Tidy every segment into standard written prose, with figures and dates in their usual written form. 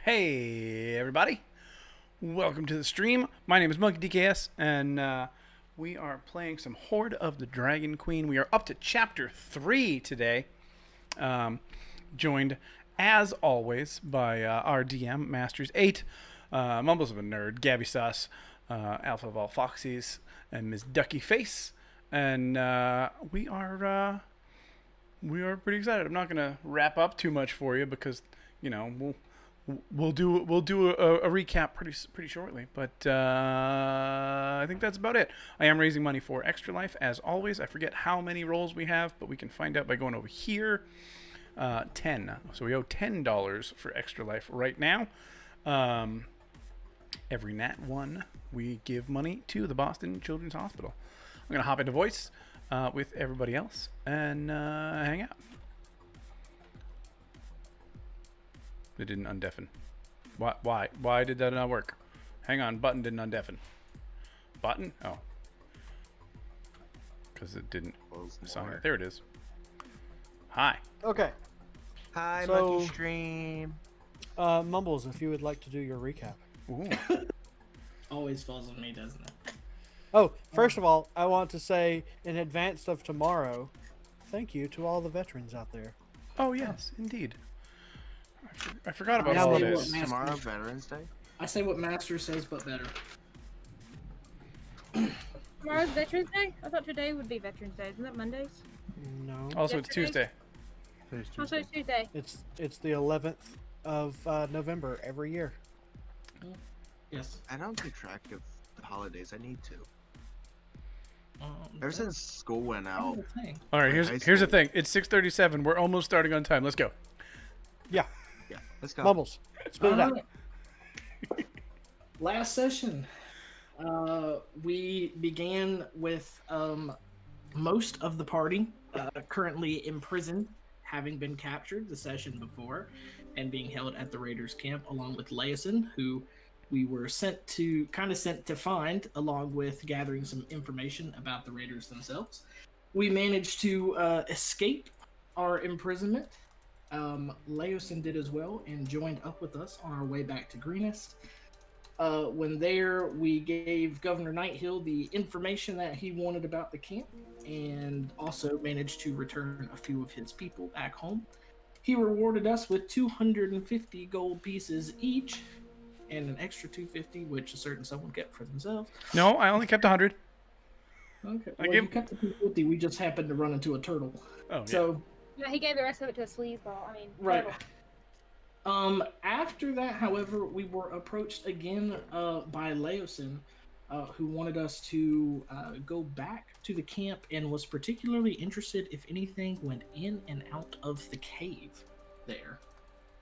Hey everybody, welcome to the stream. My name is Monkey DKS, and we are playing some Hoard of the Dragon Queen. We are up to Chapter 3 today, joined, as always, by our DM, Masters 8, Mumbles of a Nerd, Gabby Sauce, Alpha of all Foxies, and Ms. Ducky Face. And we are pretty excited. I'm not going to wrap up too much for you because, you know, we'll do a recap pretty shortly, but I think that's about it. I am raising money for Extra Life as always. I forget how many rolls we have, but we can find out by going over here. 10. So we owe $10 for Extra Life right now. Every Nat 1, we give money to the Boston Children's Hospital. I'm gonna hop into voice with everybody else and hang out. It didn't undeafen. Why did that not work? Hang on, button didn't undeafen. Button? Oh. Because it didn't. There it is. Hi. Okay. Hi, So- Monkey Stream. Mumbles, if you would like to do your recap. Ooh. Always falls on me, doesn't it? Oh, first of all, I want to say in advance of tomorrow, thank you to all the veterans out there. Oh yes, indeed. I forgot about Yeah, all well, this. Master- Tomorrow, Veterans Day. I say what Master says, but better. Tomorrow's Veterans Day? I thought today would be Veterans Day. Isn't that Mondays? No, Also, it's Yesterday? Tuesday. Also, it's Tuesday. it's the 11th of November every year. Yes. I don't keep track of the holidays. I need to. Ever That's since school went the out, thing. All right, High here's the school. thing. It's 6:37. We're almost starting on time. Let's go. Yeah, yeah, let's go. Mumbles, spit it out. Alright. Last session, we began with most of the party currently imprisoned, having been captured the session before, and being held at the Raiders camp, along with Laosin, who we were sent to find, along with gathering some information about the Raiders themselves. We managed to escape our imprisonment. Laosin did as well and joined up with us on our way back to Greenest. When there, we gave Governor Nighthill the information that he wanted about the camp and also managed to return a few of his people back home. He rewarded us with 250 gold pieces each and an extra 250, which a certain someone kept for themselves. No, I only kept 100. Okay, I well, give- you kept the 250, we just happened to run into a turtle. Oh yeah. So, Yeah, he gave the rest of it to a sleazeball. I mean, right. turtle. After that, however, we were approached again by Laosin, who wanted us to go back to the camp and was particularly interested if anything went in and out of the cave there.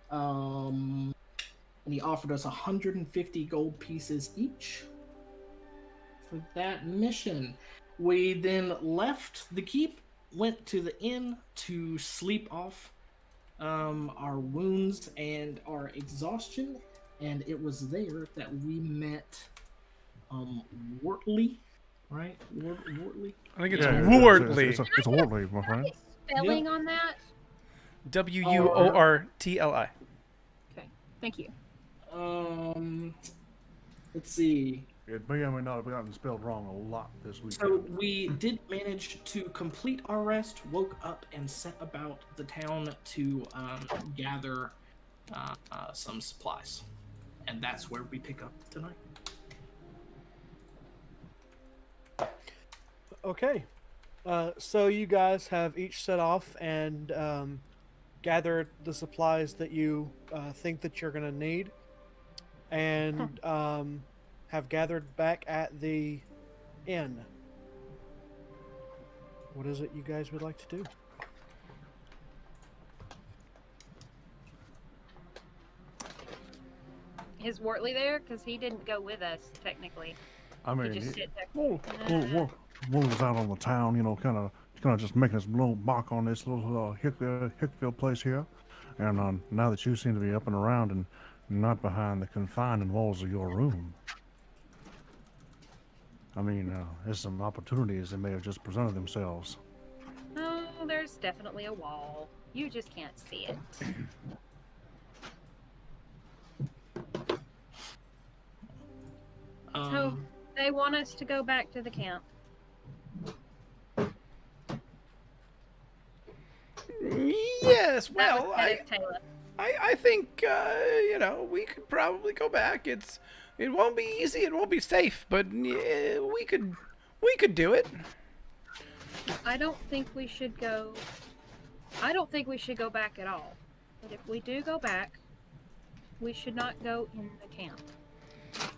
And he offered us 150 gold pieces each for that mission. We then left the keep, went to the inn to sleep off our wounds and our exhaustion, and it was there that we met Wuortli, right? Wuortli? I think it's Yeah, Wuortli. It's a Wuortli, my friend. Spelling on that? Wuortli. Okay, thank you. Let's see. It may or may not have gotten spelled wrong a lot this week. So we did manage to complete our rest, woke up, and set about the town to gather some supplies. And that's where we pick up tonight. Okay, so you guys have each set off and gathered the supplies that you think that you're gonna need, and have gathered back at the inn. What is it you guys would like to do? Is Wuortli there? Because he didn't go with us, technically. I mean, He just sit there. Wolf was out on the town, you know, kind of just making his little mark on this little Hickville place here. And now that you seem to be up and around and not behind the confining walls of your room, I mean, there's some opportunities that may have just presented themselves. Oh, there's definitely a wall. You just can't see it. So they want us to go back to the camp. Yes, That well, was Kenneth Tela. I think we could probably go back. It won't be easy. It won't be safe, but yeah, we could do it. I don't think we should go. I don't think we should go back at all. But if we do go back, we should not go in the camp.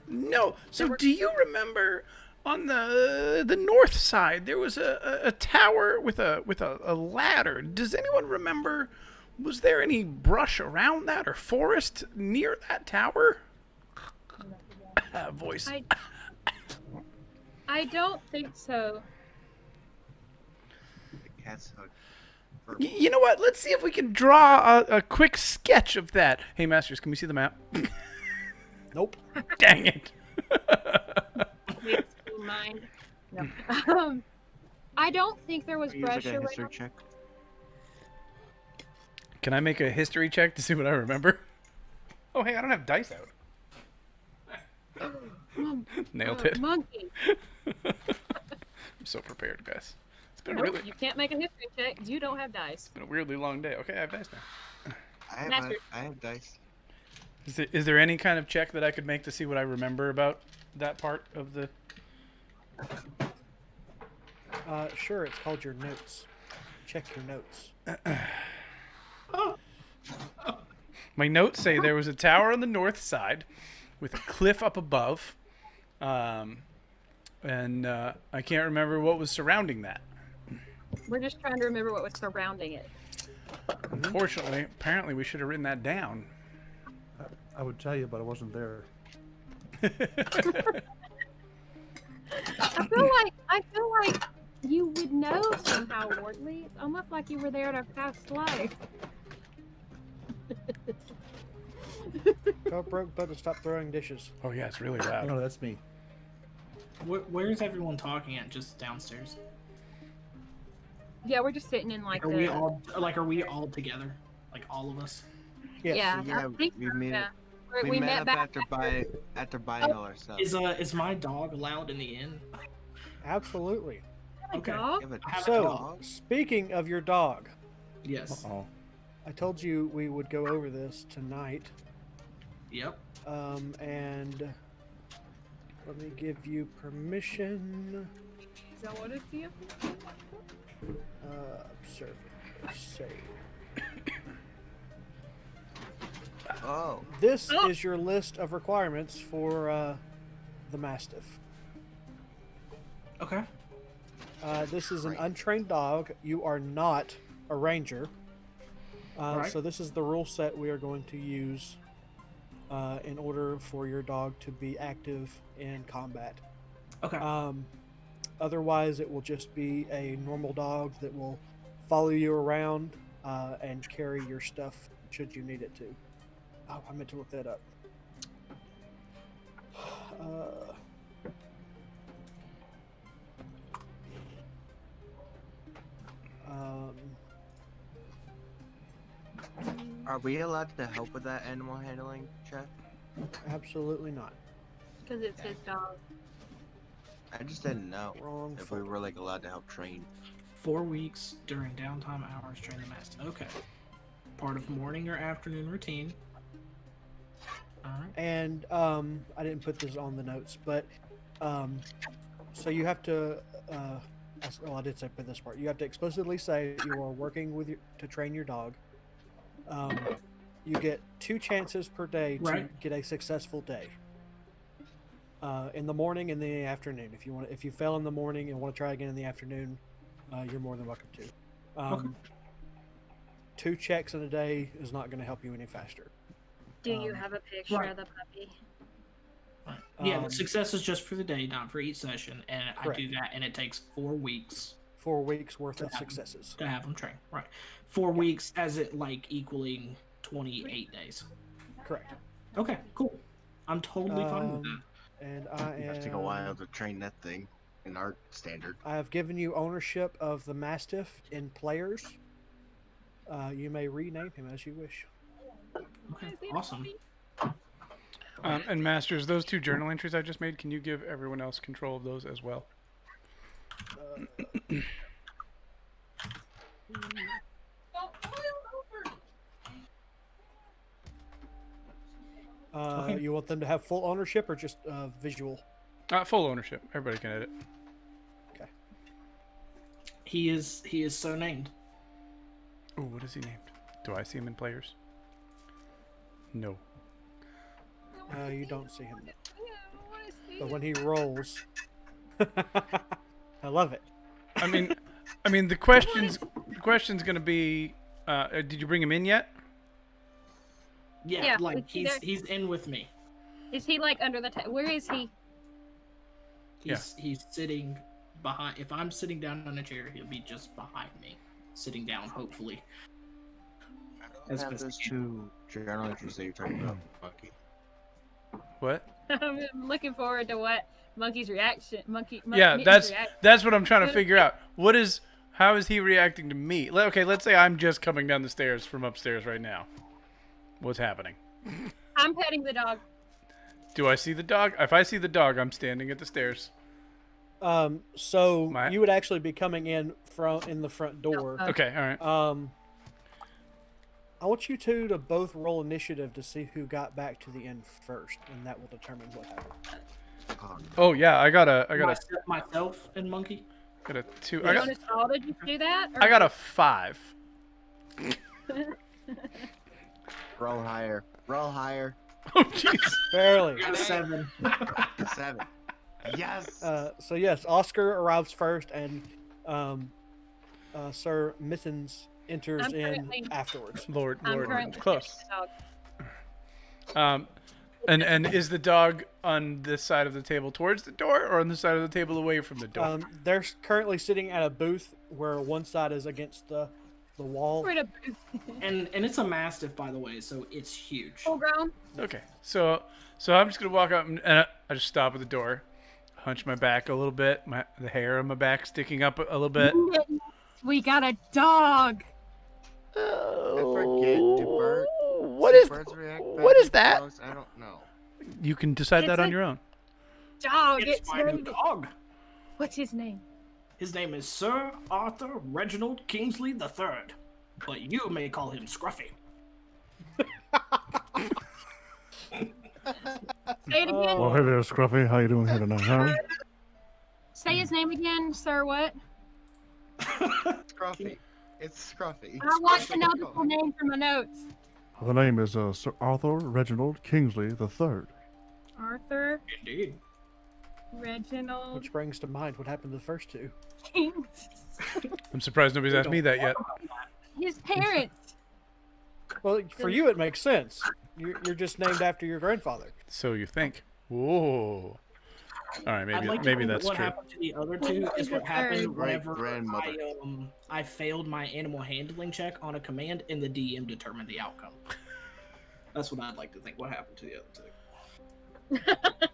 No. So do you remember on the north side there was a tower with a ladder? Does anyone remember? Was there any brush around that or forest near that tower? Voice. I don't think so. The cat's hooked. You know what? Let's see if we can draw a quick sketch of that. Hey, Masters, can we see the map? Nope. Dang it. Please mind. No. I don't think there was Use brush like a history around. check. Can I make a history check to see what I remember? Oh, hey, I don't have dice out. Nailed it. Monkey. I'm so prepared, guys. It's been Nope, you can't make a history check. You don't have dice. It's been a weirdly long day. Okay, I have dice now. I have dice. Is there any kind of check that I could make to see what I remember about that part of the... Sure, it's called your notes. Check your notes. My notes say there was a tower on the north side with a cliff up above. And I can't remember what was surrounding that. We're just trying to remember what was surrounding it. Unfortunately, apparently we should have written that down. I would tell you, but I wasn't there. I feel like you would know somehow, Wuortli. It's almost like you were there in a past life. Go broke, better stop throwing dishes. Oh yeah, it's really loud. No, that's me. Where's everyone talking at? Just downstairs? Yeah, we're just sitting in like Are we all together? Like all of us? Yes. Yeah, Yeah, I think we so, made yeah. it. We met up back. after buying all our stuff. Is my dog allowed in the inn? Absolutely. Okay. Dog? You have a I have a So, dog? speaking of your dog, Yes. Oh, I told you we would go over this tonight. Yep. And let me give you permission. So what is he? Observe. Save. Oh. This is your list of requirements for the Mastiff. Okay. This is an Right. untrained dog. You are not a ranger. Right. So this is the rule set we are going to use in order for your dog to be active in combat. Okay. Otherwise, it will just be a normal dog that will follow you around and carry your stuff should you need it to. Oh, I meant to look that up. Are we allowed to help with that animal handling check? Absolutely not. Because it's his dog. I just didn't know Wrong. if we were like allowed to help train. 4 weeks during downtime hours, train the mastiff. Okay. Part of morning or afternoon routine. All right. And I didn't put this on the notes, but so you have to. Well, I did say put this part. You have to explicitly say you are working with to train your dog. You get 2 chances per day to Right. get a successful day. In the morning and the afternoon. If you fail in the morning and want to try again in the afternoon, you're more than welcome to. Okay. 2 checks in a day is not going to help you any faster. Do you have a picture right. of the puppy? Right. Yeah, Um, the success is just for the day, not for each session, and Correct. I do that, and it takes 4 weeks 4 weeks worth of To have 'em. successes. to have them trained. Right. 4 weeks as it like equaling 28 days. Correct. Okay, cool. I'm totally fine with that. And I It does take a while am. to train that thing in our standard. I have given you ownership of the Mastiff in players. You may rename him as you wish. Okay, Is he a awesome. puppy? And Masters, those 2 journal entries I just made, can you give everyone else control of those as well? You want them to have full ownership or just visual? Full ownership. Everybody can edit. Okay. He is so named. Oh, what is he named? Do I see him in players? No. You don't see him. Yeah, I want to see. But when he rolls, I love it. I mean, the question's gonna be, did you bring him in yet? Yeah, Yeah, like is he there? he's in with me. Is he like under the table? Where is he? He's sitting behind. If I'm sitting down on a chair, he'll be just behind me, sitting down, hopefully. As Have best those I can. 2 journal entries that you're talking about, Monkey. What? I'm looking forward to what Monkey's reaction. Yeah, Mitten's reaction. that's what I'm trying to figure out. How is he reacting to me? Okay, let's say I'm just coming down the stairs from upstairs right now. What's happening? I'm petting the dog. Do I see the dog? If I see the dog, I'm standing at the stairs. So My- you would actually be coming in the front door. Okay, all right. I want you 2 to both roll initiative to see who got back to the end first, and that will determine what happened. Oh yeah, I got a Myself and Monkey. 2. You notice all did you do that? Or I got a 5. Roll higher. Roll higher. Oh jeez. Barely. Got a 7. 7. Yes. So yes, Oscar arrives first, and Sir Mittens enters I'm in currently- afterwards. Lord, I'm currently close. petting the dog. And is the dog on this side of the table towards the door, or on the side of the table away from the door? They're currently sitting at a booth where one side is against the wall. We're in a And it's a mastiff, by the way, so it's huge. full grown. Okay, so I'm just gonna walk up and I just stop at the door, hunch my back a little bit, the hair on my back sticking up a little bit. We got a dog. I forget. Do birds react what bad is to that? dogs? I don't know. You can decide that It's on a- your own. Dog. It's It's my new ready. dog. What's his name? His name is Sir Arthur Reginald Kingsley III, but you may call him Scruffy. Say it again. Well, hey there, Scruffy. How you doing here tonight, huh? Say his name again, sir. What? Scruffy. It's Scruffy. I want to know the full name from my notes. The name is Sir Arthur Reginald Kingsley III. Arthur Indeed. Reginald Which brings to mind what happened to the first 2. Kings. I'm surprised nobody's asked me that yet. His parents. Well, for you it makes sense. You're just named after your grandfather. So you think? Whoa. All right, I'd like to maybe think that's what true. happened to the other 2 is what happened whenever Great-grandmother. I failed my animal handling check on a command and the DM determined the outcome. That's what I'd like to think what happened to the other 2.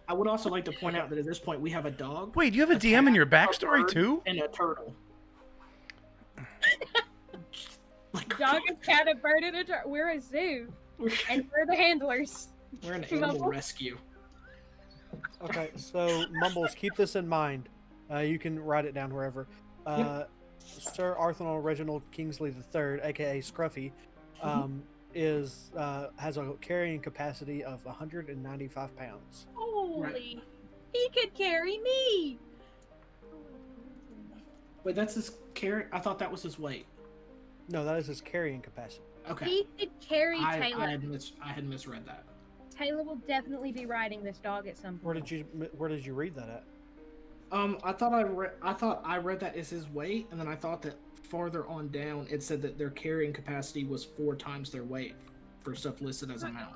I would also like to point out that at this point we have a dog. Wait, you have a DM in cat, your a backstory bird, too? And a turtle. Dog, a cat, a bird, and a dog. We're a zoo, and we're the handlers. We're an animal rescue. Okay, so Mumbles, keep this in mind. You can write it down wherever. Sir Arthur Reginald Kingsley III, aka Scruffy, has a carrying capacity of 195 pounds. Holy, he could carry me. Wait, that's his carry? I thought that was his weight. No, that is his carrying capacity. Okay. He could carry I Tela. had misread that. Tela will definitely be riding this dog at some point. Where did you read that at? I thought I read that as his weight, and then I thought that farther on down it said that their carrying capacity was 4 times their weight for stuff listed as a mount.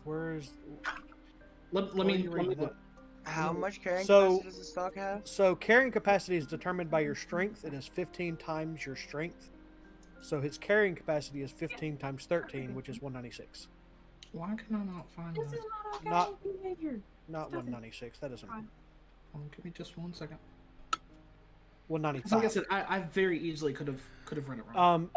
Where's Let where are me you reading that? How much carrying So- capacity does this dog have? So carrying capacity is determined by your strength. It is 15 times your strength. So his carrying capacity is 15 times 13, which is 196. Why can I not find This that? is not okay Not- behavior. Not Stop it. 196. That isn't Fine. Give me just 1 second. 195. Like I said, I very easily could have read it wrong.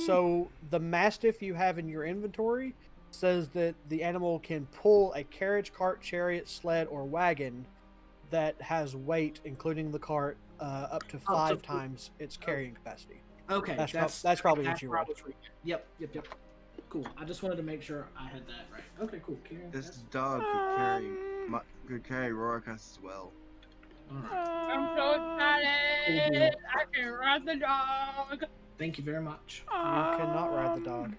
So the mastiff you have in your inventory says that the animal can pull a carriage, cart, chariot, sled, or wagon that has weight, including the cart, up to 5 times its carrying capacity. Okay, That's probably what you where I rolled. was reading. Yep. Cool. I just wanted to make sure I had that right. Okay, cool. Karen, This that's- dog could carry Rhorakas as well. all right. I'm so excited. I can ride the dog. Thank you very much. You cannot ride the dog.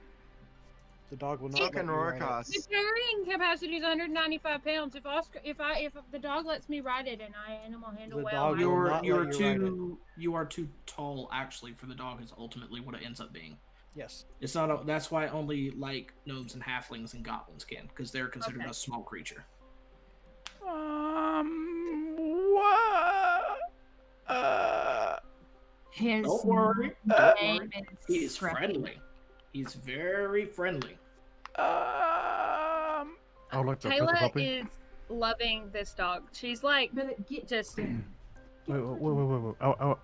The dog will not let Fucking you ride it. The Rhorakas. carrying capacity is 195 pounds. If the dog lets me ride it and I animal handle The well, dog I will will. not let you ride it. You are too tall actually for the dog. Is ultimately what it ends up being. Yes. It's not. That's why only like gnomes and halflings and goblins can, because they're considered Okay. a small creature. What? His Don't worry. Don't name worry. is He's Scruffy. friendly. He's very friendly. I would like to pet the Tela puppy. is loving this dog. She's like just Wait. I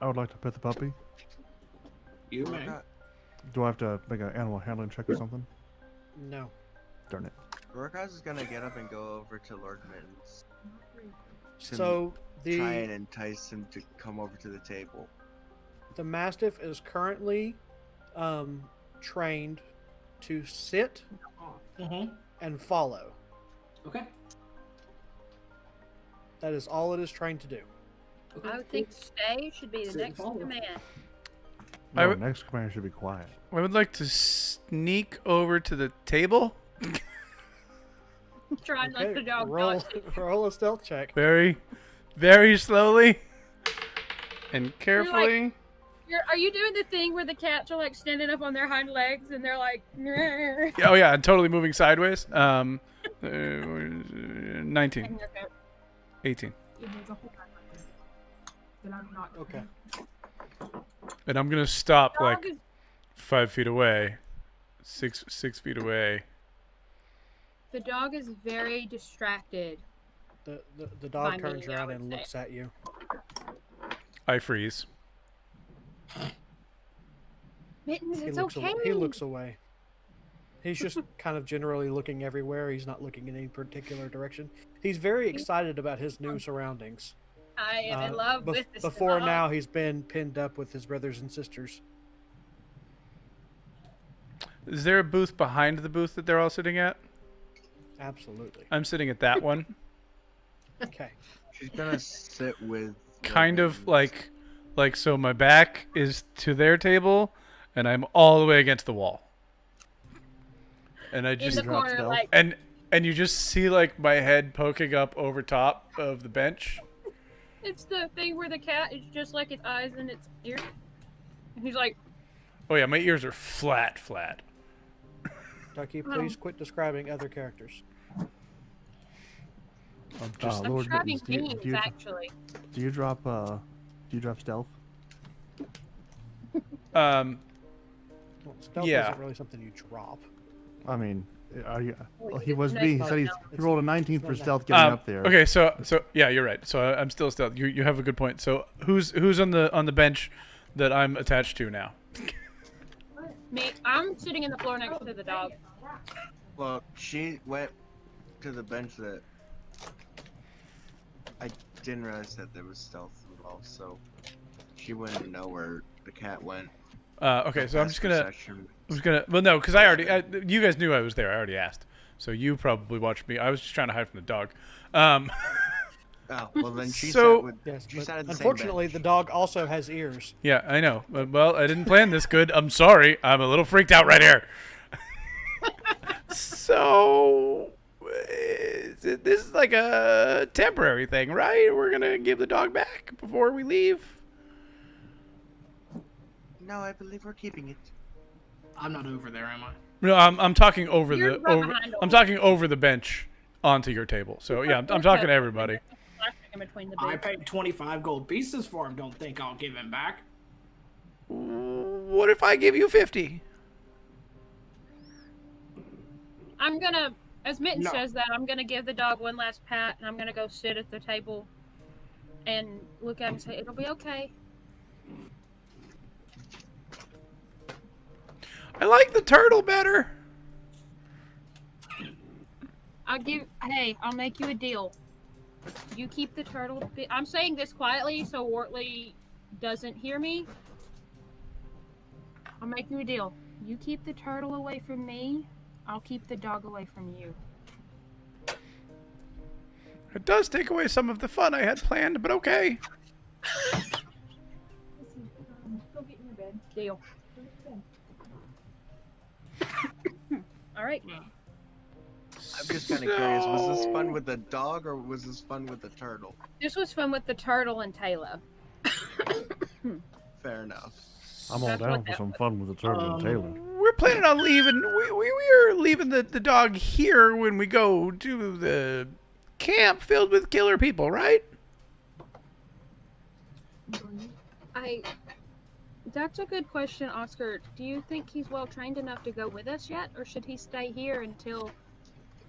would like to pet the puppy. You may. Do I have to make an animal handling check or something? No. Darn it. Rhorakas is gonna get up and go over to Lord Mittens. So Try and the entice him to come over to the table. Mastiff is currently trained to sit Mm-hmm. and follow. Okay. That is all it is trained to do. Okay. I would think stay should be the Sit and next follow. command. No, would- next command should be quiet. I would like to sneak over to the table. Try and let the dog roll, not see. roll a stealth check. Very, very slowly and carefully. Are you doing the thing where the cats are like standing up on their hind legs and they're like, "Grr." Oh yeah, and totally moving sideways. 19, 18, Okay. and I'm gonna stop Dog like is- 5 feet away, six feet away. the dog is very distracted. The dog Fine turns meaning, I around would and say. looks at you. I freeze. Mittens, He it's looks okay. away. He looks away. He's just kind of generally looking everywhere. He's not looking in any particular direction. He's very excited about his new surroundings. I am in love with this Before dog. now, he's been pinned up with his brothers and sisters. Is there a booth behind the booth that they're all sitting at? Absolutely. I'm sitting at that one. Okay. She's gonna sit with. Kind Lord of Mittens. like so my back is to their table and I'm all the way against the wall. And I in just the corner, stealth. like and you just see like my head poking up over top of the bench. it's the thing where the cat is just like its eyes and its ears. And he's like, Oh yeah, my ears are flat. Ducky, please quit describing other characters. Just I'm Lord describing Mittens, beings, actually. do you drop stealth? Well, stealth Yeah. isn't really something you drop. I mean, are you? Well, Well, you he was didn't B. He know said he stealth. rolled a 19 not for that. stealth getting up there. Okay, so yeah, you're right. So I'm still stealth. You have a good point. So who's on the bench that I'm attached to now? Me, I'm sitting in the floor next to the dog. Well, she went to the bench that. I didn't realize that there was stealth involved, so she wouldn't know where the cat went. Okay, so I'm Past just gonna. perception. Well, no, because you guys knew I was there. I already asked, so you probably watched me. I was just trying to hide from the dog. Oh, well then she So- sat with. Yes, She but sat at the same unfortunately, bench. the dog also has ears. Yeah, I know. Well, I didn't plan this good. I'm sorry. I'm a little freaked out right here. So, this is like a temporary thing, right? We're gonna give the dog back before we leave. No, I believe we're keeping it. I'm not over there, am I? No, I'm talking over You're the right over. behind I'm all talking over the bench onto your table. So yeah, I'm talking to everybody. In between the I boots. paid 25 gold pieces for him. Don't think I'll give him back. What if I give you 50? I'm gonna, as Mitten No. says that, I'm gonna give the dog one last pat, and I'm gonna go sit at the table and look at him and say, "It'll be okay." I like the turtle better. I'll make you a deal. You keep the turtle. I'm saying this quietly so Wuortli doesn't hear me. I'll make you a deal. You keep the turtle away from me. I'll keep the dog away from you. It does take away some of the fun I had planned, but okay. Go get in your bed. Deal. All right. I'm just kind of curious. Was this fun with the dog or was this fun with the turtle? This was fun with the turtle and Tela. Fair enough. I'm all That's down what for that some fun with the turtle and Taylor. We're planning on leaving. We are leaving the dog here when we go to the camp filled with killer people, right? That's a good question, Oscar. Do you think he's well trained enough to go with us yet, or should he stay here until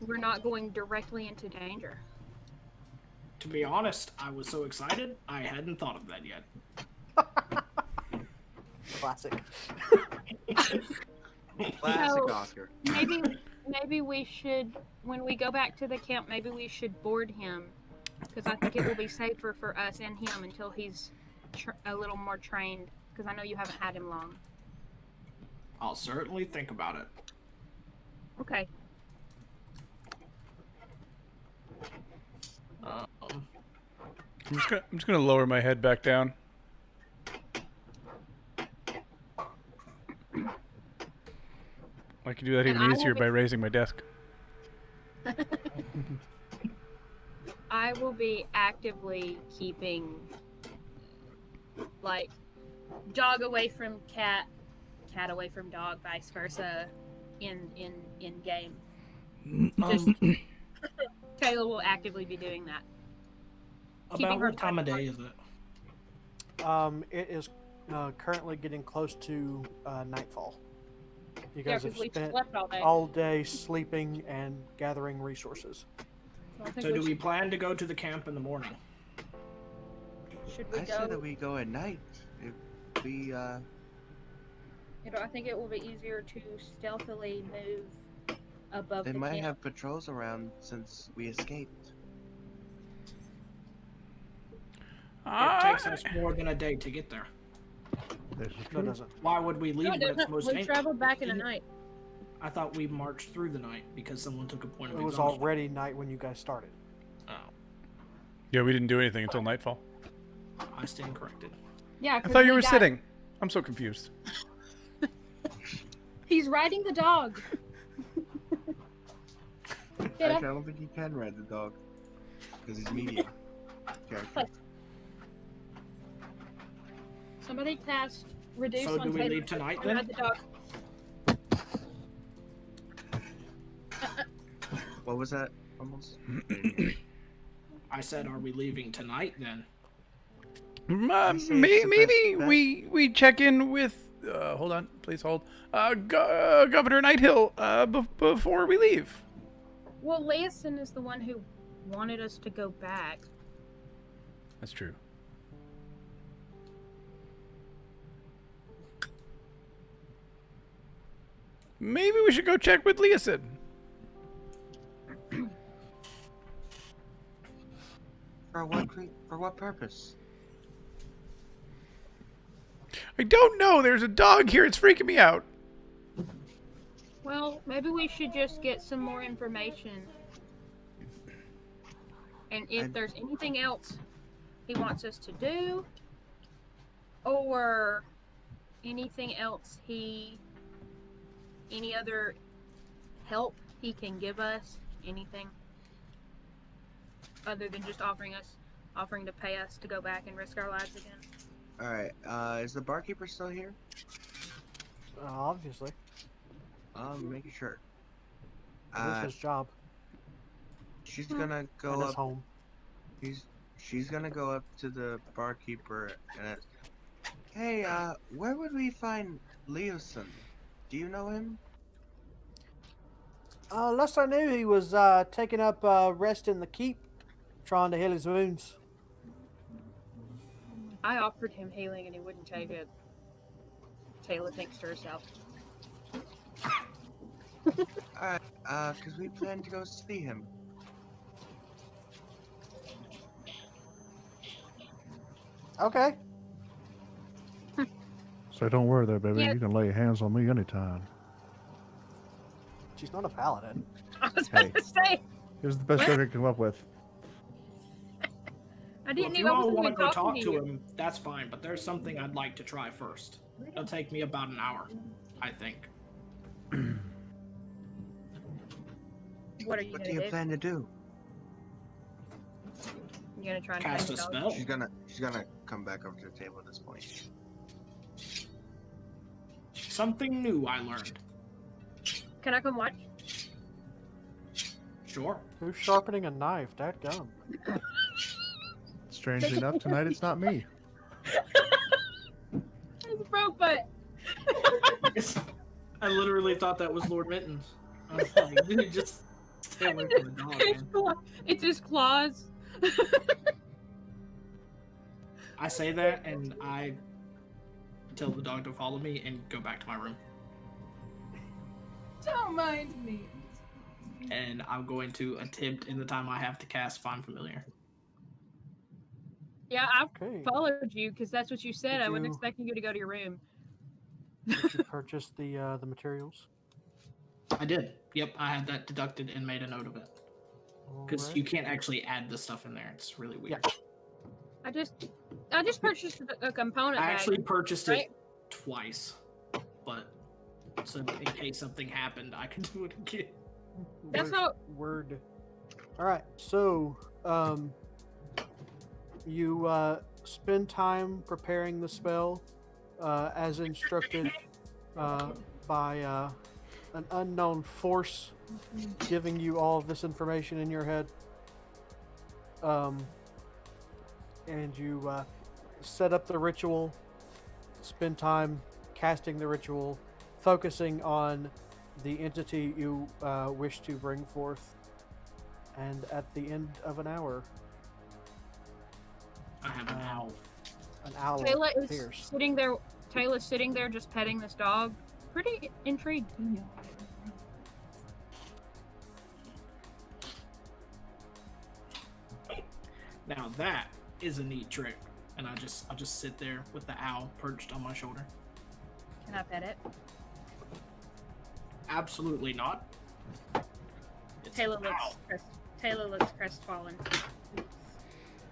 we're not going directly into danger? To be honest, I was so excited, I hadn't thought of that yet. Classic. Classic So- Oscar. Maybe we should, when we go back to the camp, maybe we should board him, because I think it will be safer for us and him until he's a little more trained. Because I know you haven't had him long. I'll certainly think about it. Okay. I'm just gonna lower my head back down. I can do that And even I will easier be- by raising my desk. I will be actively keeping, like, dog away from cat, cat away from dog, vice versa, in game. Just Taylor will actively be doing that. Keeping About her what time of touch day is it? It is currently getting close to nightfall. You Yeah, guys have because we spent slept all day. all day sleeping and gathering resources. So I think So do we should, plan to go to the camp in the morning? should we I go? say that we go at night. If we, I think it will be easier to stealthily move above they the might camp. have patrols around since we escaped. It takes us more than a day to get there. This is No, true. it doesn't. Why would we leave No, when it it's doesn't. most We dangerous? traveled back in the Didn't- night. I thought we marched through the night because someone took a point of It was exhaustion. already night when you guys started. Oh, Yeah, we didn't do anything until nightfall. I stand corrected. Yeah, I 'cause thought you we were got- sitting. I'm so confused. He's riding the dog. Get Actually, up. I don't think he can ride the dog because he's medium character. Somebody cast reduce So on do we Taylor. leave tonight Ride then? the dog. What was that? Almost. I said, are we leaving tonight then? I say it's the Maybe best bet. we check in with. Hold on, please hold. Governor Nighthill before we leave. Well, Leeson is the one who wanted us to go back. That's true. Maybe we should go check with Leeson. For what purpose? I don't know. There's a dog here. It's freaking me out. Well, maybe we should just get some more information. And if there's anything else he wants us to do, or anything else any other help he can give us, anything other than just offering to pay us to go back and risk our lives again. All right. Is the barkeeper still here? Obviously, Making sure. it was his job She's gonna and go his up. home. She's gonna go up to the barkeeper and ask, "Hey, where would we find Leoson? Do you know him?" Last I knew, he was taking up rest in the keep, trying to heal his wounds. I offered him healing and he wouldn't take it. Taylor thinks to herself. Alright, cause we plan to go see him. Okay. So don't worry there, baby. Yeah. You can lay hands on me anytime. She's not a paladin. I was Hey. about to say, Here's the best joke I can come up with. I Well, didn't if even you all want want to to go talk to to you. him, that's fine. But there's something I'd like to try first. It'll take me about an hour, I think. What are you What gonna do you do? plan to do? You gonna try and Cast find a the dog? spell. She's gonna come back over to the table at this point. Something new I learned. Can I come watch? Sure. Who's sharpening a knife? Dadgum. Strangely enough, tonight it's not me. It's broke, but I literally thought that was Lord Mittens. I was like, dude, just stay away from the dog, man. it's his claws. I say that and I tell the dog to follow me and go back to my room. Don't mind me. And I'm going to attempt in the time I have to cast Find Familiar. Yeah, I've Okay. followed you because that's what you said. Did I wasn't you- expecting you to go to your room. Did you purchase the materials? I did. Yep, I had that deducted and made a note of it. Because Alright. you can't actually add the stuff in there. It's really weird. Yeah. I just purchased a component. I bag, actually purchased right? it twice. But so in case something happened, I could do it again. That's Where's not- word. All right, so you spend time preparing the spell as instructed by an unknown force giving you all of this information in your head. And you set up the ritual, spend time casting the ritual, focusing on the entity you wish to bring forth, and at the end of an hour, I have an owl. an owl Tela is appears. sitting there. Tayla's sitting there just petting this dog. Pretty intrigued. Now that is a neat trick. And I'll just sit there with the owl perched on my shoulder. Can I pet it? Absolutely not. It's Tayla an owl. looks crestfallen.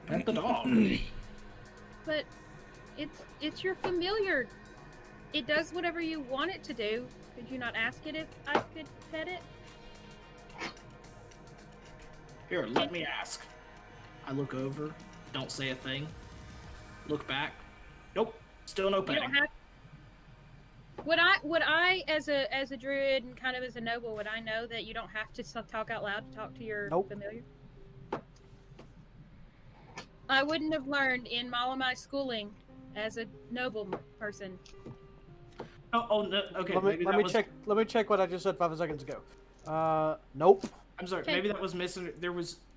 Pet the dog. But it's your familiar. It does whatever you want it to do. Could you not ask it if I could pet it? Here, let me ask. I look over, don't say a thing. Look back. Nope, still no You petting. don't have. Would I as a druid and kind of as a noble, would I know that you don't have to talk out loud to talk to your Nope. familiar? I wouldn't have learned in all of my schooling as a noble person. Oh no, okay. Let maybe me that was. check. Let me check what I just said 5 seconds ago. Nope. I'm sorry. Okay. Maybe that was missing.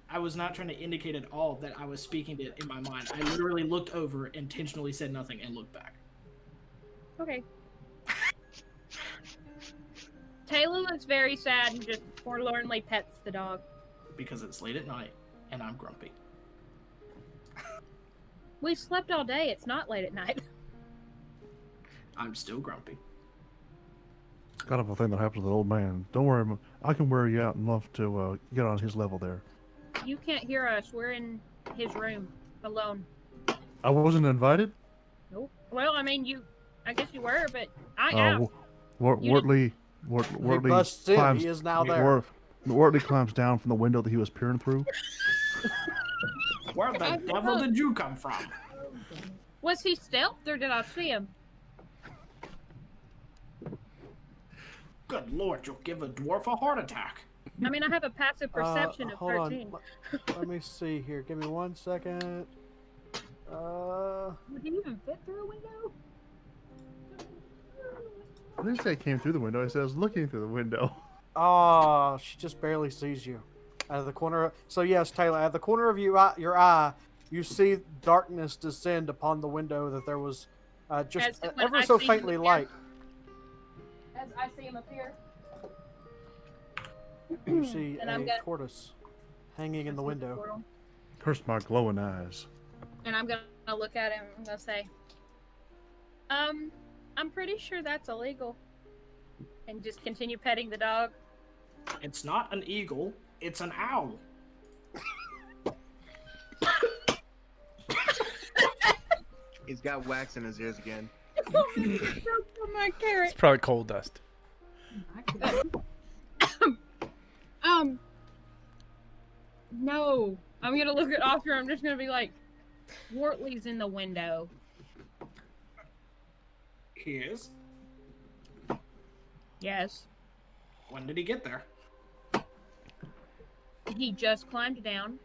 I was not trying to indicate at all that I was speaking it in my mind. I literally looked over, intentionally said nothing, and looked back. Okay. Taylor looks very sad and just forlornly pets the dog. Because it's late at night, and I'm grumpy. We slept all day. It's not late at night. I'm still grumpy. It's kind of a thing that happens with an old man. Don't worry, I can wear you out enough to get on his level there. You can't hear us. We're in his room alone. I wasn't invited. Nope. Well, I mean, I guess you were, but I Uh, am. You Wortli He Wortli busts in. climbs. He is now there. Wortli climbs down from the window that he was peering through. Where the devil did you come from? Was he stealthed or did I see him? Good lord, you'll give a dwarf a heart attack. I mean, I have a passive perception of hold 13. on. Let me see here. Give me 1 second. Would he even fit through a window? I didn't say I came through the window. I said I was looking through the window. Oh, she just barely sees you. Out of the corner. So yes, Taylor, at the corner of your eye, you see darkness descend upon the window that there was just As when ever I so see faintly him. light. As I see him appear. You see And a I'm gonna- tortoise hanging in the window. Portal. Curse my glowing eyes. And I'm gonna look at him and I'm gonna say, I'm pretty sure that's illegal. And just continue petting the dog. It's not an eagle, it's an owl. He's got wax in his ears again. My carrot. It's probably coal dust. No. I'm gonna look at Oscar. I'm just gonna be like, Wuortli's in the window. He is? Yes. When did he get there? He just climbed down.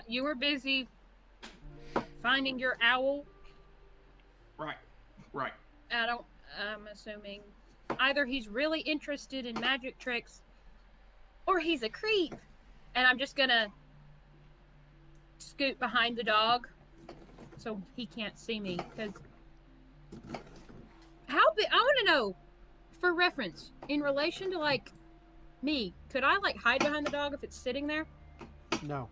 You were busy finding your owl. Right. Right. I'm assuming either he's really interested in magic tricks or he's a creep. And I'm just gonna scoot behind the dog so he can't see me. Because how big? I want to know, for reference, in relation to like me, could I like hide behind the dog if it's sitting there? No.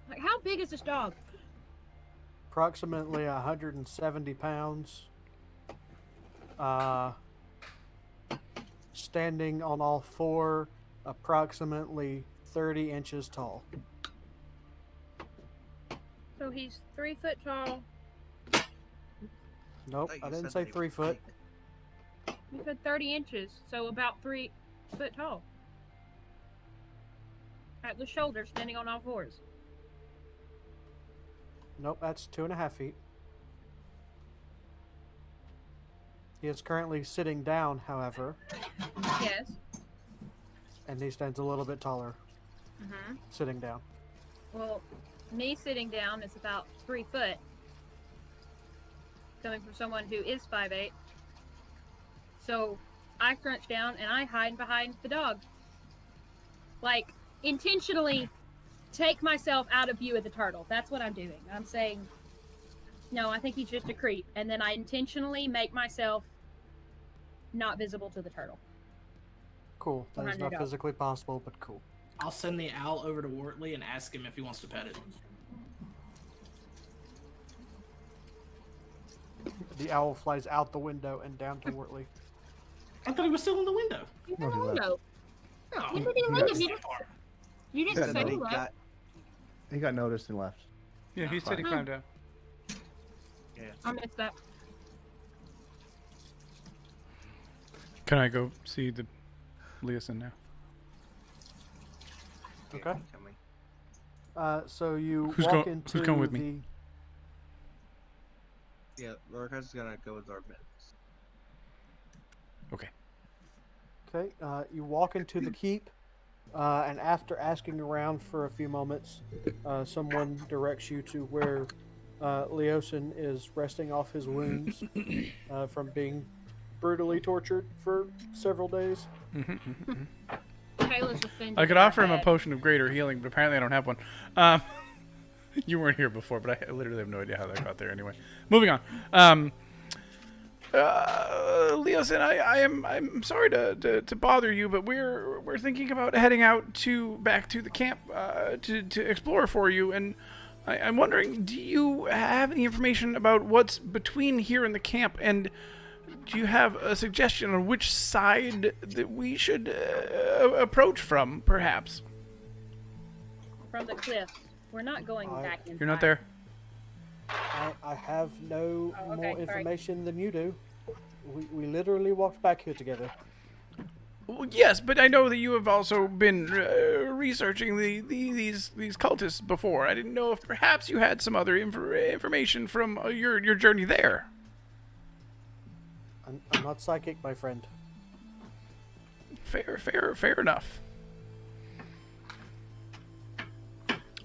Like, how big is this dog? Approximately 170 pounds. Standing on all four, approximately 30 inches tall. So he's 3 foot tall. Nope, thought you I didn't said say they 3 were foot. big. You said 30 inches, so about 3 foot tall. At the shoulder, standing on all fours. Nope, that's 2.5 feet. He is currently sitting down, however, Yes. and he stands a little bit taller, Mm-hmm. sitting down. Well, me sitting down is about 3 foot. Coming from someone who is 5'8". So I crunch down and I hide behind the dog. Like, intentionally take myself out of view of the turtle. That's what I'm doing. I'm saying, no, I think he's just a creep. And then I intentionally make myself not visible to the turtle. Cool. That is Behind the not dog. physically possible, but cool. I'll send the owl over to Wuortli and ask him if he wants to pet it. The owl flies out the window and down to Wuortli. I thought he was still in the window. You No, he don't left. know. Oh, When did he leave? that's You that didn't, far. you Yeah, didn't no, say He that. got, He got noticed and left. Yeah, he said he Fine. climbed down. I missed that. Can I go see the Leosin now? Okay. Coming. So you Who's walk go- into who's going with me? Yeah, Rhorakas is gonna go with our Mittens. Okay, you walk into the keep, and after asking around for a few moments, someone directs you to where Leosin is resting off his wounds from being brutally tortured for several days. Taylor's offended. I could by offer him a that. potion of greater healing, but apparently I don't have one. You weren't here before, but I literally have no idea how that got there anyway. Moving on. Leosin, I'm sorry to bother you, but we're thinking about heading out back to the camp to explore for you, and I'm wondering, do you have any information about what's between here and the camp, and do you have a suggestion on which side that we should approach from, perhaps? From the cliff. We're not going back inside. You're not there? I have no Oh, okay, more sorry. information than you do. We literally walked back here together. Well, yes, but I know that you have also been researching these cultists before. I didn't know if perhaps you had some other information from your journey there. I'm not psychic, my friend. Fair enough.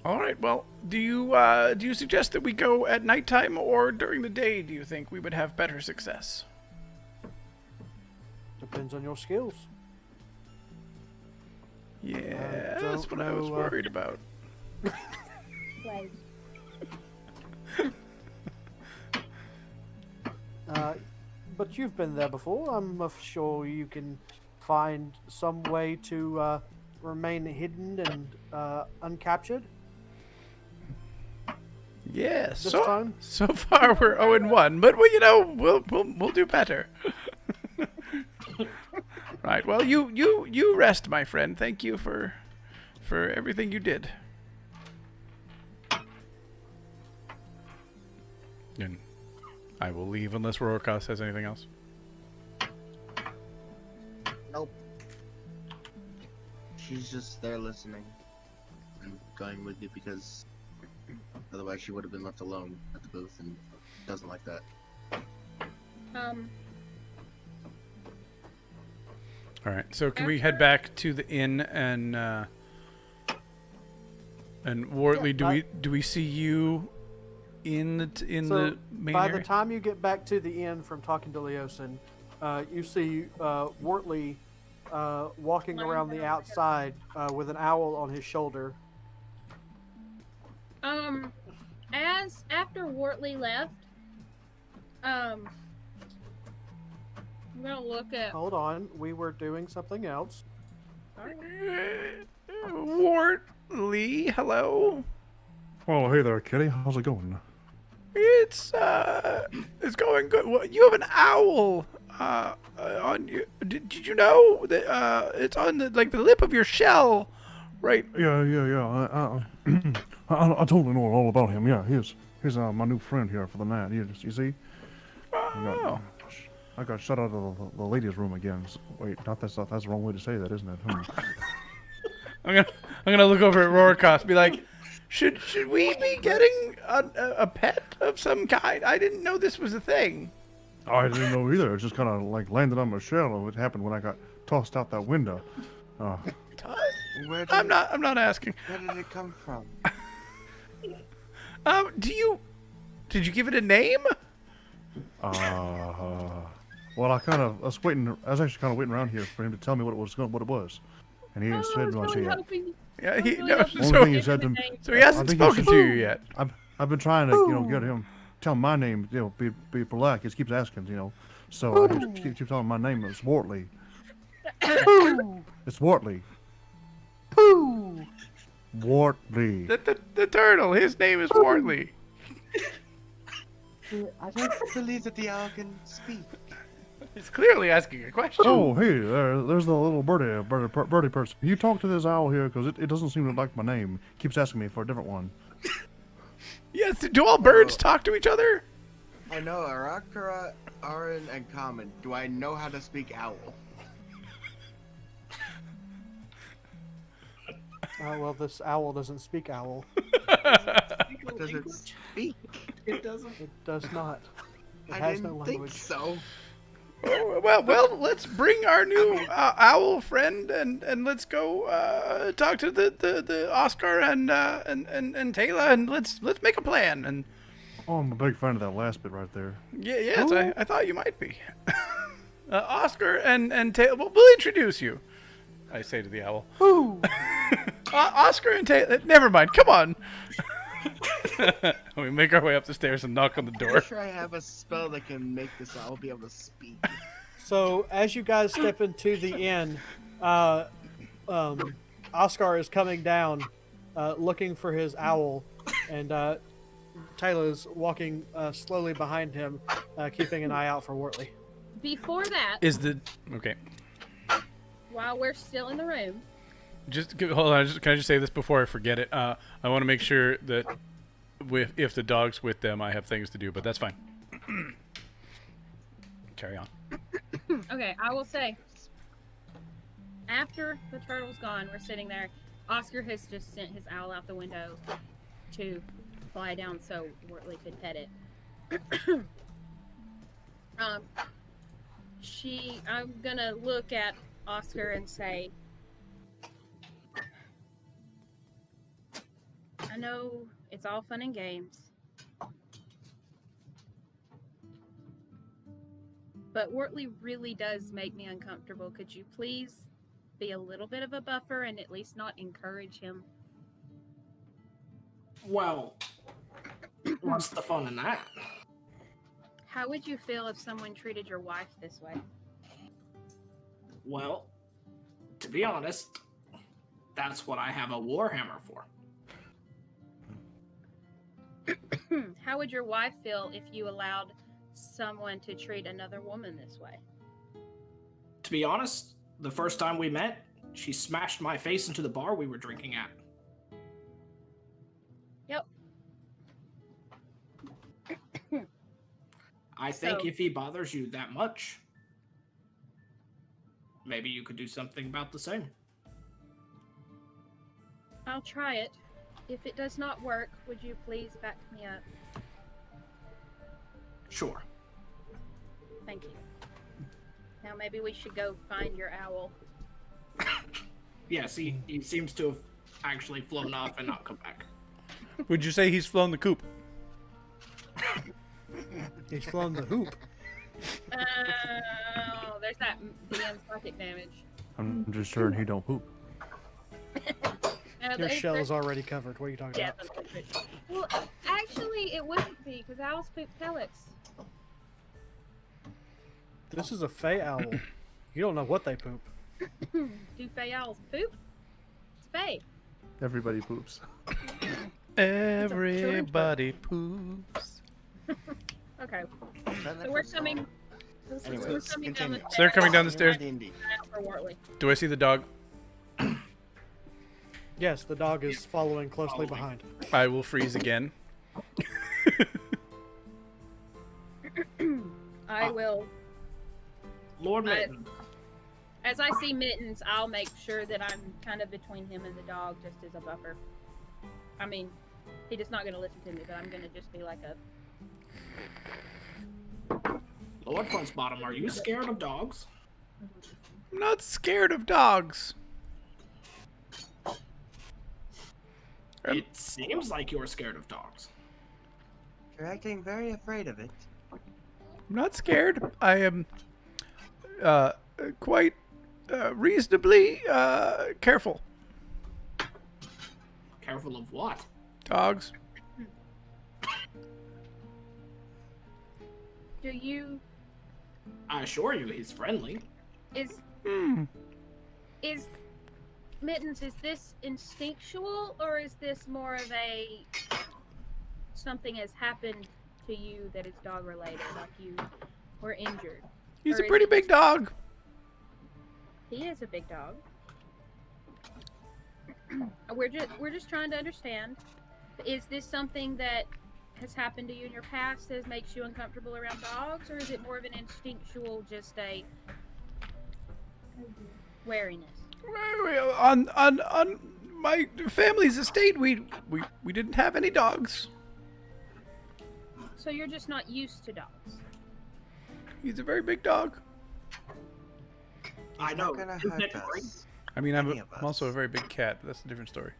All right. Well, do you suggest that we go at nighttime or during the day? Do you think we would have better success? Depends on your skills. Yeah, don't that's what I was know, worried about. Like, but you've been there before. I'm sure you can find some way to remain hidden and uncaptured. Yes. This time? So far we're 0-1, but we'll do better. Right. Well, you rest, my friend. Thank you for everything you did. And I will leave unless Rhorakas says anything else. Nope. She's just there listening. I'm going with you because otherwise she would have been left alone at the booth and doesn't like that. All right. So can we head back to the inn and Wuortli? Yeah, Do we see you in the main by area? the time you get back to the inn from talking to Leosin, you see Wuortli walking around the outside with an owl on his shoulder. As after Wuortli left, I'm gonna look at. Hold on, we were doing something else. Wuortli, hello. Oh, hey there, Kitty. How's it going? It's going good. Well, you have an owl on you. Did you know that it's on the lip of your shell, right? Yeah. I totally know all about him. Yeah, he's my new friend here for the night. You see? Oh. I got shut out of the ladies' room again. Wait, that's the wrong way to say that, isn't it? I'm gonna look over at Rhorakas, be like, should we be getting a pet of some kind? I didn't know this was a thing. I didn't know either. It just kind of landed on my shell. It happened when I got tossed out that window. Where I'm not asking. Where did it come from? Did you give it a name? Well, I was actually kind of waiting around here for him to tell me what it was, and he ain't said much yet. Yeah, Only thing he said to me. So he hasn't spoken to you yet. I've been trying to, get him, tell him my name, be polite. He keeps asking, So I just keep telling him my name. It's Wuortli. It's Wuortli. Wuortli. The turtle. His name is Wuortli. I don't believe that the owl can speak. He's clearly asking a question. Oh, hey, there's the little birdie person. Can you talk to this owl here? Because it doesn't seem to like my name. Keeps asking me for a different one. Yes, do all birds talk to each other? I know Arakara, Aran, and Common. Do I know how to speak owl? Well, this owl doesn't speak owl. Does it speak? It doesn't. It does not. It I has didn't no think language. so. Oh, well, let's bring our new owl friend and let's go talk to the Oskar and Tela and let's make a plan. And Oh, I'm a big fan of that last bit right there. yes, I thought you might be. Oscar and Tela, we'll introduce you. I say to the owl. Ooh. Oscar and Tela, never mind. Come on. We make our way up the stairs and knock on the door. I'm sure I have a spell that can make this owl be able to speak. So as you guys step into the inn, Oskar is coming down, looking for his owl, and Tela's walking slowly behind him, keeping an eye out for Wuortli. Before that, Okay. while we're still in the room, Hold on. Can I just say this before I forget it? I want to make sure that if the dog's with them, I have things to do, but that's fine. Carry on. okay, I will say, after the turtle's gone, we're sitting there. Oscar has just sent his owl out the window to fly down so Wuortli could pet it. I'm gonna look at Oscar and say, I know it's all fun and games, but Wuortli really does make me uncomfortable. Could you please be a little bit of a buffer and at least not encourage him? Well, what's the fun in that? How would you feel if someone treated your wife this way? Well, to be honest, that's what I have a warhammer for. How would your wife feel if you allowed someone to treat another woman this way? To be honest, the first time we met, she smashed my face into the bar we were drinking at. Yep. I think So- if he bothers you that much, maybe you could do something about the same. I'll try it. If it does not work, would you please back me up? Sure. Thank you. Now maybe we should go find your owl. Yes, he seems to have actually flown off and not come back. Would you say he's flown the coop? He's flown the hoop. Oh, there's that DM psychic damage. I'm just sure he don't poop. Your shell is already covered. What are you talking Yeah, about? well, actually, it wouldn't be because owls poop pellets. This is a fey owl. You don't know what they poop. Do fey owls poop? It's fey. Everybody poops. Everybody poops. Okay, Is that so we're coming. Anyways, we're coming down the continue. So they're coming down the stairs. D&D. for Wuortli. Do I see the dog? Yes, the dog is following closely Following. behind. I will freeze again. I will. Lord I- Mitten, As I see Mittens, I'll make sure that I'm kind of between him and the dog, just as a buffer. I mean, he's just not going to listen to me, but I'm going to just be like a. Lord Fuzzbottom, are you scared of dogs? I'm not scared of dogs. It seems like you're scared of dogs. You're acting very afraid of it. I'm not scared. I am quite reasonably careful. Careful of what? Dogs. Do you. I assure you, he's friendly. Is. Hmm. Is. Mittens, is this instinctual, or is this more of a. Something has happened to you that is dog related, like you were injured? He's Or a is pretty it big just- dog. He is a big dog. We're just trying to understand. Is this something that has happened to you in your past that makes you uncomfortable around dogs, or is it more of an instinctual, just a wariness? On my family's estate, we didn't have any dogs. So you're just not used to dogs. He's a very big dog. I know. Not gonna Isn't hurt it great? us. I mean, I'm Any of also a us. very big cat, but that's a different story.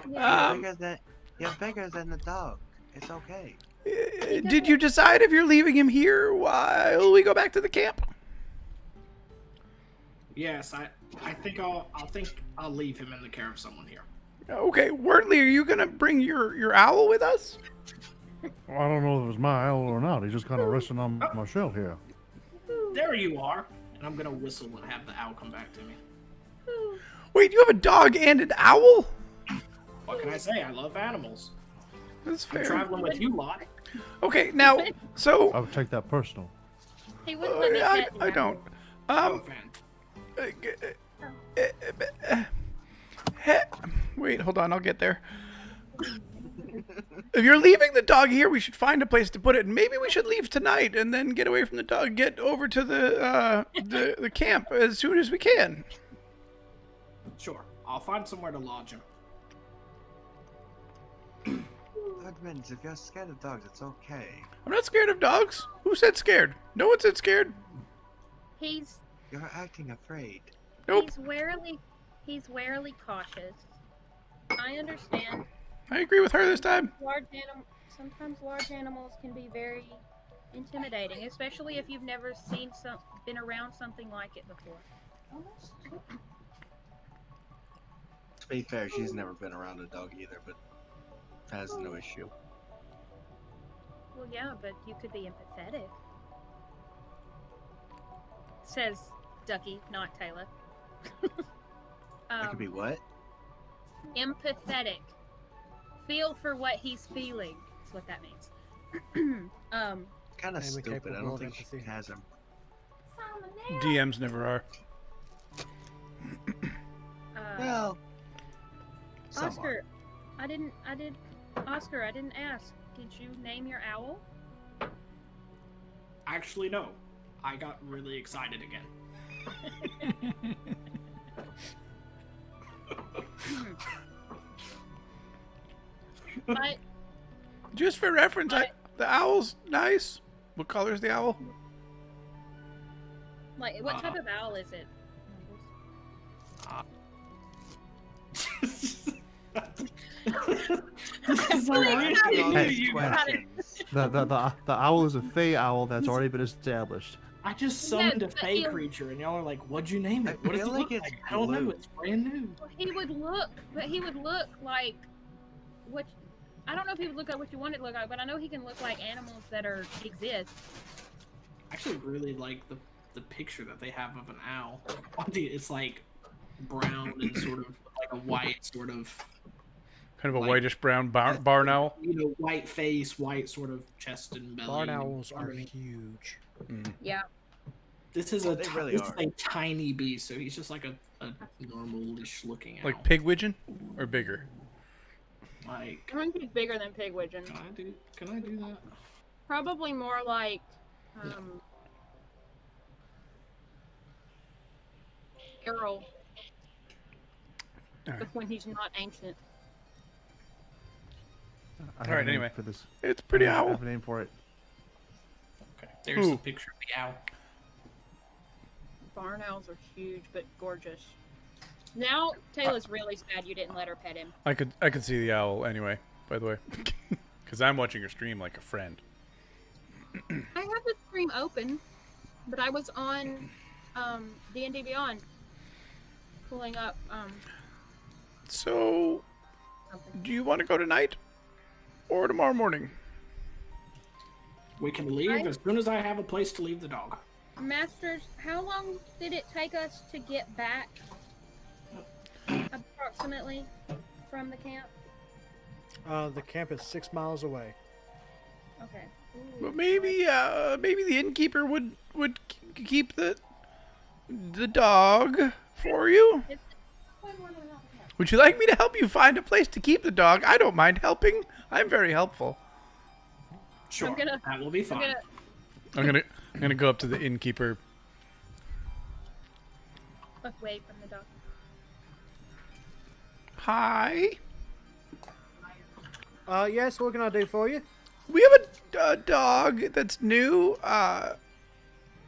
Yeah. You're bigger than the dog. It's okay. Did you decide if you're leaving him here while we go back to the camp? Yes, I think I'll leave him in the care of someone here. Okay, Wuortli, are you gonna bring your owl with us? Well, I don't know if it was my owl or not. He's just kind of resting on my shell here. There you are. And I'm gonna whistle and have the owl come back to me. Wait, you have a dog and an owl? What can I say? I love animals. That's I'm fair. traveling with you lot. Okay, now, so I would take that personal. He wouldn't let me pet the I don't. Oh, fan. Wait, hold on, I'll get there. If you're leaving the dog here, we should find a place to put it. Maybe we should leave tonight and then get away from the dog, get over to the camp as soon as we can. Sure. I'll find somewhere to lodge him. Husbands, if you're scared of dogs, it's okay. I'm not scared of dogs. Who said scared? No one said scared. He's You're acting afraid. Nope. he's warily cautious. I understand. I agree with her this time. Sometimes large animals can be very intimidating, especially if you've never been around something like it before. To be fair, she's never been around a dog either, but has no issue. Well, yeah, but you could be empathetic. Says Ducky, not Tela. I could be what? Empathetic. Feel for what he's feeling. That's what that means. Kind of Maybe stupid. I capable don't of think she empathy. has him. DMs never are. Well, some Oscar, Oscar, I didn't ask. Did you name your owl? Actually, no. I got really excited again. But Just for reference, the owl's nice. What color's the owl? like, what type of owl is it? The owl is a fey owl that's already been established. I just summoned a but fey he'll- creature, and y'all are like, "What'd you name it? I What does it feel look like like?" it's I don't know. blue. It's brand new. He would look like what? I don't know if he would look like what you want it to look like, but I know he can look like animals that exist. I actually really like the picture that they have of an owl. It's like brown and sort of like a white sort of, Kind of a Like- whitish brown barn owl. you know, white face, white sort of chest and belly. Barn and owls are underneath. huge. Yeah. This is a They really this are. is a tiny beast, so he's just like a normal-ish looking owl. Like pigwidgeon? Or bigger? Like, I think he's bigger than Pigwidgeon. Can I do that? Probably more like Errol, Alright. but when he's not ancient. I have Alright, a name anyway. for this. It's pretty I owl. have a name for it. Okay. There's Ooh. the picture of the owl. Barn owls are huge but gorgeous. Now Taylor's really sad you didn't let her pet him. I could see the owl anyway, by the way. Because I'm watching your stream like a friend. I have the stream open, but I was on D&D Beyond pulling up So, something. do you want to go tonight? Or tomorrow morning? We can leave as soon as I have a place to leave the dog. Masters, how long did it take us to get back approximately from the camp? The camp is 6 miles away. Okay. Well, maybe the innkeeper would keep the dog for you. Would you like me to help you find a place to keep the dog? I don't mind helping. I'm very helpful. Sure, gonna- that will be I'm fine. gonna I'm gonna go up to the innkeeper. look away from the dog. Hi. Yes, what can I do for you? We have a dog that's new. I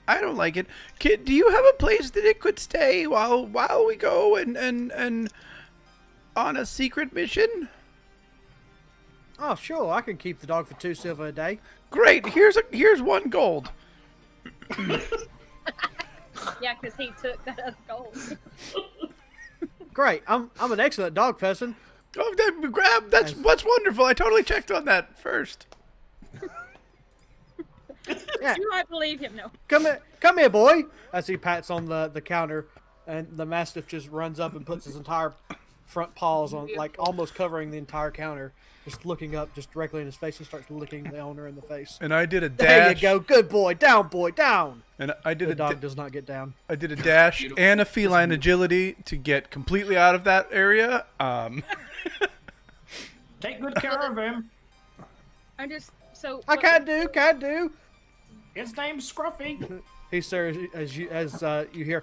don't like it. Kid, do you have a place that it could stay while we go and on a secret mission? Oh, sure, I can keep the dog for 2 silver a day. Great. Here's 1 gold. Yeah, because he took that other gold. Great, I'm an excellent dog person. Oh, that's wonderful. I totally checked on that first. Yeah, Do I believe him? No. come here, boy. As he pats on the counter, and the mastiff just runs up and puts his entire front paws on, like almost covering the entire counter, just looking up just directly in his face and starts licking the owner in the face. And I did a There dash. you go, good boy, down. And I did The a dog does not get down. I did a dash and a feline agility to get completely out of that area. Take good care of him. I just so. I can't do. His name's Scruffy. He stares as you hear.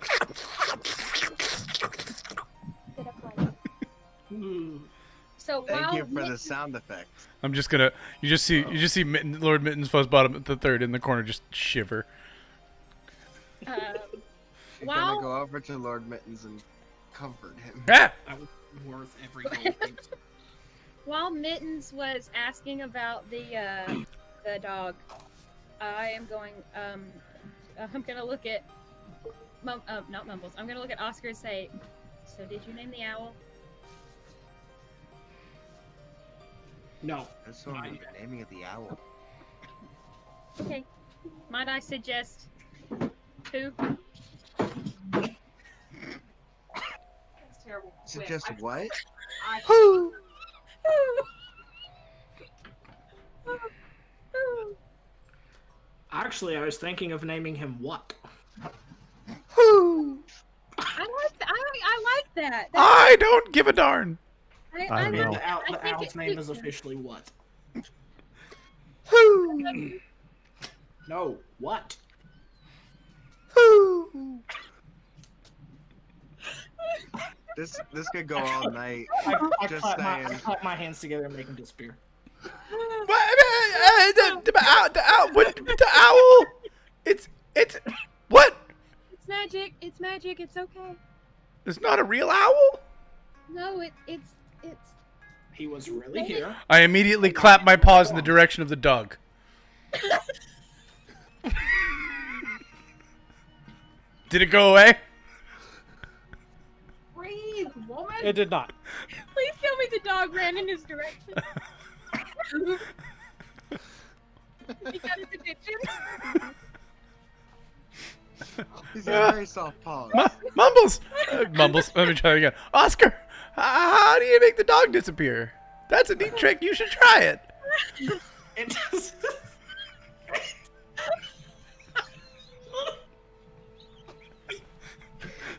So Thank while you for the sound effects. I'm just gonna. You just see Lord Mittens Fuzzbottom at the third in the corner just shiver. You're while gonna go over to Lord Mittens and comfort him. Ah! That was worth every gold. while Mittens was asking about the dog, I am going. I'm gonna look at. Not Mumbles. I'm gonna look at Oscar and say, "So did you name the owl?" No. That's what I'm naming it the owl. Okay. Might I suggest who? That's terrible. Suggest what? Who? Actually, I was thinking of naming him what? Who? I like that. I don't give a darn. I don't know. The I think owl's it name is fits him. officially what? Who? No, what? Who? This could go all night. I Just saying. clap my hands together and make him disappear. The owl. It's what? It's magic. It's magic. It's okay. It's not a real owl. No, it's. He was really here. I immediately clap my paws in the direction of the dog. Did it go away? Breathe, woman. It did not. Please tell me the dog ran in his direction. He got his attention. He's got very soft paws. Mumbles. Mumbles. Let me try it again. Oscar, how do you make the dog disappear? That's a neat trick. You should try it. It does.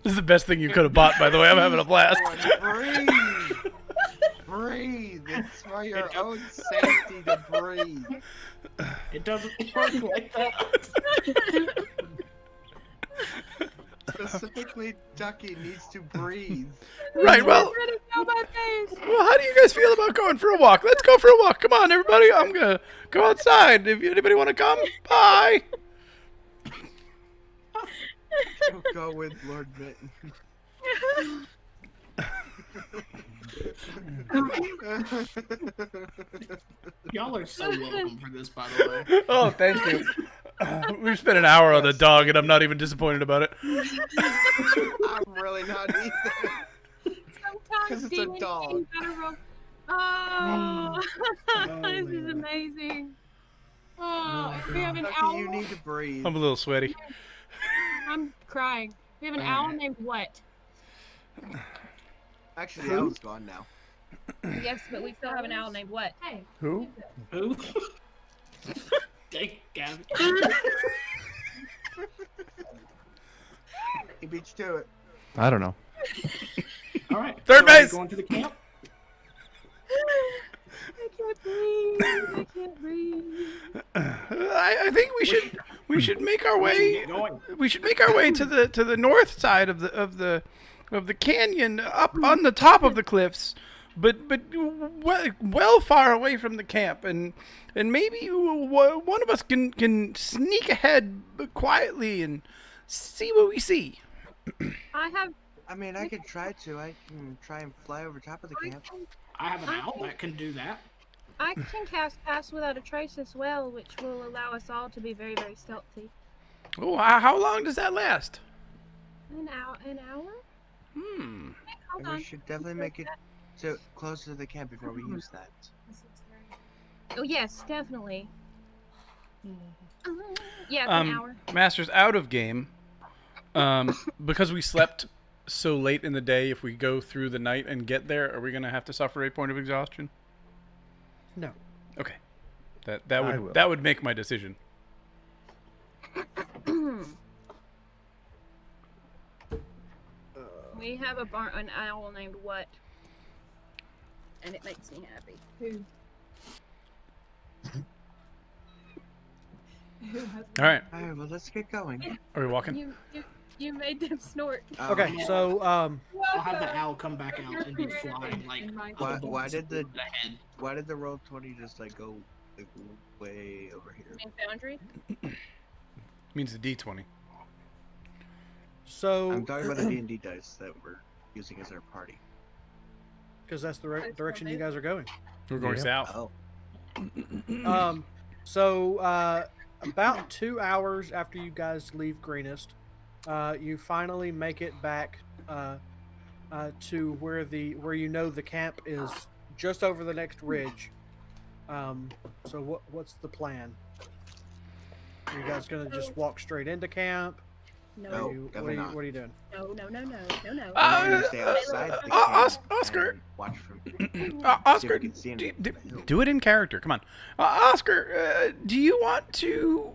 This is the best thing you could have bought, by the way. I'm having a blast. Breathe. Breathe. It's for your own safety to breathe. It doesn't work like that. Specifically, Ducky needs to breathe. Right, well, My face. how do you guys feel about going for a walk? Let's go for a walk. Come on, everybody. I'm going to go outside. If anybody want to come, bye. We'll go with Lord Mitten. Y'all are so welcome for this, by the way. Oh, thank you. We've spent an hour on the dog, and I'm not even disappointed about it. I'm really not either. Sometimes 'Cause it's a D&D dog. gotta roll. Oh, Oh, this is man. amazing. Oh, we have an Ducky, owl. you need to breathe. I'm a little sweaty. I'm crying. We have an owl named what? Actually, the owl's gone now. Yes, but we still have an owl named what? Hey. Who? Who? Dang, Gabby. He beat you to it. I don't know. All right. Third so are we base! Going to the camp. I can't breathe. I can't breathe. I think we should make our way. Get going. We should make our way to the north side of the canyon, up on the top of the cliffs, but well far away from the camp, and maybe one of us can sneak ahead quietly and see what we see. I mean, I could try to. I can try and fly over top of the camp. I have an owl that can do that. I can cast Pass Without a Trace as well, which will allow us all to be very, very stealthy. Oh, how long does that last? An hour? Hmm. And Hold on. we should definitely make it to closer to the camp before we use that. Oh, yes, definitely. Yeah, an hour. Masters, out of game. Because we slept so late in the day, if we go through the night and get there, are we going to have to suffer a point of exhaustion? No. Okay. I will. That would make my decision. We have an owl named what? And it makes me happy. Who? All right. Alright, well, let's get going. Are we walking? You made them snort. Okay, so I'll have the owl come back out and be flying like Why- up above why did the- head. Why did the roll 20 just like go like, way over here? In Foundry? Means the D20. so I'm talking about the D&D dice that we're using as our party. because that's the direction you guys are going. We're going Yeah. south. Oh, So about 2 hours after you guys leave Greenest, you finally make it back to where you know the camp is just over the next ridge. So what's the plan? Are you guys gonna just walk straight into camp? No, No. What are definitely not. what are you doing? no. We're gonna stay outside the camp Oscar. and watch from. Oscar, can see him do it in character. Come on, Oscar. Do you want to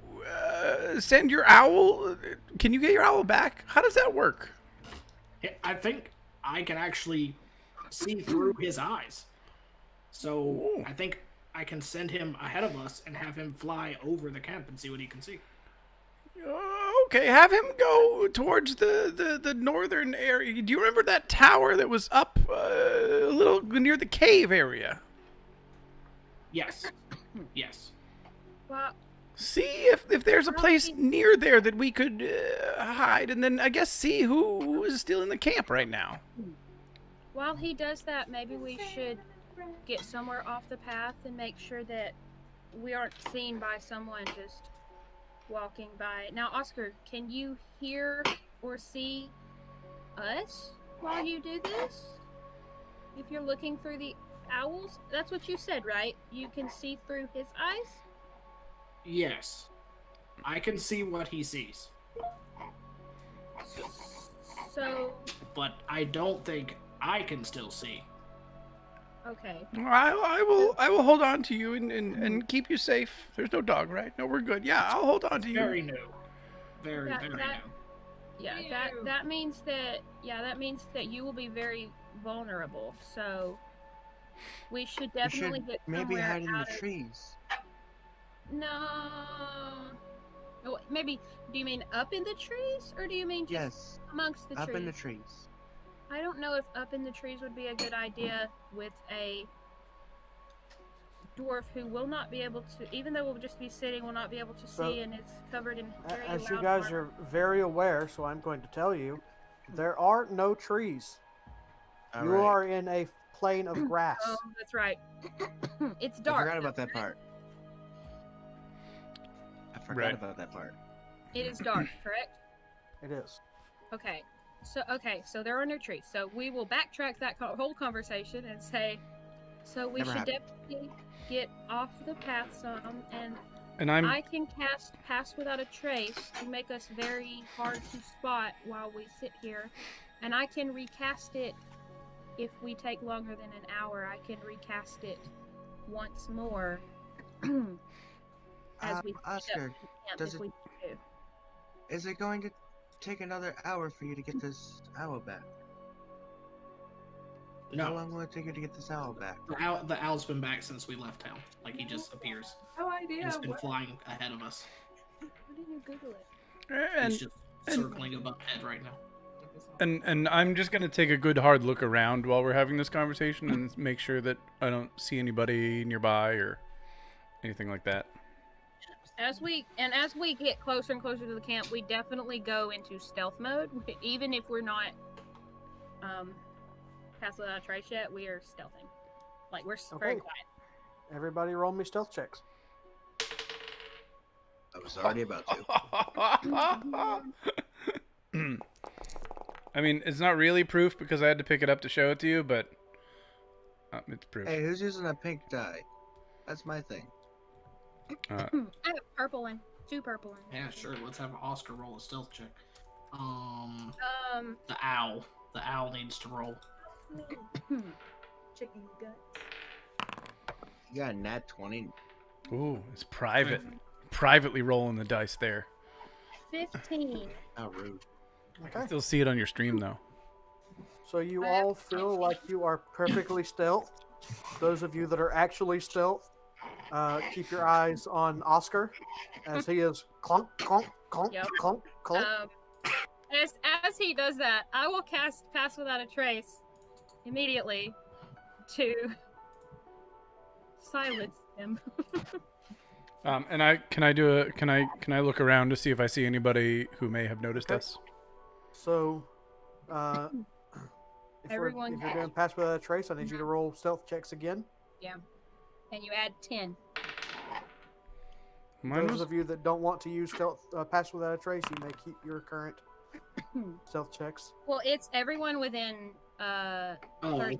send your owl? Can you get your owl back? How does that work? I think I can actually see through his eyes. So Ooh. I think I can send him ahead of us and have him fly over the camp and see what he can see. Okay, have him go towards the northern area. Do you remember that tower that was up a little near the cave area? Yes. Yes. Well, See if there's a place near there that we could hide, and then I guess see who is still in the camp right now. while he does that, maybe we should get somewhere off the path and make sure that we aren't seen by someone just walking by. Now, Oscar, can you hear or see us while you do this? If you're looking through the owls? That's what you said, right? You can see through his eyes? Yes. I can see what he sees. So, But I don't think I can still see. okay. I will hold on to you and keep you safe. There's no dog, right? No, we're good. Yeah, I'll hold on to you. Very new. Very, That- very that- new. Yeah, that means that you will be very vulnerable. So we should We definitely should get maybe somewhere hide in out the of... trees. No. Oh, maybe. Do you mean up in the trees, or do you mean just Yes, amongst the up trees? in the trees. I don't know if up in the trees would be a good idea with a dwarf who will not be able to, even though we'll just be sitting, will not be able to So, see, and it's covered in very As you loud guys armor. are very aware, so I'm going to tell you, there are no trees. All You right. are in a plain of grass. Oh, that's right. It's I dark. forgot about though, that right? part. I forgot Right. about that part. It is dark, correct? It is. Okay. So there are no trees. So we will backtrack that whole conversation and say, so we Never should happened. definitely get off the path some, and And I'm I can cast Pass Without a Trace to make us very hard to spot while we sit here, and I can recast it if we take longer than an hour. I can recast it once more as we finish up Oscar, the camp does if it- we do. is it going to take another hour for you to get this owl back? How No. long will it take you to get this owl back? The owl's been back since we left town. Like, he just appears. No idea. He's been what- flying ahead of us. Why didn't you Google it? and He's just circling above head right now. and I'm just gonna take a good hard look around while we're having this conversation and make sure that I don't see anybody nearby or anything like that. As we get closer and closer to the camp, we definitely go into stealth mode. Even if we're not Pass Without a Trace yet, we are stealthing. Like, we're very Okay. quiet. Everybody roll me stealth checks. I was already about to. I mean, it's not really proof because I had to pick it up to show it to you, but it's proof. Hey, who's using a pink dye? That's my thing. I have a purple one. 2 purple ones. Yeah, sure. Let's have Oscar roll a stealth check. Um, The owl. The owl needs to roll. chicken guts. You got a nat 20. Ooh, it's private. Privately rolling the dice there. 15. How rude. Okay. Still see it on your stream though. So you all feel like you are perfectly stealth. Those of you that are actually stealth, keep your eyes on Oscar as he is clunk, clunk, clunk, Yep. clunk, clunk. As he does that, I will cast Pass Without a Trace immediately to silence him. And can I look around to see if I see anybody who may have noticed Okay. us? So, if you're Everyone- doing Pass Without a Trace, I need you to roll stealth checks again. And you add 10. Mine Those was of you that don't want to use stealth Pass Without a Trace, you may keep your current stealth checks. Well, it's everyone within 30 Oh, of me.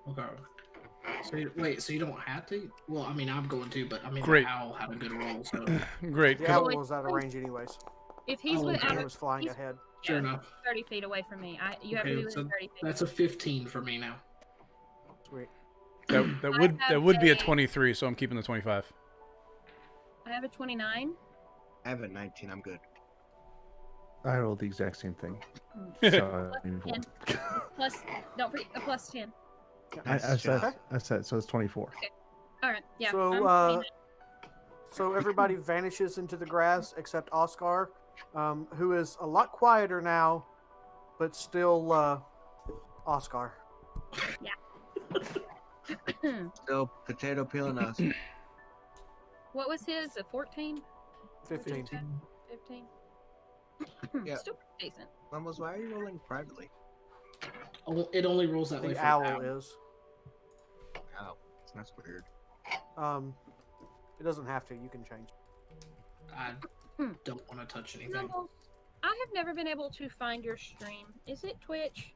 okay. Wait, so you don't have to? Well, I mean, I'm going to, but I mean, Great. the owl had a good roll, so Great. The 'cause- owl was out of range anyways. If he's Oh, without, okay. It was flying he's- ahead. sure yeah, enough. 30 feet away from me. You have to Okay, be within so 30 feet. that's a 15 for me now. Sweet. that would be a 23, so I'm keeping the 25. I have a 29. I have a 19. I'm good. I rolled the exact same thing. Hmm. So, And plus, don't forget a plus 10. I Nice job. said so it's 24. All right, yeah. So, I'm 29. So everybody vanishes into the grass except Oskar, who is a lot quieter now, but still Oskar. Still potato peeling us. What was his? A 14? 15. 15? Yeah. Still pretty decent. Mumbles, why are you rolling privately? Oh, it only rolls that way The for owl is. Oh, that's weird. It doesn't have to. You can change. I don't want to touch anything. Mumbles, I have never been able to find your stream. Is it Twitch?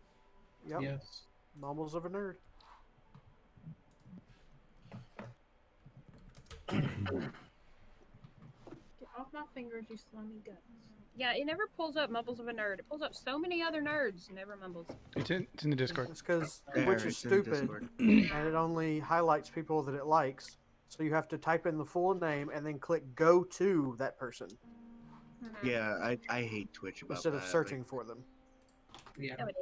Yep. Yes. Mumbles of a nerd. Get off my fingers, you slimy guts. Yeah, it never pulls up Mumbles of a Nerd. It pulls up so many other nerds, never Mumbles. It's in the Discord. It's because There, Twitch is it's in stupid, Discord. and it only highlights people that it likes. So you have to type in the full name and then click go to that person Yeah, I hate Twitch about instead that. of searching for them. Yeah. No, it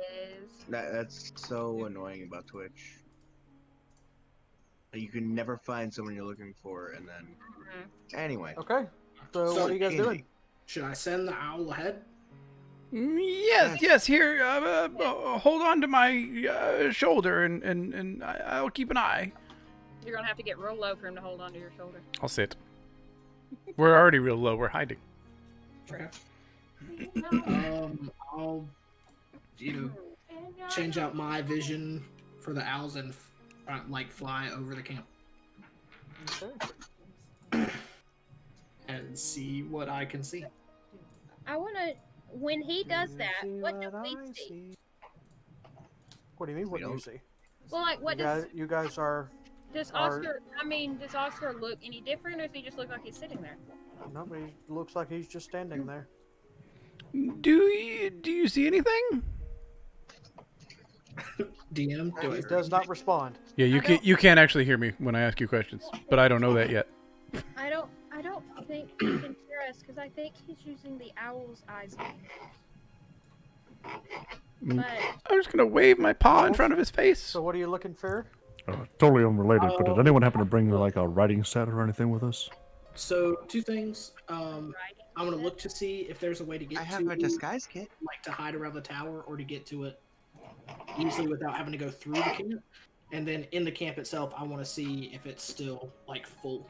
is. That's so annoying about Twitch. You can never find someone you're looking for, and then anyway. Okay. So, So, what are you guys Andy, doing? Should I send the owl ahead? Yes. Here, hold on to my shoulder, and I'll keep an eye. You're gonna have to get real low for him to hold onto your shoulder. I'll sit. We're already real low. We're hiding. Okay. I'll, change out my vision for the owls and like fly over the camp Okay. and see what I can see. I wanna. When he does that, See what do we I see? What do you mean? What We do you don't. see? Well, like, what does You guys are. does Oscar? I mean, does Oscar look any different, or does he just look like he's sitting there? Nobody looks like he's just standing there. Do you see anything? DM, do He I? does not respond. Yeah, you can't actually hear me when I ask you questions, but I don't know that yet. I don't think he can hear us because I think he's using the owl's eyes. Mm. But I'm just gonna wave my paw in front of his face. So what are you looking for? Totally unrelated, but did anyone happen to bring like a writing set or anything with us? So two things. I'm gonna look to see if there's a way to get I to have a disguise kit. like to hide around the tower or to get to it easily without having to go through the camp. And then in the camp itself, I want to see if it's still like full,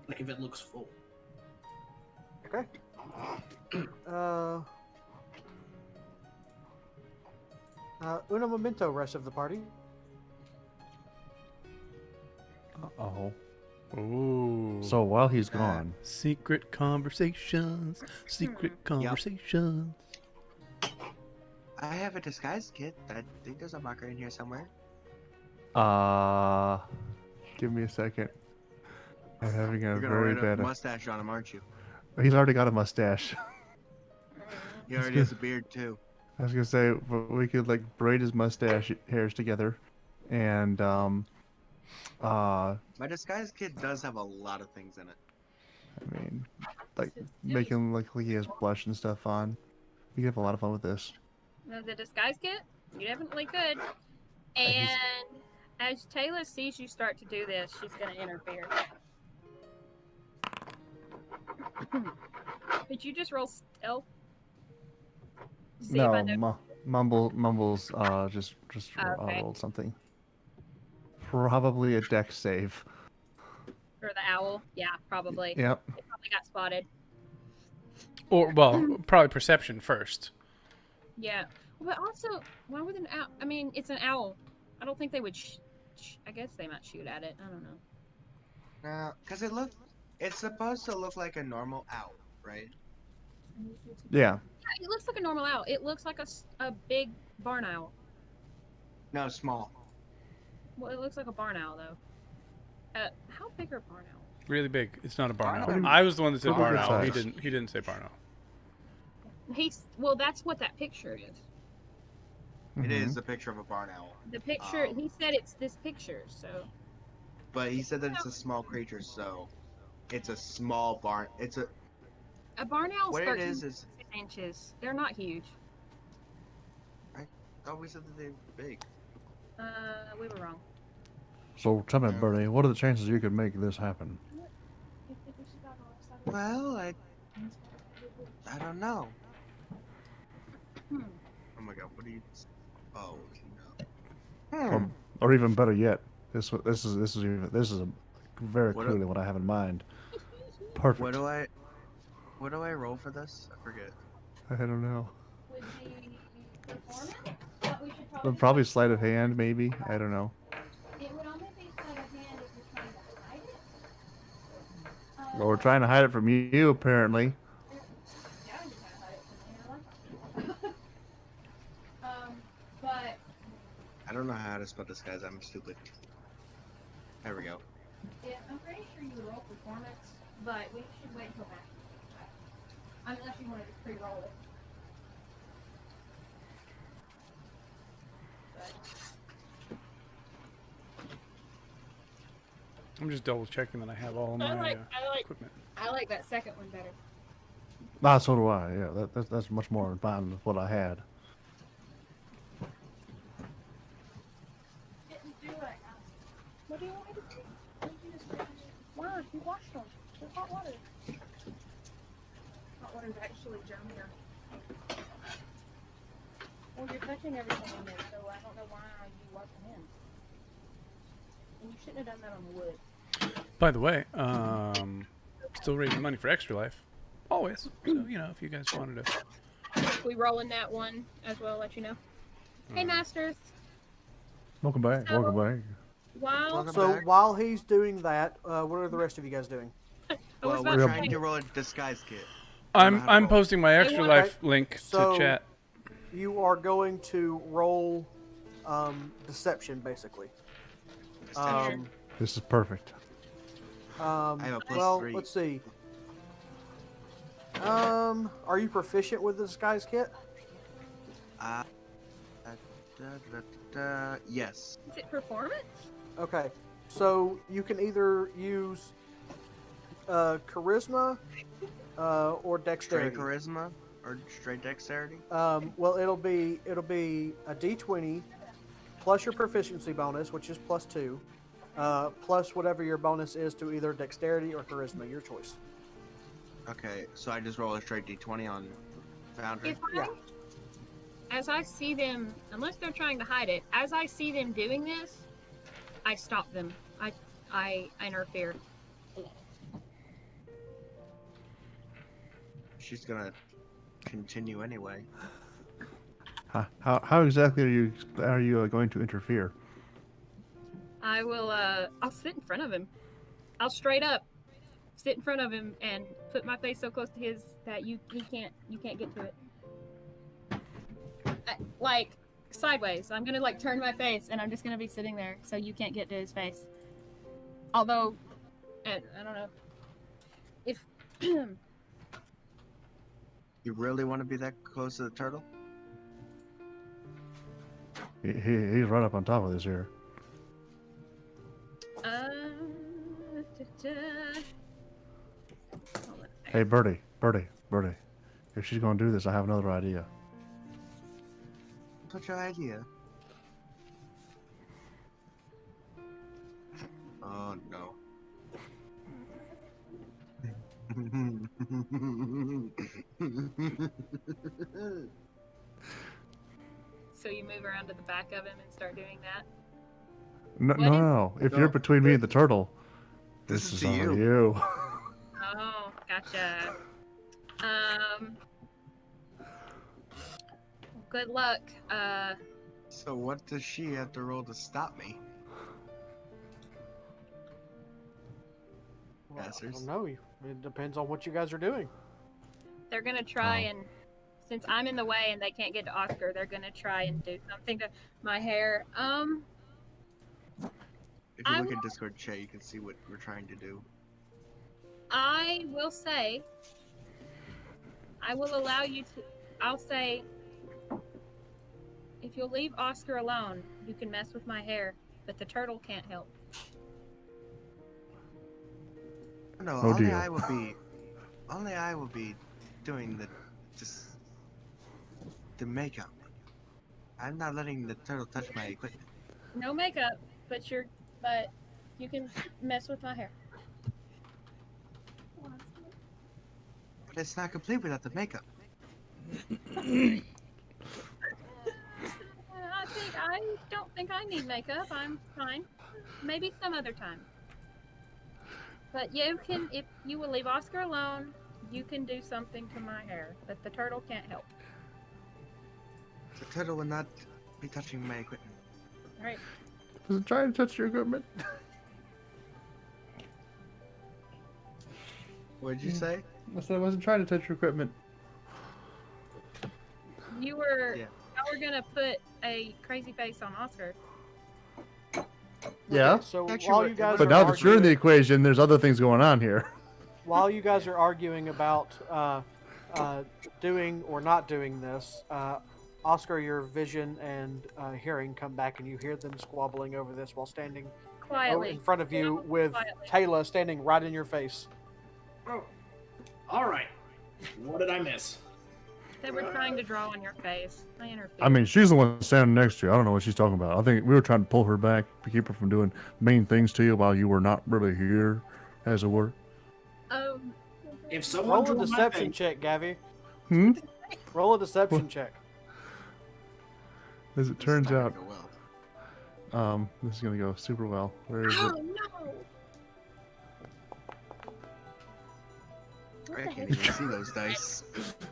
like if it looks full. Okay. Uno momento, rest of the party. Oh. Ooh. So while he's gone, Secret conversations. Secret conversations. I have a disguise kit. I think there's a marker in here somewhere. give me a second. I'm having a You're gonna very write bad. a mustache on him, aren't you? He's already got a mustache. He already has a beard too. I was gonna say, but we could like braid his mustache hairs together, and My disguise kit does have a lot of things in it. I mean, like make him look like he has blush and stuff on. We could have a lot of fun with this. the disguise kit, you definitely could. And as Tela sees you start to do this, she's gonna interfere. Could you just roll stealth? See if I know. Mumbles just Okay. rolled something. Probably a dex save. For the owl, yeah, probably. Yep. It probably got spotted. Or well, probably perception first. Yeah, but also, why would an owl? I mean, it's an owl. I don't think they would. I guess they might shoot at it. I don't know. No, because it's supposed to look like a normal owl, right? Yeah. Yeah, it looks like a normal owl. It looks like a big barn owl. No, small. Well, it looks like a barn owl, though. How big are barn owls? Really big. It's not a barn owl. Pretty- I was the one that said pretty barn good owl. He size. didn't say barn owl. Well, that's what that picture is. It Mhm. is a picture of a barn owl. The picture. He said it's this picture, so. But he said that it's a small creature, so it's a small barn. It's a A barn owl's what it 13 is. inches. They're not huge. Oh, we said that they're big. We were wrong. So tell me, Yeah. Bertie, what are the chances you could make this happen? Well, I don't know. Hmm. Oh my god, what do you? Oh Or, or even better yet, this is very What clearly what I have in mind. Perfect. What do I roll for this? I forget. I don't know. Would the performance? But we should But probably sleight of hand, maybe. I don't know. It would only be sleight of hand if you're trying to hide it. Well, we're trying to hide it from you, apparently. Yeah, I'm just trying to hide it from you. I like that. But I don't know how to spell this, guys. I'm stupid. There we go. yeah, I'm pretty sure you would roll performance, but we should wait until back. Unless you wanted to pre-roll it. But I'm just double checking that I have all of my equipment. I like that second one better. Ah, so do I. Yeah, that's much more in line with what I had. Didn't do it. What do you want me to do? Why? You washed them with hot water. Hot water's actually germier. Well, you're touching everything in there, so I don't know why you wash them in. And you shouldn't have done that on the wood. By the way, still raising money for Extra Life. Always. So, you know, if you guys wanted to. We roll in that one as well, let you know. Hey, Masters. Welcome back. So- Welcome back. While Welcome So back. while he's doing that, what are the rest of you guys doing? I was Well, about we're to trying say, to roll a disguise kit. I'm how to roll. posting my Extra want- Life link So- to chat. You are going to roll deception, basically. Deception. This is perfect. I have a plus well, 3. let's see. Are you proficient with the disguise kit? Yes. is it performance? Okay, so you can either use charisma or Straight dexterity. charisma or straight dexterity. Well, it'll be a d20 plus your proficiency bonus, which is +2, plus whatever your bonus is to either dexterity or charisma, your choice. Okay, so I just roll a straight d20 on Foundry. If Yeah. as I see them, unless they're trying to hide it, as I see them doing this, I stop them. I interfere. She's gonna continue anyway. How exactly are you going to interfere? I will. I'll sit in front of him. I'll straight up sit in front of him and put my face so close to his that you can't get to it. Like sideways. I'm gonna like turn my face and I'm just gonna be sitting there so you can't get to his face. Although, I don't know if. You really want to be that close to the turtle? He's right up on top of this here. Da, da. Hold on a Hey, second. Bertie. If she's going to do this, I have another idea. What's your idea? Oh no. So you move around to the back of him and start doing that. No. If No. you're between me and the turtle, This this is is to on you. you. Oh, gotcha. Good luck. So what does she have to roll to stop me? Well, I Masters. don't know. It depends on what you guys are doing. They're gonna try Oh. and, since I'm in the way and they can't get to Oscar, they're gonna try and do something to my hair. If you I look will- at Discord chat, you can see what we're trying to do. I will say, I will allow you to. I'll say, if you'll leave Oskar alone, you can mess with my hair, but the turtle can't help. No, Oh, only dear. I will be doing the makeup. I'm not letting the turtle touch my equipment. No makeup, but you can mess with my hair. But it's not complete without the makeup. I don't think I need makeup. I'm fine. Maybe some other time. But you can, if you will leave Oskar alone, you can do something to my hair, but the turtle can't help. The turtle will not be touching my equipment. All right. Was it trying to touch your equipment? What did you say? I said I wasn't trying to touch your equipment. You were. Yeah. Now we're gonna put a crazy face on Oskar. Yeah. So Actually, while what- you guys But are now that you're in the arguing, equation, there's other things going on here. while you guys are arguing about doing or not doing this, Oskar, your vision and hearing come back, and you hear them squabbling over this while standing Quietly. in front of you with Quietly. Tela standing right in your face. Oh, all right. What did I miss? They were trying to draw on your face. I interfered. I mean, she's the one standing next to you. I don't know what she's talking about. I think we were trying to pull her back to keep her from doing mean things to you while you were not really here, as it were. If someone Roll a drew my deception face, check, Gavi. Hmm? Roll a deception check. As it This is turns not out, gonna go well. this is gonna go super well. Where is Oh it? no! I can't even see those dice.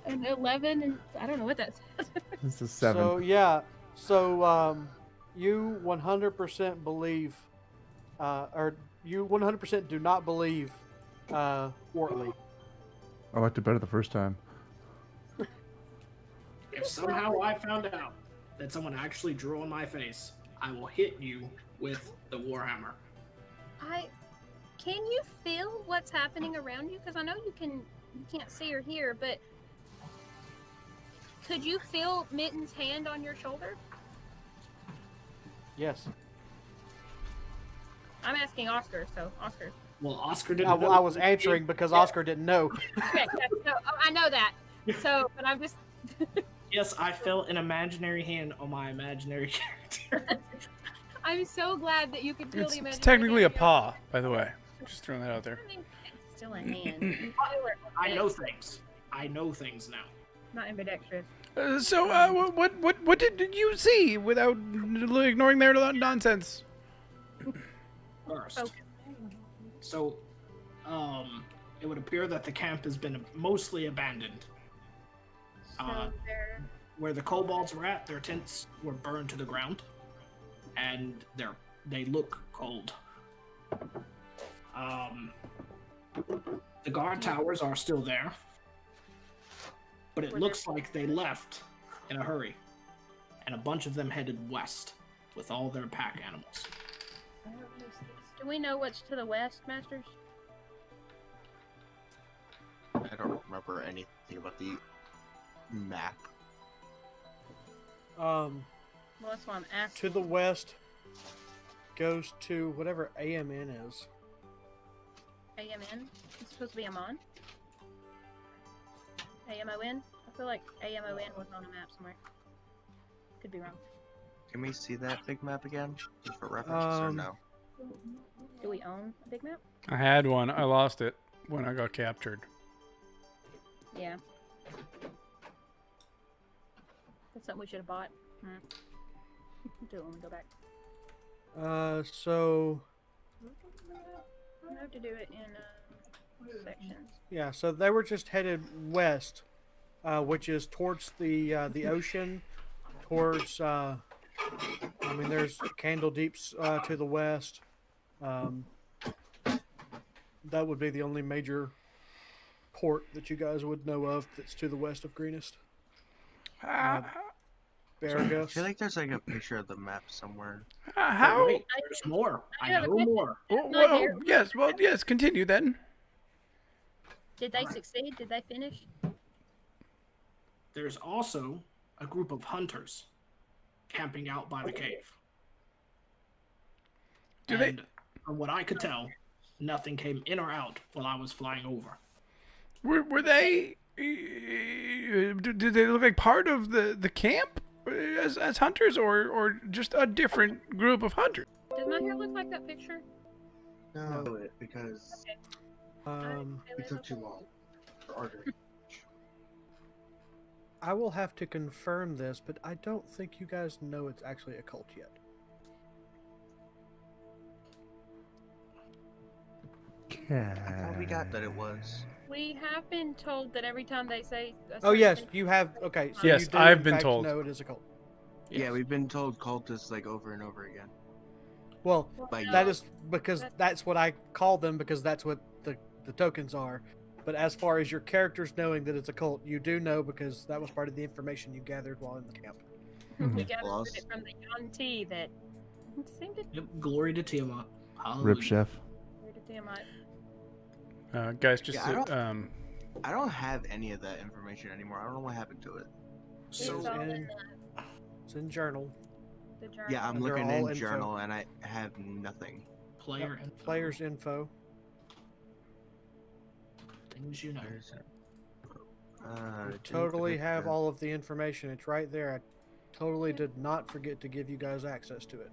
An 11, and I don't know what that says. It's a 7. So yeah, so you 100% believe, or you 100% do not believe Wuortli. I liked it better the first time. if somehow I found out that someone actually drew on my face, I will hit you with the Warhammer. Can you feel what's happening around you? Because I know you can't see or hear, but could you feel Mittens' hand on your shoulder? Yes. I'm asking Oskar, so Oskar. Well, Oskar didn't. I, know I was that. answering because Oskar didn't know. Okay, so, I know that. So, but I'm just. Yes, I felt an imaginary hand on my imaginary character. I'm so glad that you can feel the It's imaginary technically a hand on paw, by the way. Just throwing that out there. your- I mean, it's still a hand. I know things. I know things now. Not ambidextrous. What did you see without ignoring their nonsense? First, Okay. so, it would appear that the camp has been mostly abandoned. So they're. Where the kobolds were at, their tents were burned to the ground, and they look cold. The guard towers are still there, but it Were looks there- like they left in a hurry, and a bunch of them headed west with all their pack animals. Do we know what's to the west, Masters? I don't remember anything about the map. Well, that's why I'm To asking. the west goes to whatever AMN is. AMN? It's supposed to be Amon? AMON? I feel like AMON was on a map somewhere. Could be wrong. Can we see that big map again? Just for references or no? Do we own a big map? I had one. I lost it when I got captured. Yeah. That's something we should have bought. Do it when we go back. So I have to do it in sections. yeah, so they were just headed west, which is towards the ocean, towards. I mean, there's Candle Deeps to the west. That would be the only major port that you guys would know of that's to the west of Greenest. Asparagus. I feel like there's like a picture of the map somewhere. How? Wait, there's more. I I have a know question. more. Well, yes. Well, yes. Continue then. Did they succeed? Did they finish? There's also a group of hunters camping out by the cave. Do they- And from what I could tell, nothing came in or out while I was flying over. Were they? Did they look like part of the camp as hunters, or just a different group of hunters? Does my hair look like that picture? No, because it took too long for Arthur. I will have to confirm this, but I don't think you guys know it's actually a cult yet. I thought we got that it was. We have been told that every time they say. a Oh certain yes, thing- you have. Okay, so Yes, you do, I've in been fact, told. know it is a cult. Yeah, we've been told cultists like over and over again. Well, By that you. is because that's what I call them because that's what the tokens are. But as far as your characters knowing that it's a cult, you do know because that was part of the information you gathered while in the camp. We gathered Well, it from the Yon T that seemed to Yep, glory to Tiamat. Hallelujah. Rip Chef. go to Tiamat. Guys, just Yeah, I don't- um, I don't have any of that information anymore. I don't know what happened to it. So It's all in and- It's in journal. the journal. Yeah, I'm And they're looking all in info. journal and I have nothing. player Yep, and players info. things you know. Where is it? You didn't totally forget have the- all of the information. It's right there. I totally did not forget to give you guys access to it.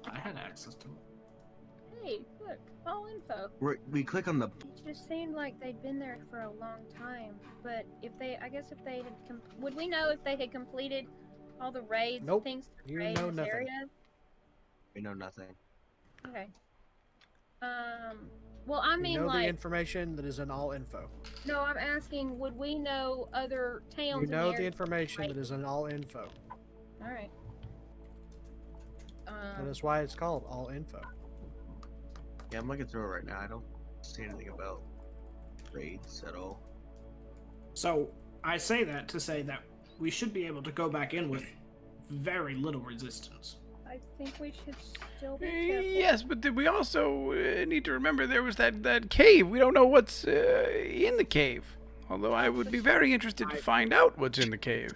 I had access to it. Hey, look, all info. We click on the. It just seemed like they'd been there for a long time. But if they, I guess if they had, would we know if they had completed all the raids, Nope, things to you raid know this nothing. area? We know nothing. Okay. Well, I You mean, know the like, information that is in all info. no, I'm asking, would we know other towns? You know in the the area? information that is in all info. All right. That is why it's called all info. Yeah, I'm looking through it right now. I don't see anything about raids at all. So I say that to say that we should be able to go back in with very little resistance. I think we should still be careful. yes, but we also need to remember there was that cave. We don't know what's in the cave. Although I would be very interested to find out what's in the cave.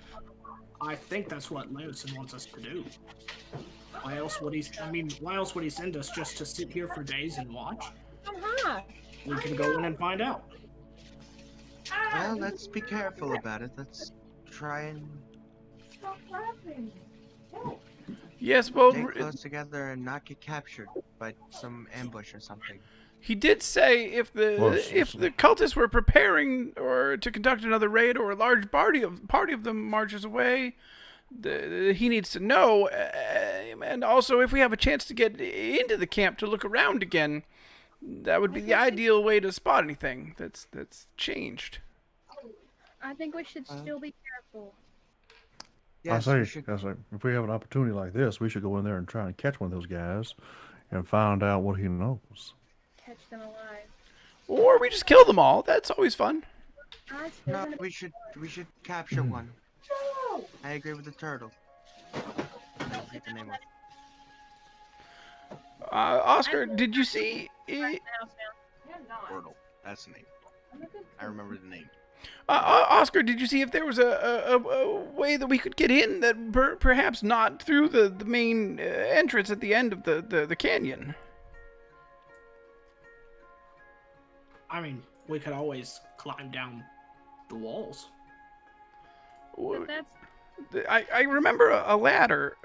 I think that's what Leosin wants us to do. Why else would he? I mean, why else would he send us just to sit here for days and watch? Uh-huh. We can go in and find out. Well, let's be careful about it. Let's try and Yes, well, stay close together and not get captured by some ambush or something. he did say if the cultists were preparing or to conduct another raid or a large party of them marches away, he needs to know. And also, if we have a chance to get into the camp to look around again, that would be the ideal way to spot anything that's changed. I think we should still be careful. Yes, I we say, should. if we have an opportunity like this, we should go in there and try and catch one of those guys and find out what he knows. Catch them alive. Or we just kill them all. That's always fun. I still No, gonna we should capture one. I agree with the turtle. I forget the name of it. Oscar, did you see? the house now. Turtle. That's the name. I remember the name. Oscar, did you see if there was a way that we could get in that perhaps not through the main entrance at the end of the canyon? I mean, we could always climb down the walls. But that's I remember a ladder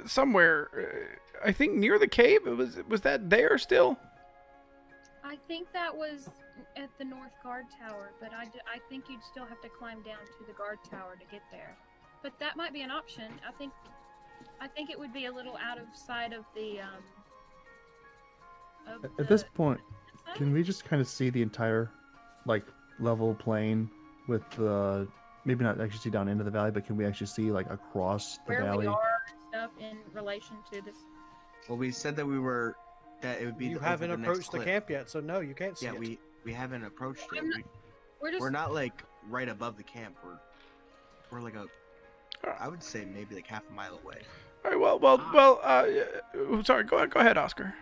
somewhere. I think near the cave. Was that there still? I think that was at the North Guard Tower, but I think you'd still have to climb down to the guard tower to get there. But that might be an option. I think it would be a little out of sight of the At this point, inside. can we just kind of see the entire, like, level plane with the, maybe not actually see down into the valley, but can we actually see, like, across the where valley? we are and stuff in relation to this. Well, we said that that it would be. You over haven't the next approached the clip. camp yet, so no, you can't see Yeah, it. we haven't approached it. I'm not- We're just We're not like right above the camp. We're like a. I would say maybe like half a mile away. All right. Sorry. Go ahead, Oscar.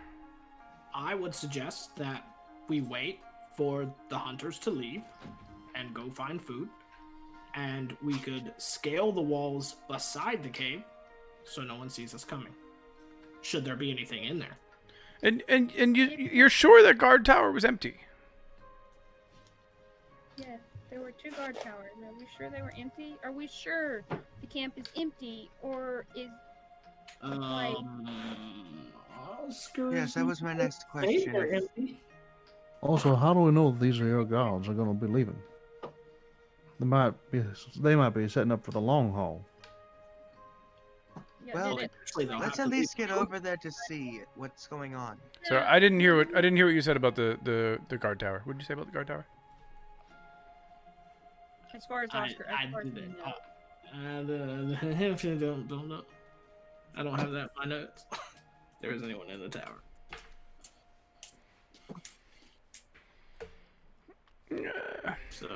I would suggest that we wait for the hunters to leave and go find food, and we could scale the walls beside the cave so no one sees us coming. Should there be anything in there? And you're sure that guard tower was empty? Yeah, there were 2 guard towers. Are we sure they were empty? Are we sure the camp is empty, or is Oscar. Yes, that was my next They were question. empty. Also, how do we know these are your guards are going to be leaving? They might be setting up for the long haul. Yeah, Well, did it- Actually, they'll Let's have at to least leave. get over there to see what's going on. So I didn't hear what you said about the guard tower. What did you say about the guard tower? As far as Oscar, as far as we know. Don't know. I don't have that in my notes. There is anyone in the tower. So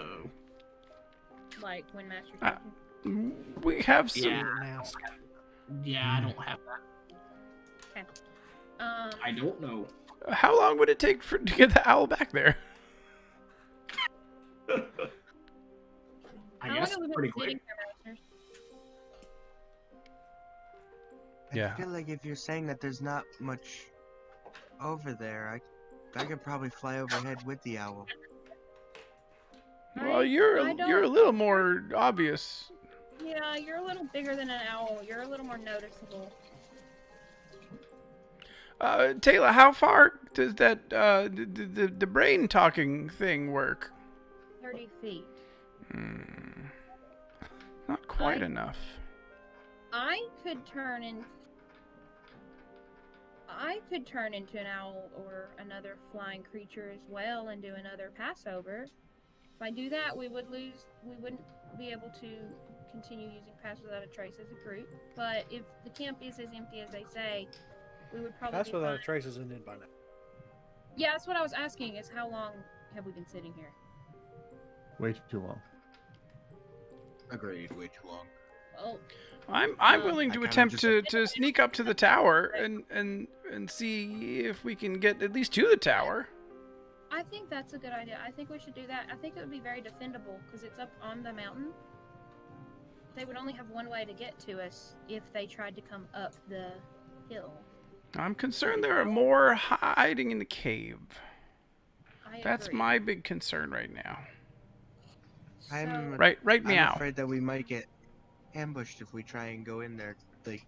Like when Master's talking. We have some. yeah, Mask. yeah, I don't have that. I don't know. How long would it take to get the owl back there? I How guess long have we been pretty sitting quick. here, Masters? Yeah. I feel like if you're saying that there's not much over there, I could probably fly overhead with the owl. Well, I you're a don't- little more obvious. Yeah, you're a little bigger than an owl. You're a little more noticeable. Tela, how far does that the brain talking thing work? 30 feet. Not quite I- enough. I could turn into an owl or another flying creature as well and do another Passover. If I do that, we wouldn't be able to continue using Pass Without a Trace as a group. But if the camp is as empty as they say, we would probably That's be without a fine. trace is ended by now. Yeah, that's what I was asking, is how long have we been sitting here? Way too long. Agreed, way too long. Well, I'm willing I to kinda attempt just- to sneak up to the tower and see if we can get at least to the tower. I think that's a good idea. I think we should do that. I think it would be very defendable because it's up on the mountain. They would only have one way to get to us if they tried to come up the hill. I'm concerned there are more hiding in the cave. I That's agree. my big concern right now. I'm- Right, I'm meow. afraid that we might get ambushed if we try and go in there. Like,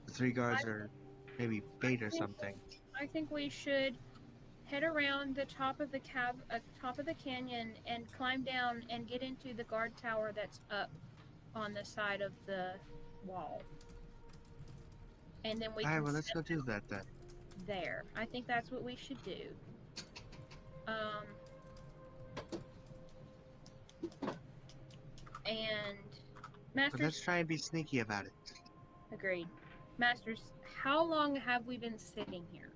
the 3 guards are maybe bait or something. I think we should head around the top of the top of the canyon and climb down and get into the guard tower that's up on the side of the wall. And then we Alright, can well, let's set go do that then. there. I think that's what we should do. And But let's Masters, try and be sneaky about it. agreed. Masters, how long have we been sitting here?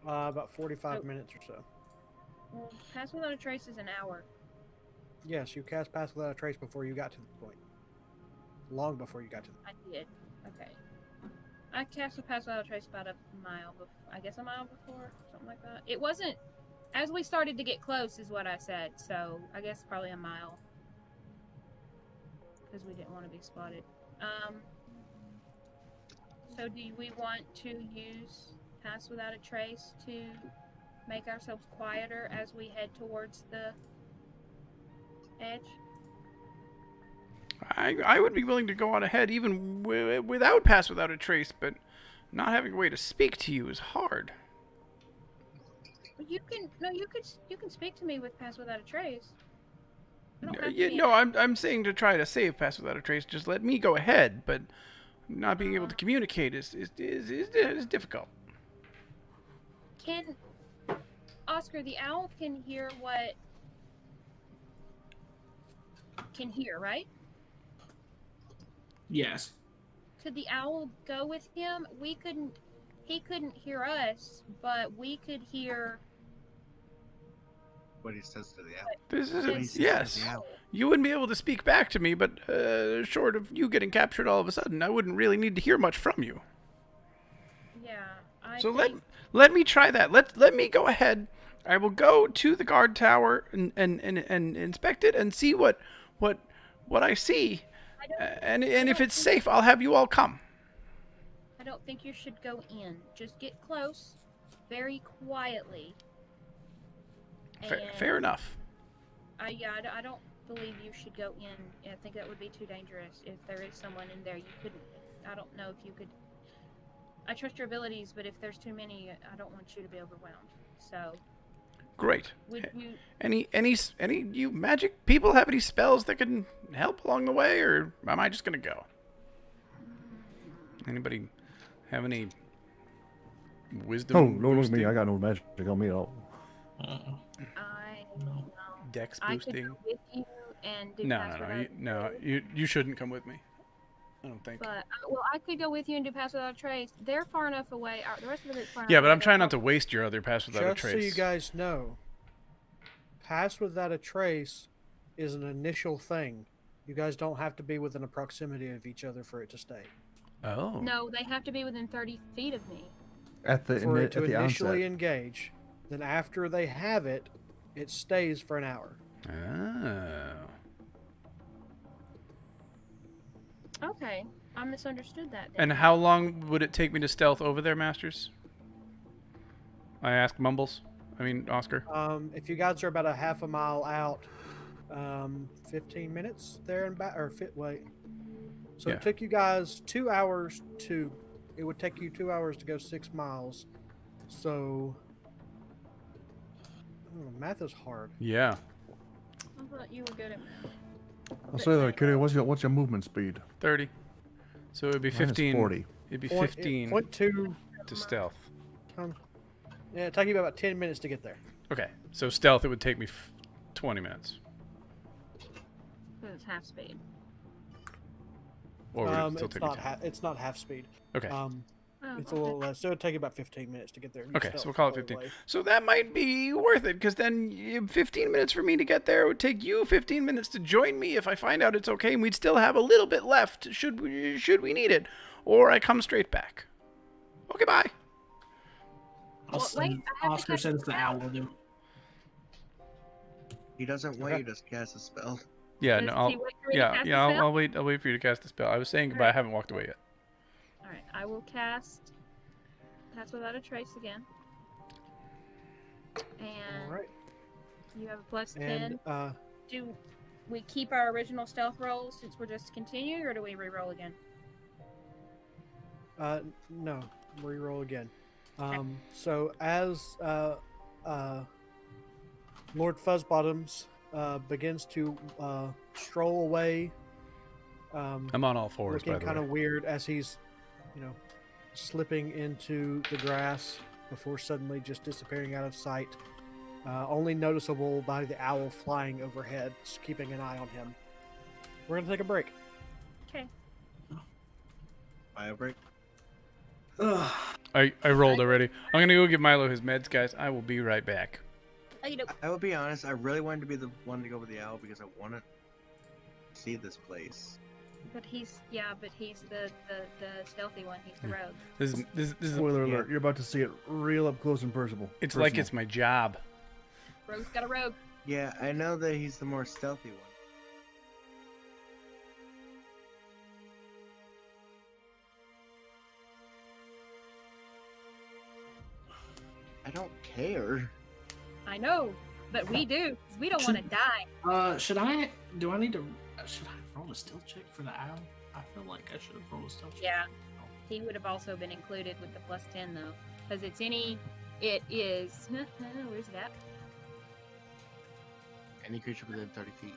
About 45 So- minutes or so. Well, Pass Without a Trace is an hour. Yes, you cast Pass Without a Trace before you got to the point. Long before you got to the I did. Okay. I cast a Pass Without a Trace about a mile I guess a mile before, something like that. It wasn't as we started to get close is what I said, so I guess probably a mile. Because we didn't want to be spotted. So do we want to use Pass Without a Trace to make ourselves quieter as we head towards the edge? I would be willing to go on ahead even without Pass Without a Trace, but not having a way to speak to you is hard. You can speak to me with Pass Without a Trace. I don't have to be- No, I'm saying to try to save Pass Without a Trace. Just let me go ahead, but not being able to communicate is difficult. Can Oscar, the owl can hear what can hear, right? Yes. Could the owl go with him? He couldn't hear us, but we could hear what he says to the owl. This What he is says yes. to the owl. You wouldn't be able to speak back to me, but short of you getting captured all of a sudden, I wouldn't really need to hear much from you. Yeah. So let me try that. Let me go ahead. I will go to the guard tower and inspect it and see what I see. And if it's safe, I'll have you all come. I don't think you should go in. Just get close, very quietly. Fair enough. I don't believe you should go in. I think that would be too dangerous. If there is someone in there, you couldn't. I don't know if you could. I trust your abilities, but if there's too many, I don't want you to be overwhelmed. So. Great. Would you? Any you magic people have any spells that can help along the way, or am I just gonna go? Anybody have any wisdom? Oh, no, look at boosting? me. I got no magic on me at all. Dex I could boosting? go with you and do No, pass without a you shouldn't come with me. I don't think. But I could go with you and do pass without a trace. They're far enough away. The rest of the group's far enough Yeah, but away I'm trying that not to waste your other pass without a Just trace. so you guys know, pass without a trace is an initial thing. You guys don't have to be within a proximity of each other for it to stay. Oh. No, they have to be within 30 feet of me. At the For it at to the initially onset. engage. Then after they have it, it stays for an hour. Oh. Okay, I misunderstood that. Then. And how long would it take me to stealth over there, Masters? I asked Mumbles. Oscar. If you guys are about a half a mile out, 15 minutes there and back, or wait. So Yeah. it took you guys 2 hours to. It would take you 2 hours to go 6 miles. So, math is hard. Yeah. I thought you were good at math. I'll say that, Kitty. What's your movement speed? 30. So it would be Mine is 15. 40. It'd be Point- 15 0.2 to stealth. times. Yeah, it'd take you about 10 minutes to get there. Okay. So stealth, it would take me 20 minutes. Because it's half speed. Or would it still It's take me not 10? it's not half speed. Okay. It's a little less. So it'd take you about 15 minutes to get there. You Okay, stealth so we'll call it the whole 15. way. So that might be worth it, because then 15 minutes for me to get there would take you 15 minutes to join me if I find out it's okay, and we'd still have a little bit left should we need it. Or I come straight back. Okay, bye. Oscar sends the owl with him. He doesn't want you to cast a spell. Yeah, Does no, he I'll, wait for me to yeah, cast yeah, the spell? I'll wait for you to cast the spell. I was saying goodbye, I haven't walked away yet. Alright, I will cast Pass Without a Trace again. And All right. you have a plus 10. And Do we keep our original stealth rolls since we're just continuing, or do we re-roll again? no, re-roll again. So as Lord Fuzzbottoms begins to stroll away, I'm on all fours, by looking the kind way. of weird as he's, slipping into the grass before suddenly just disappearing out of sight. Only noticeable by the owl flying overhead, just keeping an eye on him. We're gonna take a break. Okay. Bio break. Ugh. I rolled already. I'm gonna go give Milo his meds, guys. I will be right back. Oh, you know, I will be honest. I really wanted to be the one to go with the owl because I want to see this place. but he's the stealthy one. He's the Yeah. rogue. This is Spoiler yeah. alert, you're about to see it real up close and personal. it's like it's my job. Rogue's got a rogue. Yeah, I know that he's the more stealthy one. I don't care. I know, but we do. 'Cause we don't want to die. Should I roll a stealth check for the owl? I feel like I should have rolled a stealth check. Yeah. He would have also been included with the plus 10 though, because it is. Where's that? Any creature within 30 feet.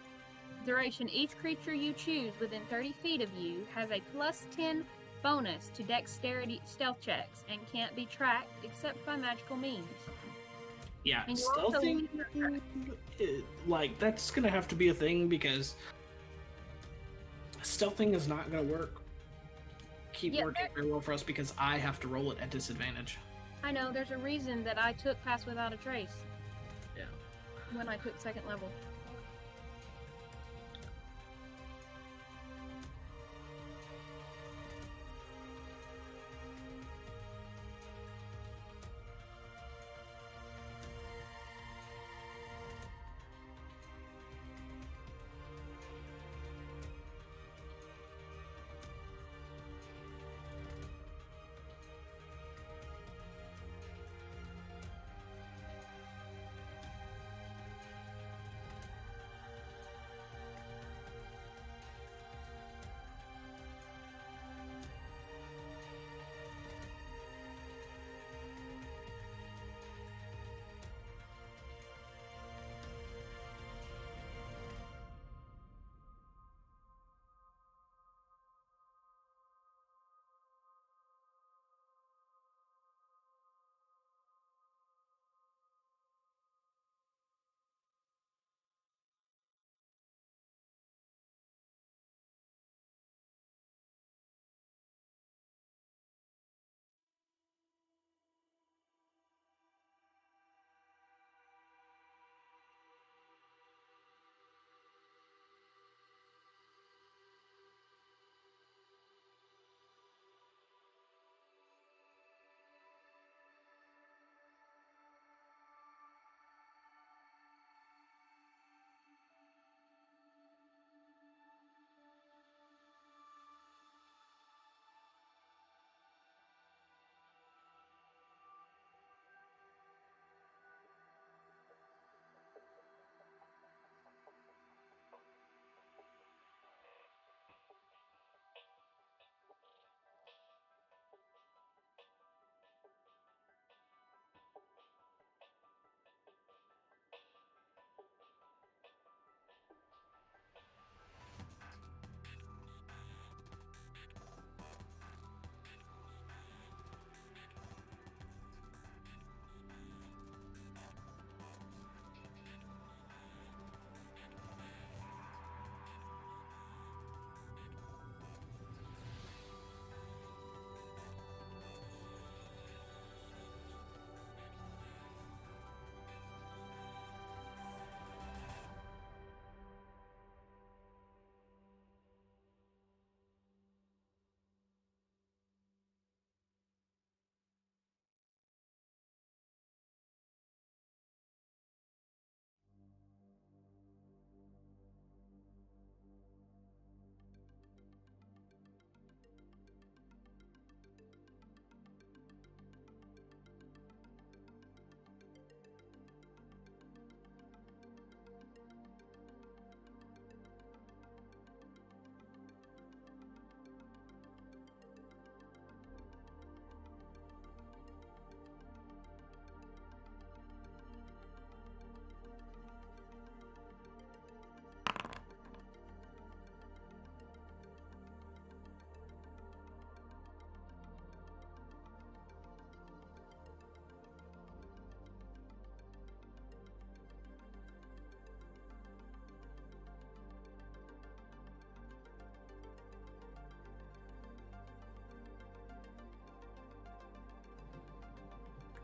Duration: each creature you choose within 30 feet of you has a plus 10 bonus to dexterity stealth checks and can't be tracked except by magical means. Yeah, And you also stealthing, that's gonna have to be a thing because stealthing is not gonna work. Keep Yeah, working very well for us because I have to roll it at disadvantage. I know there's a reason that I took Pass Without a Trace. when I took second level.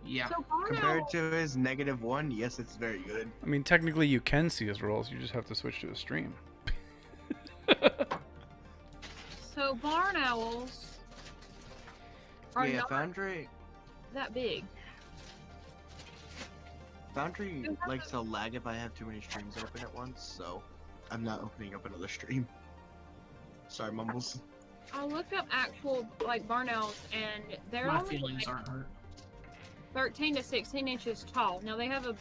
Yeah. So Barno, Compared to his -1, yes, it's very good. I mean, technically you can see his rolls. You just have to switch to a stream. so barn owls are Yeah, not Foundry that big. likes to lag if I have too many streams open at once, so I'm not opening up another stream. Sorry, Mumbles. I looked up actual like barn owls, and they're My only feelings like aren't hurt. 13 to 16 inches tall. Now they have a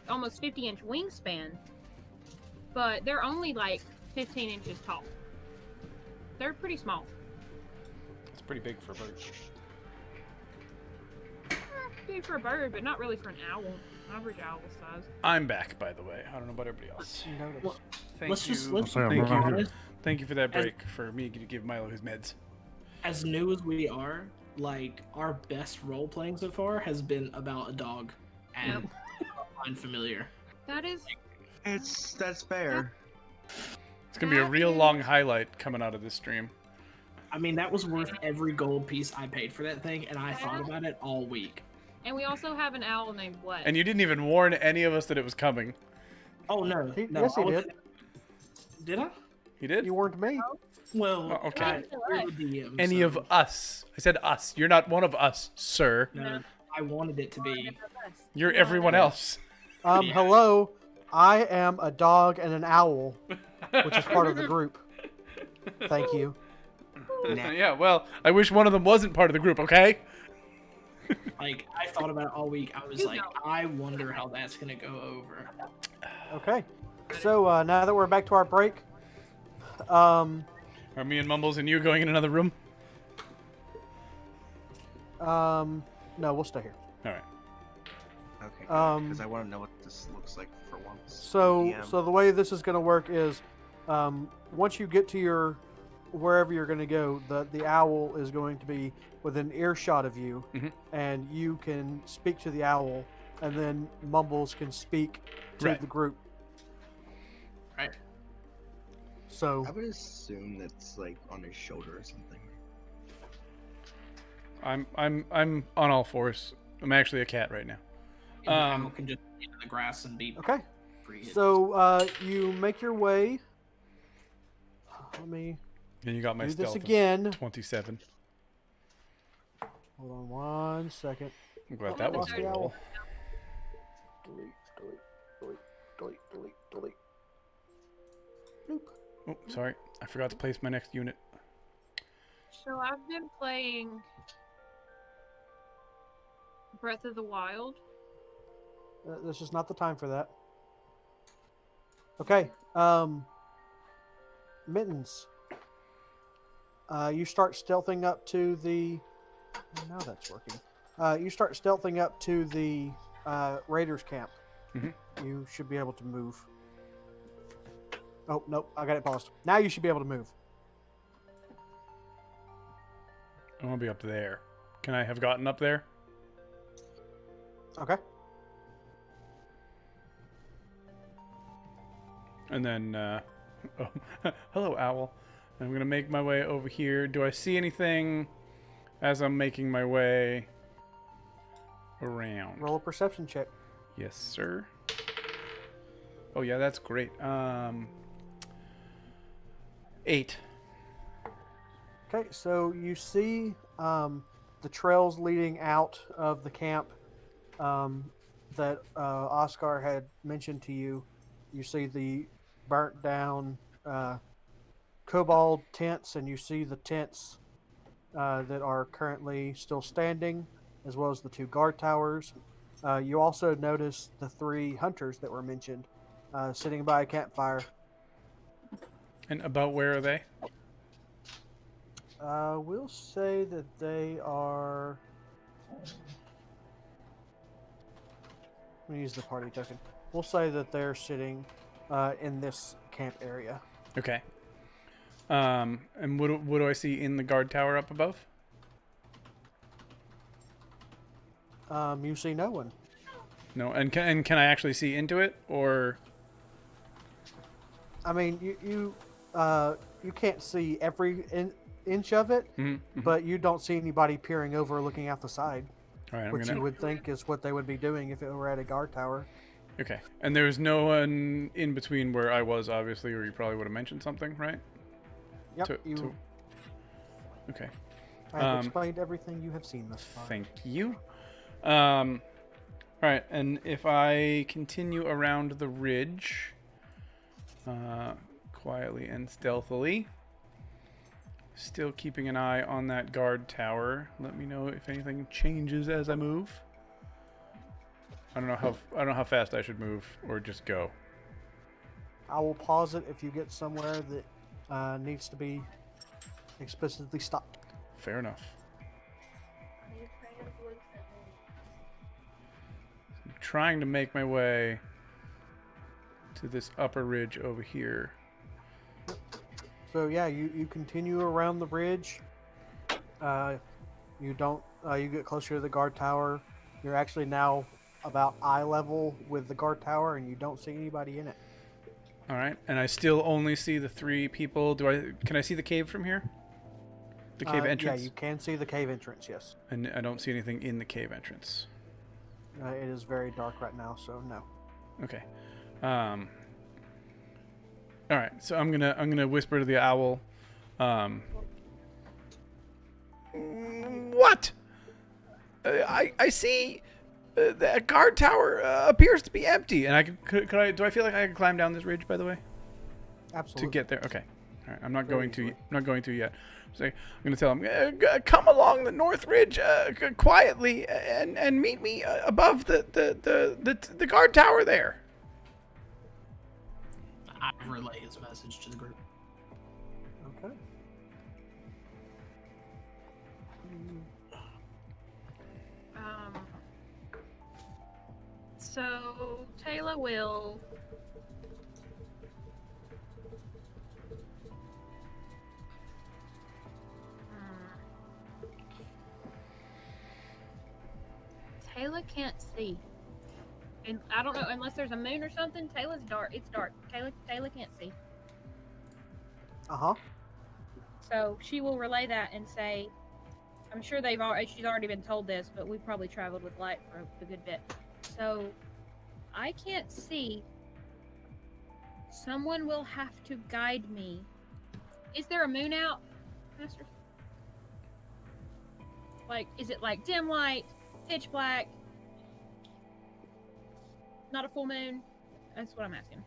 almost 50-inch wingspan, but they're only like 15 inches tall. They're pretty small. It's pretty big for a bird. Big for a bird, but not really for an owl. Average owl size. I'm back, by the way. I don't know about everybody else. Notice. Thank Let's you. just let's Say I'm Thank right you. here. honest. Thank you for that break for me to give Milo his meds. As new as we are, like our best role playing so far has been about a dog and unfamiliar. That is That's fair. It's gonna be a That real is- long highlight coming out of this stream. I mean, that was worth every gold piece I paid for that thing, and I thought about it all week. And we also have an owl named What? And you didn't even warn any of us that it was coming. Oh no, no. Yes, he I was- did. Did I? He did? You warned me. Well, Oh, okay. you're the DM, Any so of us. I said us. You're not one of us, sir. No, I wanted it to be. You're everyone else. Yeah. Hello. I am a dog and an owl, which is part of the group. Thank you. Yeah, well, I wish one of them wasn't part of the group, okay? Like, I thought about it all week. I was like, I wonder how that's gonna go over. Okay. So now that we're back to our break, Are me and Mumbles and you going in another room? no, we'll stay here. All right. Okay. Um, Because I want to know what this looks like for once. So, DM. so the way this is going to work is, once you get to your wherever you're going to go, the owl is going to be within earshot of you, Mhm. and you can speak to the owl, and then Mumbles can speak to Right. the group. Right. So, I would assume that's like on his shoulder or something. I'm on all fours. I'm actually a cat right now. And the owl can just be in the grass and be okay. free. So you make your way. Let me And you got my do stealth this of again. 27. Hold on one second. I'm glad that was a the owl. roll. Delete, delete, delete, delete, delete, delete. Bloop. Oh, sorry. I forgot to place my next unit. So I've been playing Breath of the Wild. This is not the time for that. Okay. Mittens. You start stealthing up to the. Now that's working. You start stealthing up to the Raiders camp. Mhm. You should be able to move. Oh, nope. I got it paused. Now you should be able to move. I want to be up there. Can I have gotten up there? Okay. And then, oh, hello, owl. I'm going to make my way over here. Do I see anything as I'm making my way around? Roll a perception check. Yes, sir. Oh, yeah, that's great. 8. Okay, so you see the trails leading out of the camp that Oskar had mentioned to you. You see the burnt down kobold tents, and you see the tents that are currently still standing, as well as the 2 guard towers. You also notice the 3 hunters that were mentioned sitting by a campfire. And about where are they? We'll say that they are. Let me use the party token. We'll say that they're sitting in this camp area. Okay. And what do I see in the guard tower up above? You see no one. No. And can I actually see into it, or? I mean, you can't see every inch of it, but you don't see anybody peering over, looking out the side, All right, I'm which gonna. you would think is what they would be doing if it were at a guard tower. Okay. And there's no one in between where I was, obviously, or you probably would have mentioned something, right? Yep. Okay. I have explained everything you have seen thus far. Thank you. All right, and if I continue around the ridge, quietly and stealthily, still keeping an eye on that guard tower. Let me know if anything changes as I move. I don't know how fast I should move, or just go. I will pause it if you get somewhere that needs to be explicitly stopped. Fair enough. I'm trying to make my way to this upper ridge over here. So yeah, you continue around the ridge. You get closer to the guard tower. You're actually now about eye level with the guard tower, and you don't see anybody in it. All right, and I still only see the 3 people. Can I see the cave from here? The cave entrance? Yeah, you can see the cave entrance, yes. And I don't see anything in the cave entrance. It is very dark right now, so no. Okay. All right, so I'm gonna whisper to the owl. What? I see that guard tower appears to be empty, and do I feel like I can climb down this ridge? By the way, Absolutely. to get there. Okay. All right, I'm not going to yet. So I'm gonna tell him, come along the north ridge quietly and meet me above the guard tower there. I relay his message to the group. Okay. So Tela will. Tela can't see. And I don't know, unless there's a moon or something. Tela's dark. It's dark. Tela can't see. Uh-huh. So she will relay that and say, I'm sure she's already been told this, but we probably traveled with light for a good bit. So I can't see. Someone will have to guide me. Is there a moon out, Master? Like, is it like dim light, pitch black? Not a full moon? That's what I'm asking.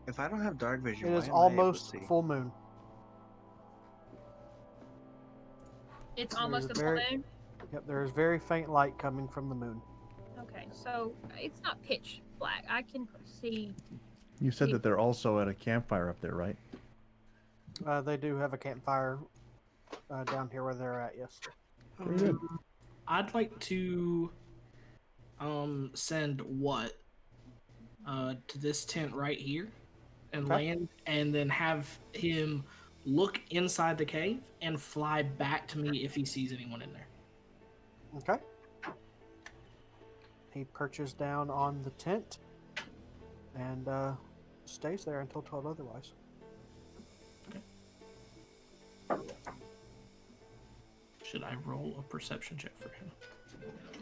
If I don't have dark vision, It why is am I able to almost see? full moon. It's almost a There's full very- moon? Yep, there is very faint light coming from the moon. Okay, so it's not pitch black. I can see. You said that they're also at a campfire up there, right? They do have a campfire down here where they're at, yes. Very good. I'd like to send what to this tent right here and Okay. land, and then have him look inside the cave and fly back to me if he sees anyone in there. Okay. He perches down on the tent and stays there until told otherwise. Should I roll a perception check for him?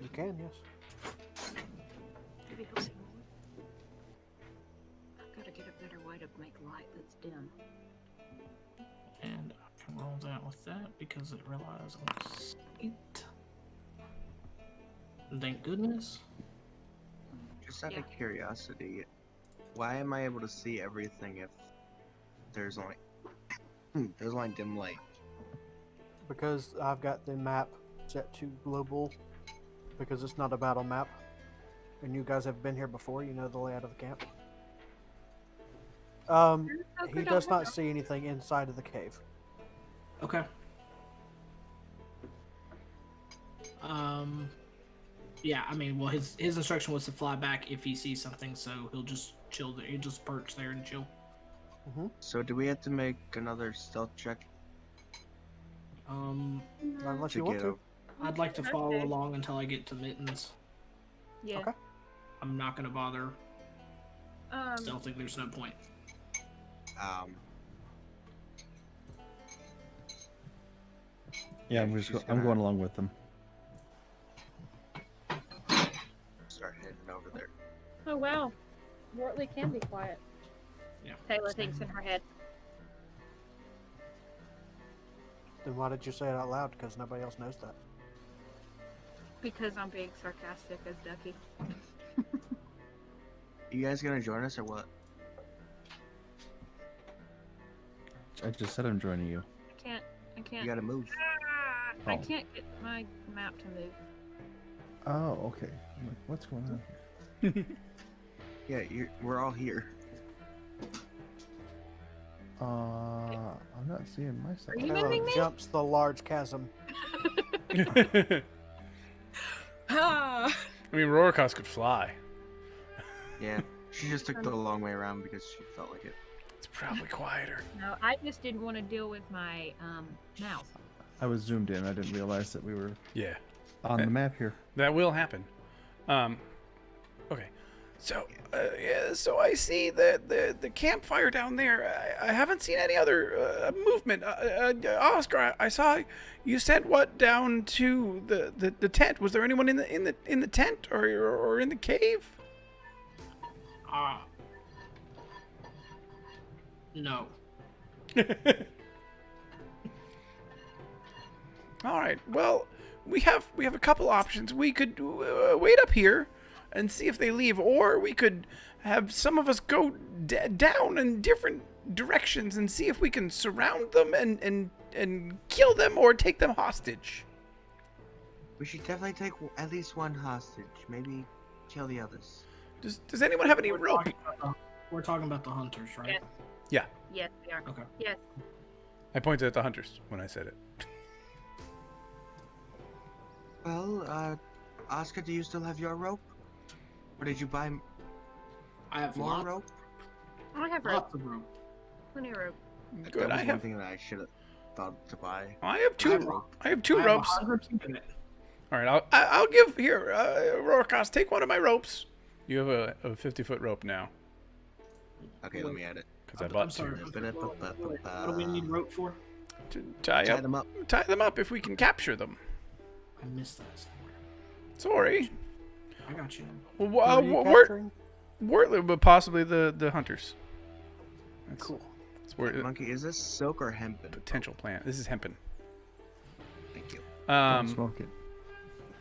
You can, yes. Maybe he'll see more. I've got to get a better way to make light that's dim. And I can roll that with that because it relies on sight. Thank goodness. Just out Yeah. of curiosity, why am I able to see everything if there's only dim light? Because I've got the map set to global, because it's not a battle map. And you guys have been here before, you know the layout of the camp. He does not see anything inside of the cave. Okay. Yeah, I mean, well, his instruction was to fly back if he sees something, so he'll just chill there. He'll just perch there and chill. So do we have to make another stealth check Unless to you want get to. over? I'd like to follow Okay. along until I get to Mittens. Yeah. Okay. I'm not gonna bother stealthing. There's no point. Yeah, I'm going along with them. Start heading over there. Oh, wow. Wuortli can be quiet. Yeah. Taylor thinks in her head. Then why did you say it out loud? Because nobody else knows that. Because I'm being sarcastic as Ducky. You guys gonna join us or what? I just said I'm joining you. I can't. You gotta move. I Oh. can't get my map to move. Oh, okay. I'm like, what's going on here? Yeah, we're all here. I'm not seeing myself. Are you Tela moving me? jumps the large chasm. Ah! I mean, Rhorakas could fly. Yeah, she just took the long way around because she felt like it. It's probably quieter. No, I just didn't want to deal with my mouse. I was zoomed in. I didn't realize that we were Yeah, on the map here. that will happen. Okay. So, so I see the campfire down there. I haven't seen any other movement. Oskar, I saw you sent what down to the tent. Was there anyone in the tent or in the cave? No. All right. Well, we have a couple options. We could wait up here and see if they leave, or we could have some of us go down in different directions and see if we can surround them and kill them or take them hostage. We should definitely take at least one hostage. Maybe kill the others. Does anyone have any rope? We're talking about the hunters, right? Yes. Yeah. Yes, we are. Okay. Yes. I pointed at the hunters when I said it. Well, Oscar, do you still have your rope? Or did you buy I have more lots, rope? I have rope. lots of rope. Plenty of rope. Good. That was I one have thing that I should have thought to buy. I have two rope. I have two I have ropes. 100 in it. All right. I'll give here. Rhorakas, take one of my ropes. You have a 50-foot rope now Okay, let me add it. because I I'm bought sorry. two. What do we need rope for? To tie them up. Tie them up if we can capture them. I missed that somewhere. Sorry. I got you. Who are you Wort, capturing? Wortley, but possibly the hunters. That's, Cool. That's where Monkey, is this silk or hempen? potential plant. This is hempen. Thank you. Don't smoke it.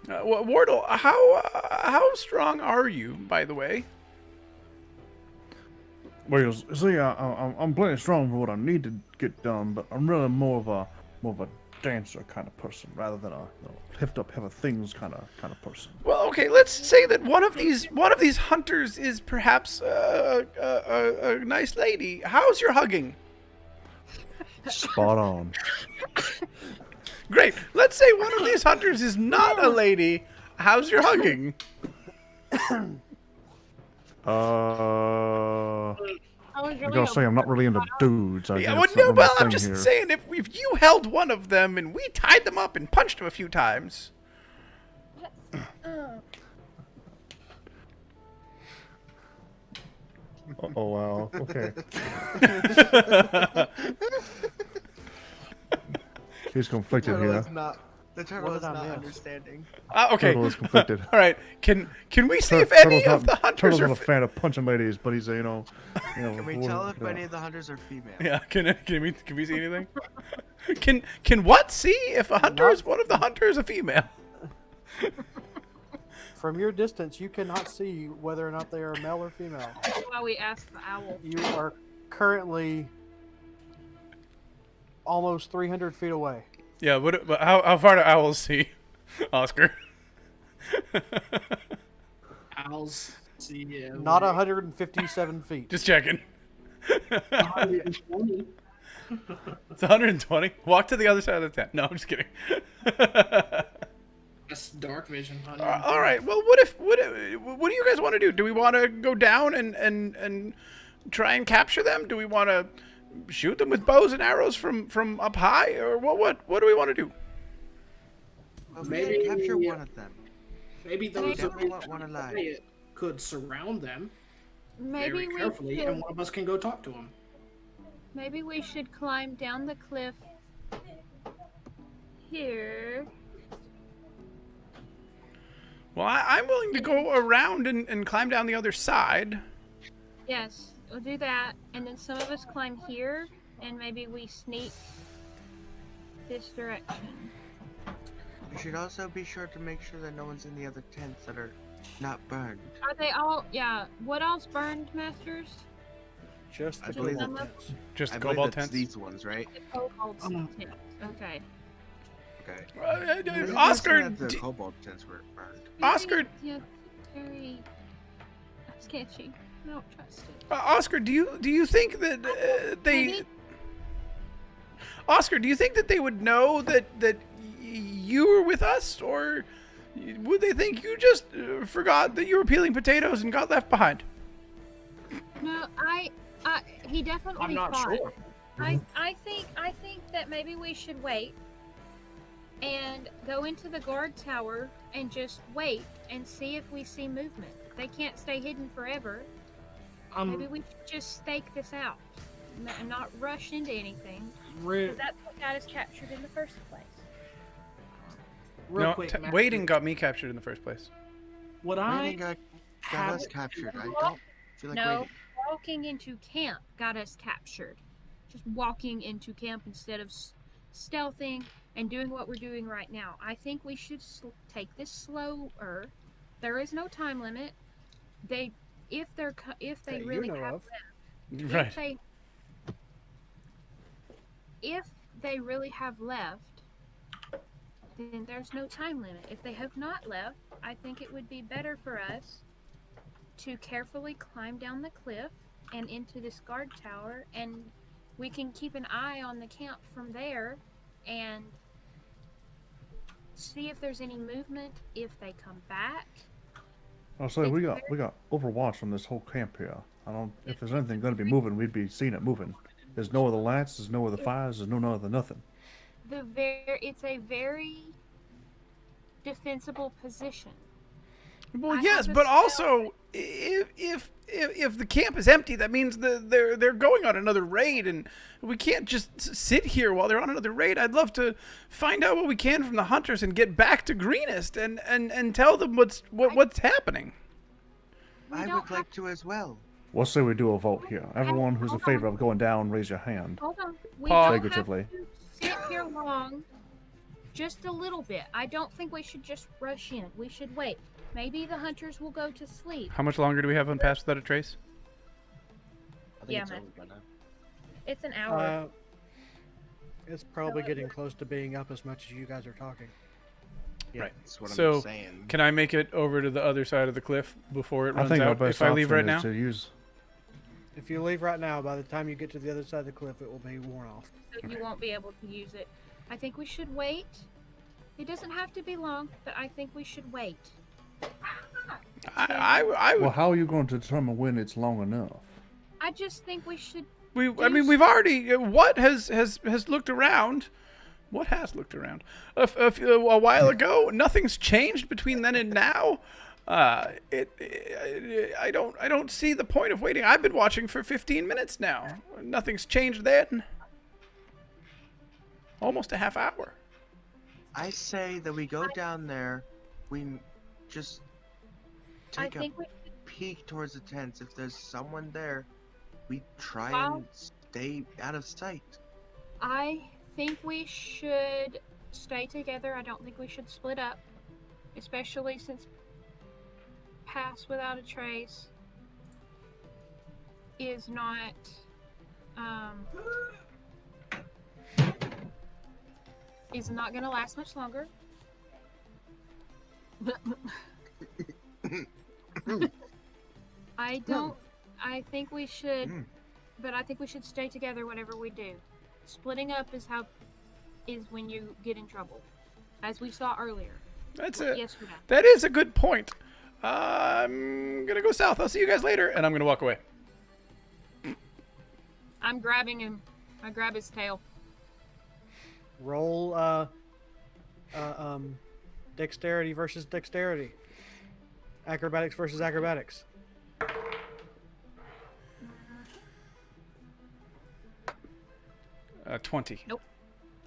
Wardle, how strong are you, by the way? Well, see, I'm plenty strong for what I need to get done, but I'm really more of a dancer kind of person rather than a lift up heavy things kind of person. Well, okay, let's say that one of these hunters is perhaps a nice lady. How's your hugging? Spot on. Great. Let's say one of these hunters is not a lady. How's your hugging? I I gotta say, I'm not really into dudes. I Yeah, guess. well, Not no, really well, my I'm thing just here. saying, if you held one of them and we tied them up and punched them a few times. Oh wow. Okay. He's conflicted here. The turtle What is did I not miss? understanding. Okay. Turtle is conflicted. All right. Can we see if any of the hunters Turtle's are? not a fan of punching ladies, but he's Can we tell if any of the hunters are female? Yeah. Can we see anything? Can what see if a hunter is one of the hunters a female? From your distance, you cannot see whether or not they are male or female. That's why we asked the owl. You are currently almost 300 feet away. Yeah. But how far do owls see, Oscar? Owls see you. Not 157 feet. Just checking. 120. It's 120. Walk to the other side of the tent. No, I'm just kidding. That's dark vision. All right. Well, what do you guys want to do? Do we want to go down and try and capture them? Do we want to shoot them with bows and arrows from up high, or what do we want to do? Well, Maybe- maybe capture one of them. Maybe those We that definitely want one alive. could surround them Maybe very we carefully, should, and one of us can go talk to them. maybe we should climb down the cliff here. Well, I'm willing to go around and climb down the other side. Yes, we'll do that, and then some of us climb here, and maybe we sneak this direction. We should also be sure to make sure that no one's in the other tents that are not burned. Are they all? Yeah. What else burned, Masters? Just I the believe cobalt that- tents. Just I the believe cobalt it's tents. these ones, right? The kobolds Um, tents. Okay. Okay. Oscar, Oscar, the d- cobalt tents were burned. Oscar- Yeah, very sketchy. I don't trust it. Oscar, do you think that they? Maybe. Oscar, do you think that they would know that you were with us, or would they think you just forgot that you were peeling potatoes and got left behind? No, he definitely I'm not thought. sure. I think that maybe we should wait and go into the guard tower and just wait and see if we see movement. They can't stay hidden forever. Maybe we should just stake this out and not rush into anything, because that's what got us captured in the first place. Real No, quick, waiting got me captured in the first place. What I I think I got have us captured. I don't feel like No, waiting. walking into camp got us captured. Just walking into camp instead of stealthing and doing what we're doing right now. I think we should take this slower. There is no time limit. If they That really you know have of. Right. if they really have left, then there's no time limit. If they have not left, I think it would be better for us to carefully climb down the cliff and into this guard tower, and we can keep an eye on the camp from there and see if there's any movement, if they come back. I'll say we got Overwatch on this whole camp here. I don't. If there's anything going to be moving, we'd be seeing it moving. There's no other lights. There's no other fires. There's no other nothing. It's a very defensible position. Well, I yes, have a but spell. also if the camp is empty, that means they're going on another raid, and we can't just sit here while they're on another raid. I'd love to find out what we can from the hunters and get back to Greenest and tell them what's happening. I don't would like to as well. We'll say we do a vote here. Everyone who's in favor of going down, raise your hand. Hold on. We Pause. don't have Figuratively. to sit here long. Just a little bit. I don't think we should just rush in. We should wait. Maybe the hunters will go to sleep. How much longer do we have on Pass Without a Trace? I think Yeah, it's man. over by now. It's an hour. It's probably getting close to being up as much as you guys are talking. Yeah, Right. that's what So, I'm saying. Can I make it over to the other side of the cliff before it I runs think our out best if I leave option right is now? to use. If you leave right now, by the time you get to the other side of the cliff, it will be worn off. So you won't be able to use it. I think we should wait. It doesn't have to be long, but I think we should wait. I Well, would. how are you going to determine when it's long enough? I just think we should. I mean, we've already. What has looked around? What has looked around? A while ago, nothing's changed between then and now. I don't see the point of waiting. I've been watching for 15 minutes now. Nothing's changed then. Almost a half hour. I say that we go down there, we just I take a think we. peek towards the tents. If there's someone there, we try Well- and stay out of sight. I think we should stay together. I don't think we should split up, especially since Pass Without a Trace is not going to last much longer. I think we should, but I think we should stay together whatever we do. Splitting up is when you get in trouble, as we saw earlier. Yesterday. That is a good point. I'm gonna go south. I'll see you guys later, and I'm gonna walk away. I'm grabbing him. I grab his tail. Roll dexterity versus dexterity. Acrobatics versus acrobatics. 20. Nope.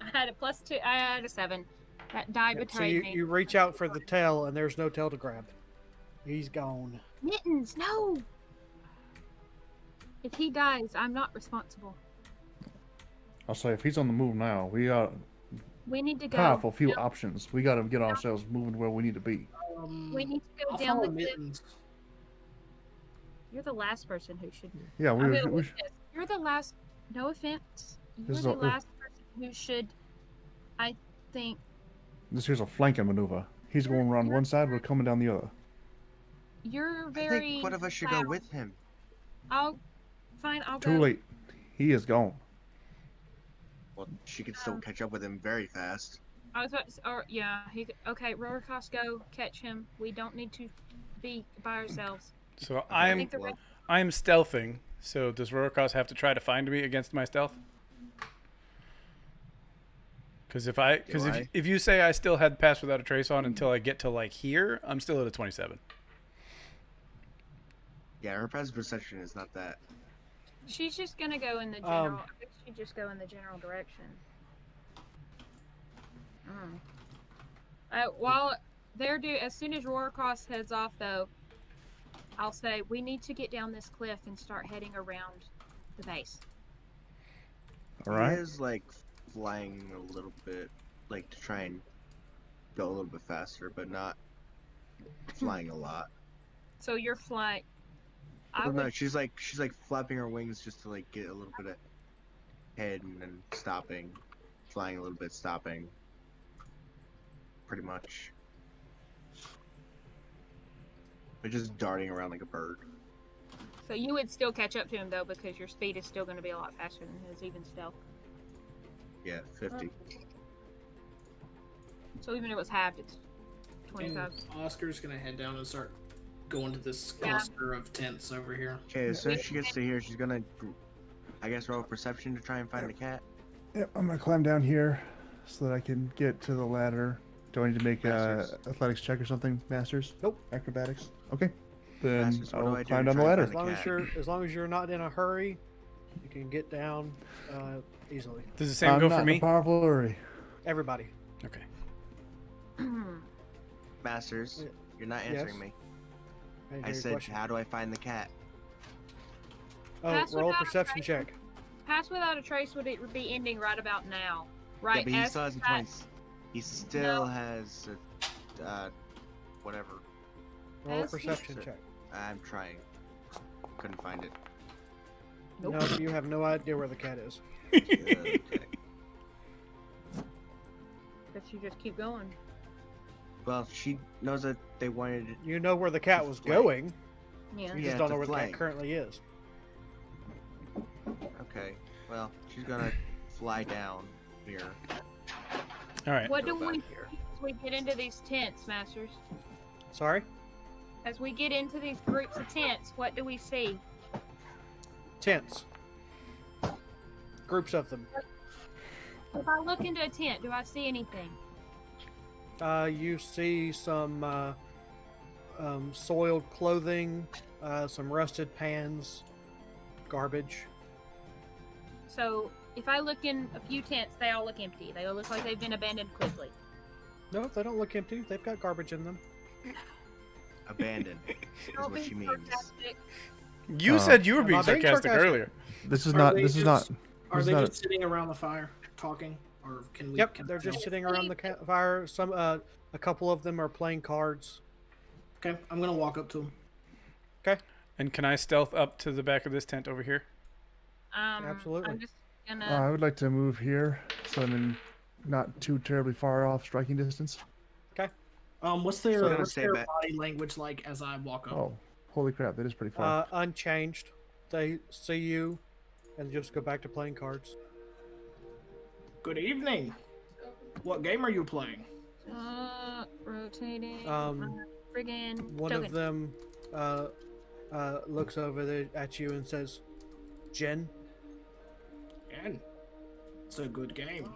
I had a +2. I had a 7. That die So betrayed me. you reach out for the tail, and there's no tail to grab. He's gone. Mittens, no! If he dies, I'm not responsible. I'll say if he's on the move now, we got We need to go. powerful few options. We got to get ourselves moving where we need to be. We need to go I'll down follow the cliff. Mittens. You're the last person who should. Yeah, I'm gonna we win this. You're the last. No offense. You're This is the a- last person who should. I think. this here's a flanking maneuver. He's going around one side, we're coming down the other. You're I very. think one of us should go loud. with him. I'll. Fine. I'll go. Too late. He is gone. Well, she could still catch up with him very fast. I was about to. Yeah. Okay. Rhorakas, go catch him. We don't need to be by ourselves. So I I'm think the rest- stealthing. So does Rhorakas have to try to find me against my stealth? Because if you say I still had Pass Without a Trace on until I get to like here, I'm still at a 27. Yeah, her passive perception is not that. She's just gonna go in the general. I think she'd just go in the general direction. While they're as soon as Rhorakas heads off, though, I'll say we need to get down this cliff and start heading around the base. All He right. is like flying a little bit, like to try and go a little bit faster, but not flying a lot. So you're flying. Well, no, she's like flapping her wings just to like get a little bit ahead and then stopping, flying a little bit, stopping. Pretty much. But just darting around like a bird. So you would still catch up to him though, because your speed is still going to be a lot faster than his, even stealth. Yeah, 50. So even if it was halved, it's 25. And Oscar's gonna head down and start going to this Yeah. cluster of tents over here. Okay, as soon as she gets to here, she's gonna, I guess, roll perception to try and find the cat. Yep, I'm gonna climb down here so that I can get to the ladder. Do I need to make a Masters. athletics check or something, Masters? Nope. Acrobatics. Okay. Then Masters, what do I'll I do climb to down the try and ladder. find As long as you're not in a hurry, you can get down easily. Does the same I'm go not for in a me? powerful hurry. Everybody. Okay. Masters, Yeah. you're not answering Yes. me. Any I other said, question? how do I find the cat? Oh, Pass roll a without a perception trace. check. Pass without a trace would it be ending right about now, right? Yeah, but he as still has a that- 20. He still No. has a, whatever. Roll a As- perception check. I'm trying. Couldn't find it. Nope. No, you have no idea where the cat is. Okay. But you just keep going. Well, she knows that they wanted it. You know where the cat was Flank. going. Yeah. You Yeah, just don't to know where the cat flank. currently is. Okay. Well, she's gonna fly down here. All right. What Go do we back here. as we get into these tents, Masters? Sorry? As we get into these groups of tents, what do we see? Tents. Groups of them. If I look into a tent, do I see anything? You see some soiled clothing, some rusted pans, garbage. So if I look in a few tents, they all look empty. They all look like they've been abandoned quickly. No, they don't look empty. They've got garbage in them. Abandoned is Don't what be she means. sarcastic. You said you were I'm being not being sarcastic sarcastic. earlier. This is Are not. they This is just- not. Are It's they not just sitting around the fire talking, or can we? Yep, can they're I just tell? sitting around the campfire. Some, a couple of them are playing cards. Okay, I'm gonna walk up to them. Okay. And can I stealth up to the back of this tent over here? Absolutely. I'm just gonna. I would like to move here so I'm in not too terribly far off striking distance. What's their, So- what's Stay their back. body language like as I walk up? Oh, holy crap! That is pretty far. Unchanged. They see you and just go back to playing cards. Good evening. What game are you playing? Rotating. Friggin' One token. of them looks over there at you and says, "Jen." And it's a good game.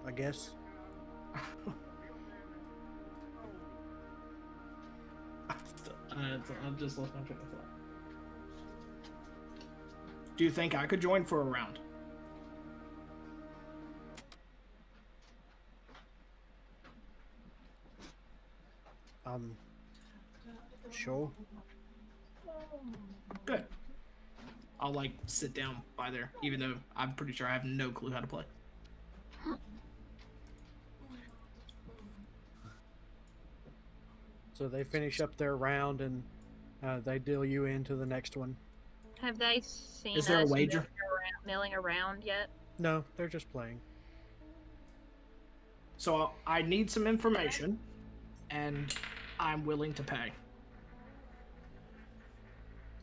I guess. I've just lost my train of thought. Do you think I could join for a round? Sure. Good. I'll like sit down by there, even though I'm pretty sure I have no clue how to play. So they finish up their round and they deal you into the next one. Have they seen Is there a us wager? milling around yet? No, they're just playing. So I need some information, and I'm willing to pay.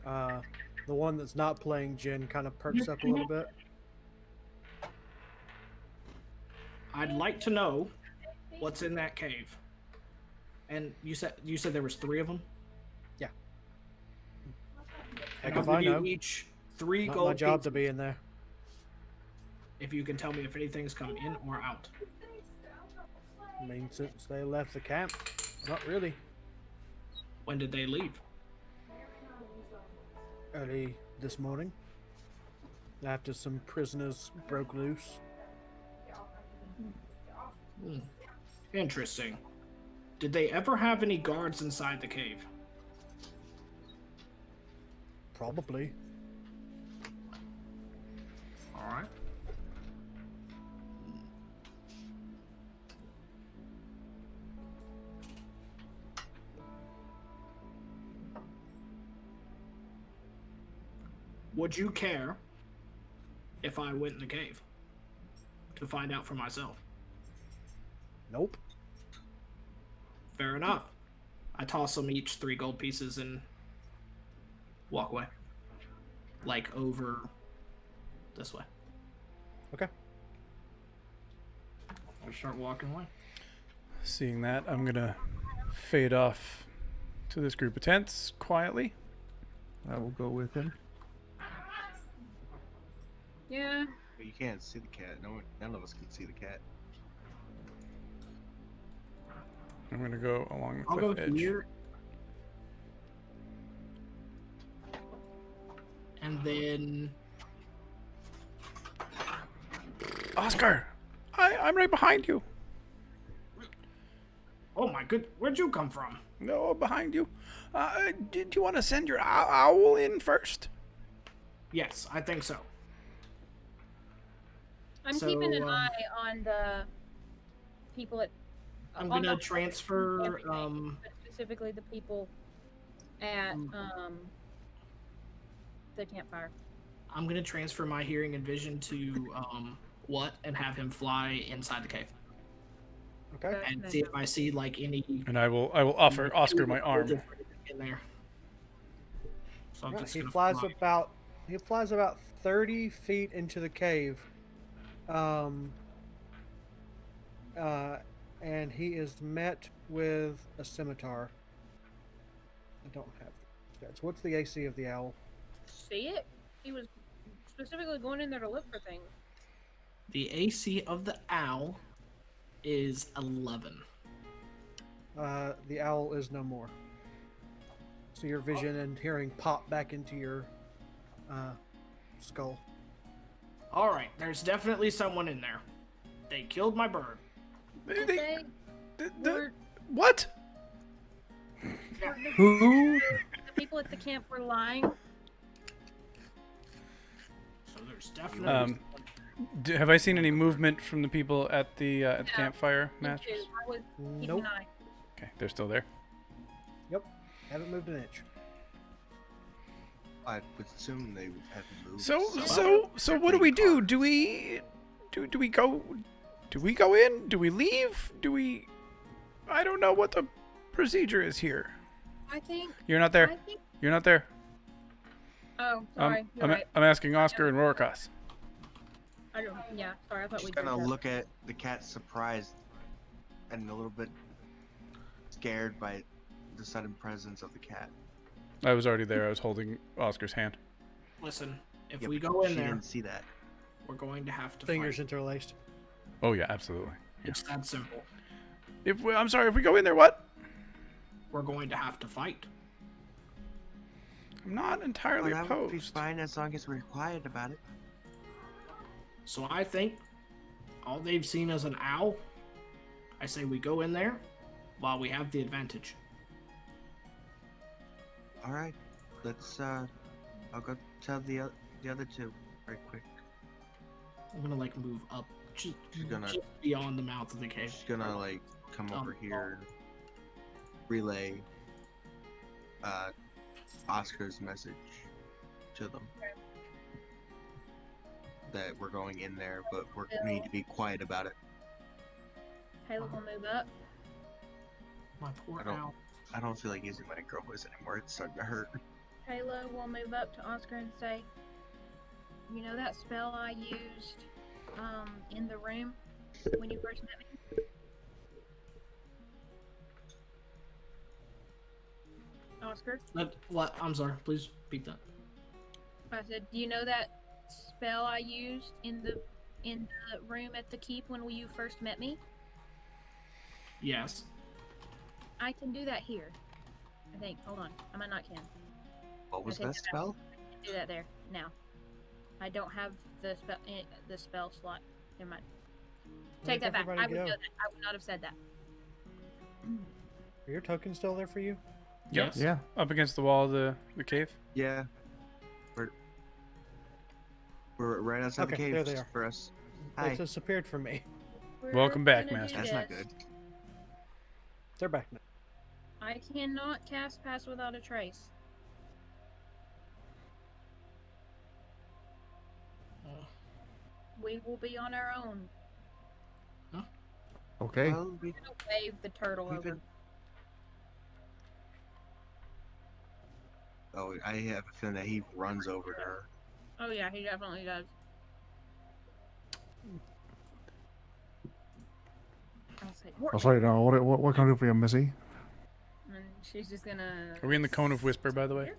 The one that's not playing, Jen, kind of perks up a little bit. I'd like to know what's in that cave. And you said there was 3 of them. Yeah. And Heck if I'll I give know. you each 3 Not gold my job pieces to be in there. if you can tell me if anything's come in or out. I mean, since they left the camp, not really. When did they leave? Early this morning, after some prisoners broke loose. Interesting. Did they ever have any guards inside the cave? Probably. All right. Would you care if I went in the cave to find out for myself? Nope. Fair enough. I toss them each 3 gold pieces and walk away. Like over this way. Okay. I start walking away. Seeing that, I'm gonna fade off to this group of tents quietly. I will go with him. Yeah. But you can't see the cat. None of us can see the cat. I'm gonna go along the I'll cliff go edge. here. And then Oskar, I'm right behind you. oh my good, where'd you come from? No, behind you. Did you want to send your owl in first? Yes, I think so. I'm So, keeping an eye on the people at. I'm on gonna the- transfer everything, but specifically the people at the campfire. I'm gonna transfer my hearing and vision to what and have him fly inside the cave Okay. and see if I see like any And I will offer Oskar my arm. in there. So I'm Right, just he gonna flies fly. about 30 feet into the cave. And he is met with a scimitar. I don't have stats. What's the AC of the owl? See it? He was specifically going in there to look for things. The AC of the owl is 11. The owl is no more. So your vision and hearing pop back into your skull. All right, there's definitely someone in there. They killed my bird. They were, What? Who? the people at the camp were lying. So there's definitely Have I seen any movement from the people at the campfire, Me Masters? too. I was keeping Nope. an eye. Okay, they're still there. Yep. Haven't moved an inch. I would assume they haven't moved. So what do we do? Do we go? Do we go in? Do we leave? I don't know what the procedure is here. I think. You're not there. I think. You're not there. Oh, sorry. You're I'm right. asking Oskar and Rhorakas. I don't. Yeah. Sorry. I thought we Just did gonna that. look at the cat surprised and a little bit scared by the sudden presence of the cat. I was already there. I was holding Oscar's hand. listen. If Yeah, we but go in she there, didn't see that. we're going to have to Fingers fight. interlaced. Oh yeah, absolutely. Yeah. It's that simple. I'm sorry. If we go in there, what? We're going to have to fight. I'm not entirely Well, that would be opposed. fine as long as we're quiet about it. So I think all they've seen is an owl. I say we go in there while we have the advantage. All right, let's. I'll go tell the other two right quick. I'm gonna like move up just, She's gonna- just beyond the mouth of the cave. She's gonna like come over here, and relay Oscar's message to them that we're going in there, but we need to be quiet about it. Caleb will move up. My poor I don't- owl. I don't feel like using my girl voice anymore. It's starting to hurt. Tela will move up to Oscar and say, "You know that spell I used in the room when you first met me?" Oscar, What? I'm sorry. Please repeat that. I said, "Do you know that spell I used in the room at the keep when you first met me? Yes. I can do that here. I think. Hold on, I might not can. What was I think that spell? I can do that there now. I don't have the spell slot. Never mind. Take that back. Everybody I would go. know that. I would not have said that. Are your tokens still there for you? Yep. Yes. Yeah. Up against the wall of the cave. Yeah. We're right outside the Okay, cave there they just are. for us. They Hi. disappeared from me. We're Welcome back, gonna do Master. That's not this. good. They're back now. I cannot cast Pass Without a Trace. We will be on our own. Okay. Well, I'm gonna wave the turtle we've over. been... Oh, I have a feeling that he runs over to her. Oh yeah, he definitely does. I'll say, I'll say, what can I do for you, Missy? and she's just gonna. Are we in the cone of whisper, by the way?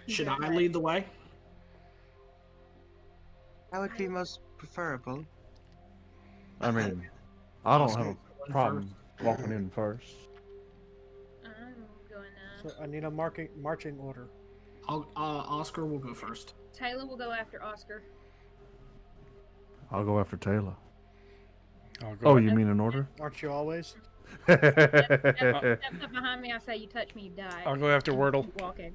Should Go I ahead. lead the way? That would be most preferable. I mean, I don't Oscar, have going a problem walking in first. I'm gonna. So I need a marching order. Oscar will go first. Taylor will go after Oscar. I'll go after Tela. I'll go. Oh, you mean in order? Aren't you always? Step up behind me. I say, "You touch me, you die." I'll go after Wuortli. Keep walking.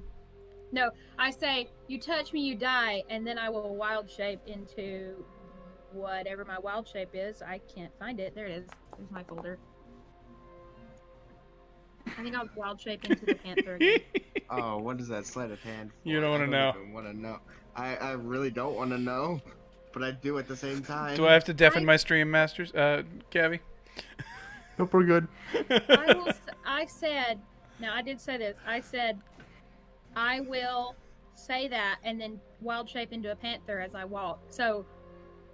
No, I say, "You touch me, you die," and then I will wild shape into whatever my wild shape is. I can't find it. There it is. There's my folder. I think I'll wild shape into the panther again. Oh, what is that sleight of hand for? You don't wanna know. I don't even want to know. I really don't want to know, but I do at the same time. Do I have to deafen my stream, Masters? Gabby? Nope, we're good. I said, now I did say this. I said, I will say that and then wild shape into a panther as I walk. So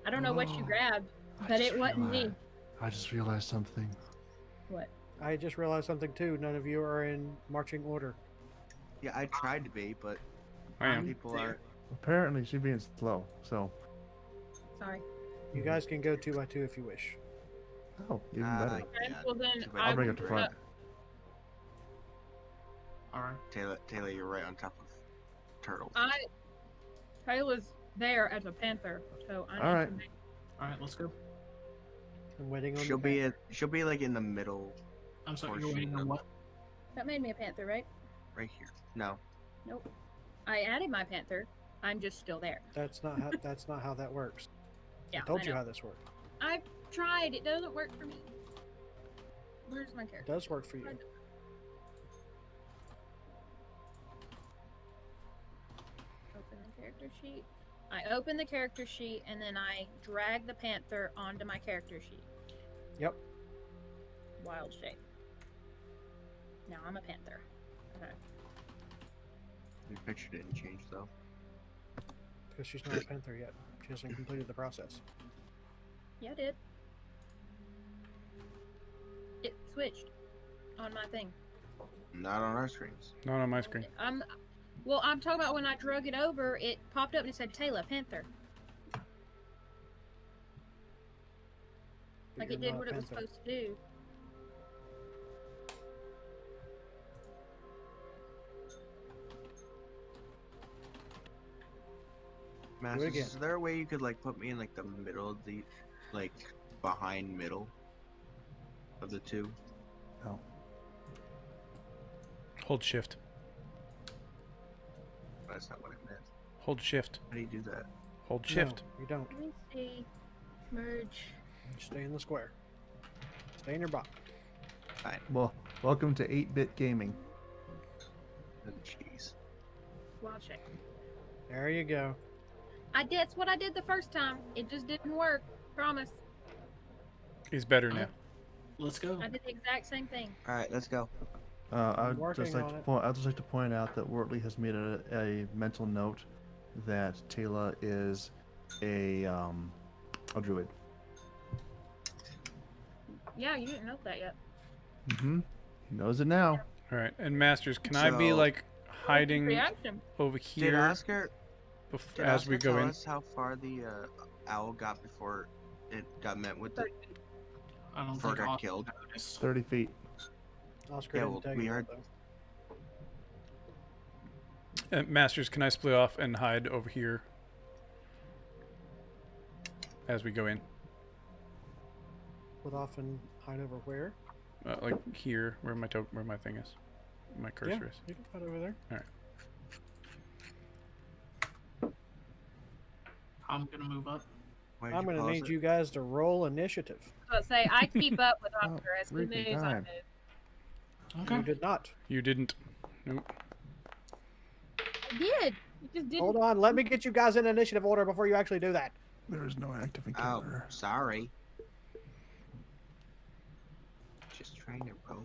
I don't know what you Oh, grabbed, I but just it wasn't me. realized- I just realized something. What? I just realized something too. None of you are in marching order. Yeah, I tried to be, but I am. people are. Apparently, she's being slow. So, Sorry. You guys can go 2 by 2 if you wish. oh, even better. Okay, Yeah, well then too bad. I'll bring will it to front. All right. Taylor, you're right on top of Turtle. Taylor's there as a panther, so I need All right. to make- All right, let's go. I'm waiting on She'll the be panther. she'll be like in the middle, I'm sorry, Or you're waiting shoot on what? That made me a panther, right? right here. No, Nope. I added my panther. I'm just still there. That's not how that works. Yeah, I told I you know. how this works. I've tried. It doesn't work for me. Where's my It character? does work for you. Open the character sheet. I open the character sheet and then I drag the panther onto my character sheet. Yep. Wild shape. Now I'm a panther. Okay. your picture didn't change though. Because she's not a panther yet. She hasn't completed the process. Yeah, I did. It switched on my thing. Not on our screens. Not on my screen. Well, I'm talking about when I drug it over, it popped up and it said Tela, Panther. But Like you're it did not a what it was panther. supposed to do. Masters, again. is there a way you could like put me in like the middle of the, like behind middle of the two? Hold shift. That's not what I meant. Hold shift. How do you do that? Hold shift. No, you don't. Let me see. Merge. You stay in the square. Stay in your box. Fine. Well, welcome to 8-bit gaming. Oh, jeez. Wild shape. There you go. That's what I did the first time. It just didn't work. Promise. He's better now. Let's go. I did the exact same thing. All right, let's go. I'd working just like on to it. point. I'd just like to point out that Wuortli has made a mental note that Tela is a druid. Yeah, you didn't know that yet. Mm-hmm. He knows it now. All right. And Masters, can I be So- like hiding Reaction. over Did here Oscar? Did as Oscar we go tell in? us how far the owl got before it got met with the I don't before it think got Oscar killed? noticed. 30 feet. Oscar Yeah, didn't well, tell we you heard- that, though. Masters, can I split off and hide over here as we go in? Would often hide over where? Like here, where my thing is, my cursor Yeah, is. you can put it over there. All right. I'm gonna move up. Why'd I'm you going to pause need it? you guys to roll initiative. But say I keep up with Oscar. As he freaking moves, I time. move. Okay. You did not. You didn't. Nope. I did. You just didn't. Hold on. Let me get you guys in initiative order before you actually do that. There is no active Oh, encounter. sorry. Just trying to roll.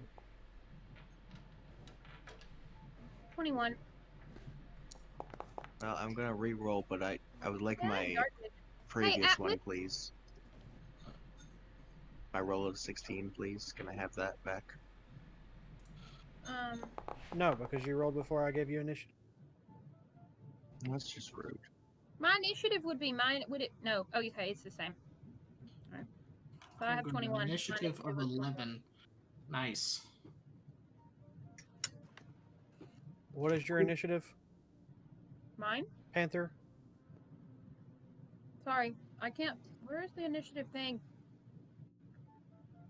21. Well, I'm gonna re-roll, but I would like Yeah, my darkness. previous Atlas. one, please. My roll of 16, please. Can I have that back? No, because you rolled before I gave you initiative. That's just rude. My initiative would be mine. Would it? No. Oh, okay. It's the same. All right. So I I'm have gonna 21. My Initiative of was 11. Nice. What is your initiative, Mine? Panther? Sorry. I can't. Where is the initiative thing?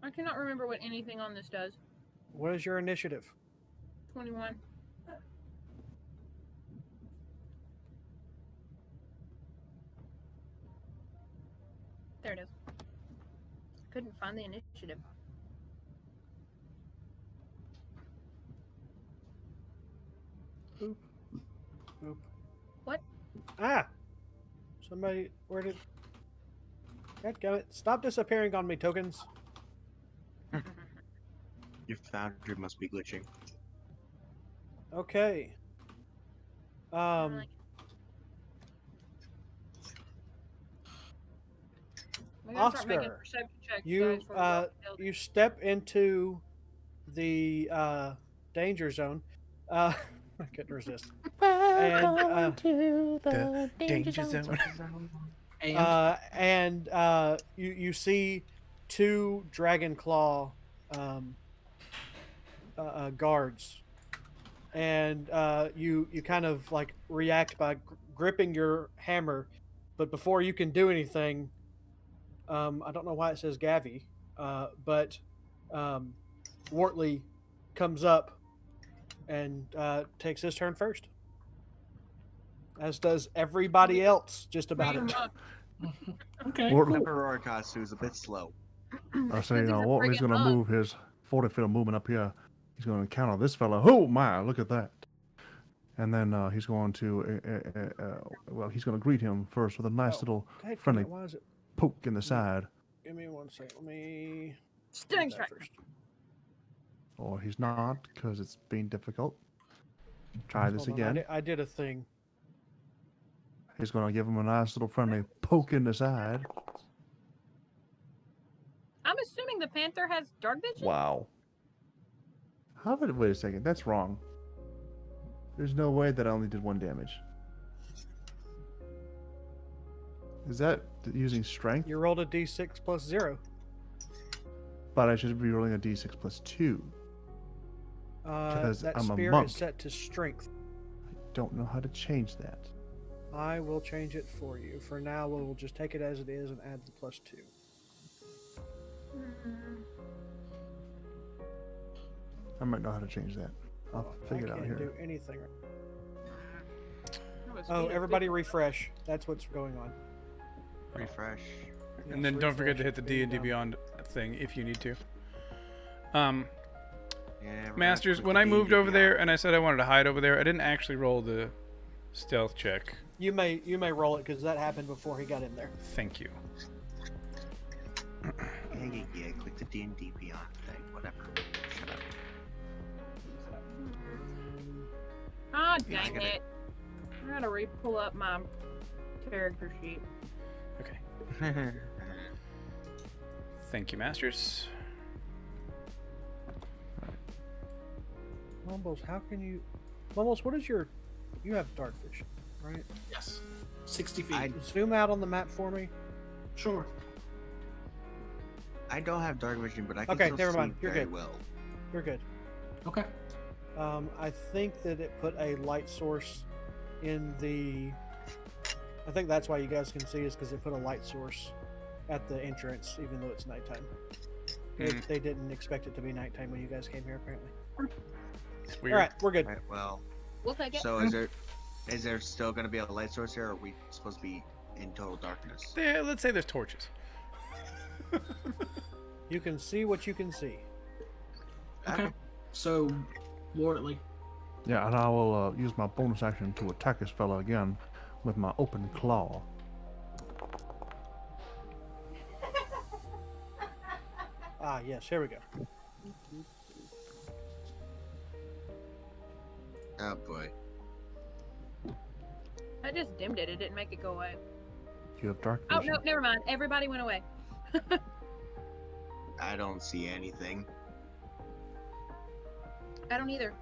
I cannot remember what anything on this does. What is your initiative? 21. There it is. Couldn't find the initiative. Oop. Oop. What? Ah! Somebody, where did... Goddammit. Stop disappearing on me, tokens. Your foundry must be glitching. Okay. Like- We gotta start making Oscar, perception checks, you guys, before we go off the building. you step into the danger zone. I couldn't resist. And to the danger zone. And you see two dragon claw guards, and you kind of like react by gripping your hammer, but before you can do anything, I don't know why it says Gavi, but Wuortli comes up and takes his turn first, as does everybody else just about it. okay. Except for Rhorakas, who's a bit slow. I say, Because he's a Wuortli's friggin' going to bug. move his 40 feet of movement up here. He's going to encounter this fella. Oh my, look at that. And then he's going to, well, he's going to greet him first with a nice little Hey, friendly why is it? poke in the side. Give me 1 second. Let me. Stunning do that strike. first. Or he's not, because it's being difficult. Try this Hold on, again. I did a thing. He's going to give him a nice little friendly poke in the side. I'm assuming the panther has dark vision. Wow. How did, wait a second, that's wrong. There's no way that I only did 1 damage. Is that using strength? You rolled a d6 plus 0. But I should be rolling a d6 plus 2. Because That I'm a spear monk. is set to strength. Don't know how to change that. I will change it for you. For now, we'll just take it as it is and add the plus 2. I might know how to change that. I'll figure it out I can't here. do anything. That was Oh, speed of everybody 50. refresh. That's what's going on. Refresh. And then Yes, don't forget to refresh. hit the D&D Being Beyond thing if you need to. Yeah, we're gonna Masters, put when the I moved D&D over there beyond. and I said I wanted to hide over there, I didn't actually roll the stealth check. You may roll it because that happened before he got in there. Thank you. Yeah, click the D&D Beyond thing, whatever. Shut up. Ah, Yeah, I dang get it. it. I gotta re-pull up my character sheet. Okay. Thank you, Masters. Mumbles, how can you... Mumbles, what is your... You have dark vision, right? Yes. 60 feet. I- Zoom out on the map for me. Sure. I don't have dark vision, but I can Okay, still never see mind. You're very good. well. You're good. Okay. I think that it put a light source in the... I think that's why you guys can see is because it put a light source at the entrance, even though it's nighttime. They didn't expect it to be nighttime when you guys came here, apparently. It's weird. All right, we're good. Right, well, We'll take it. so is there still going to be a light source here, or are we supposed to be in total darkness? Let's say there's torches. You can see what you can see. Okay. So, Wuortli. Yeah, and I will use my bonus action to attack this fella again with my open claw. Ah, yes, here we go. Oh boy. I just dimmed it. It didn't make it go away. You have dark Oh vision. no, never mind. Everybody went away. I don't see anything. I don't either.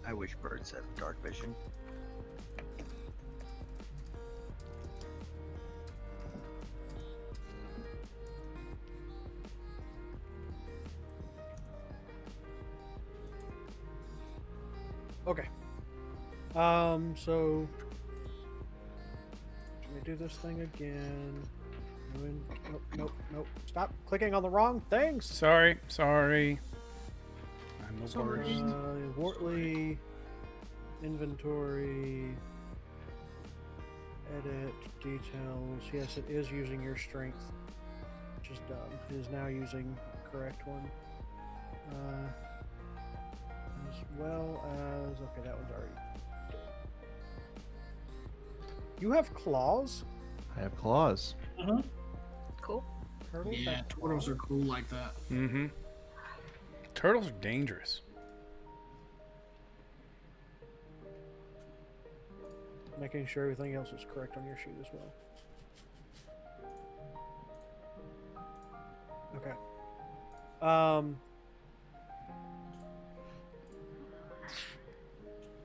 I wish birds had dark vision. Okay. So let me do this thing again. Nope. Stop clicking on the wrong things. Sorry. I'm the Sorry. worst. Wuortli, inventory, edit, details. Yes, it is using your strength, which is dumb. It is now using the correct one. As well as, okay, that one's already. You have claws? I have claws. Cool. Turtles Yeah, have turtles claws? are cool like that. Mm-hmm. Turtles are dangerous. Making sure everything else is correct on your sheet as well. Okay.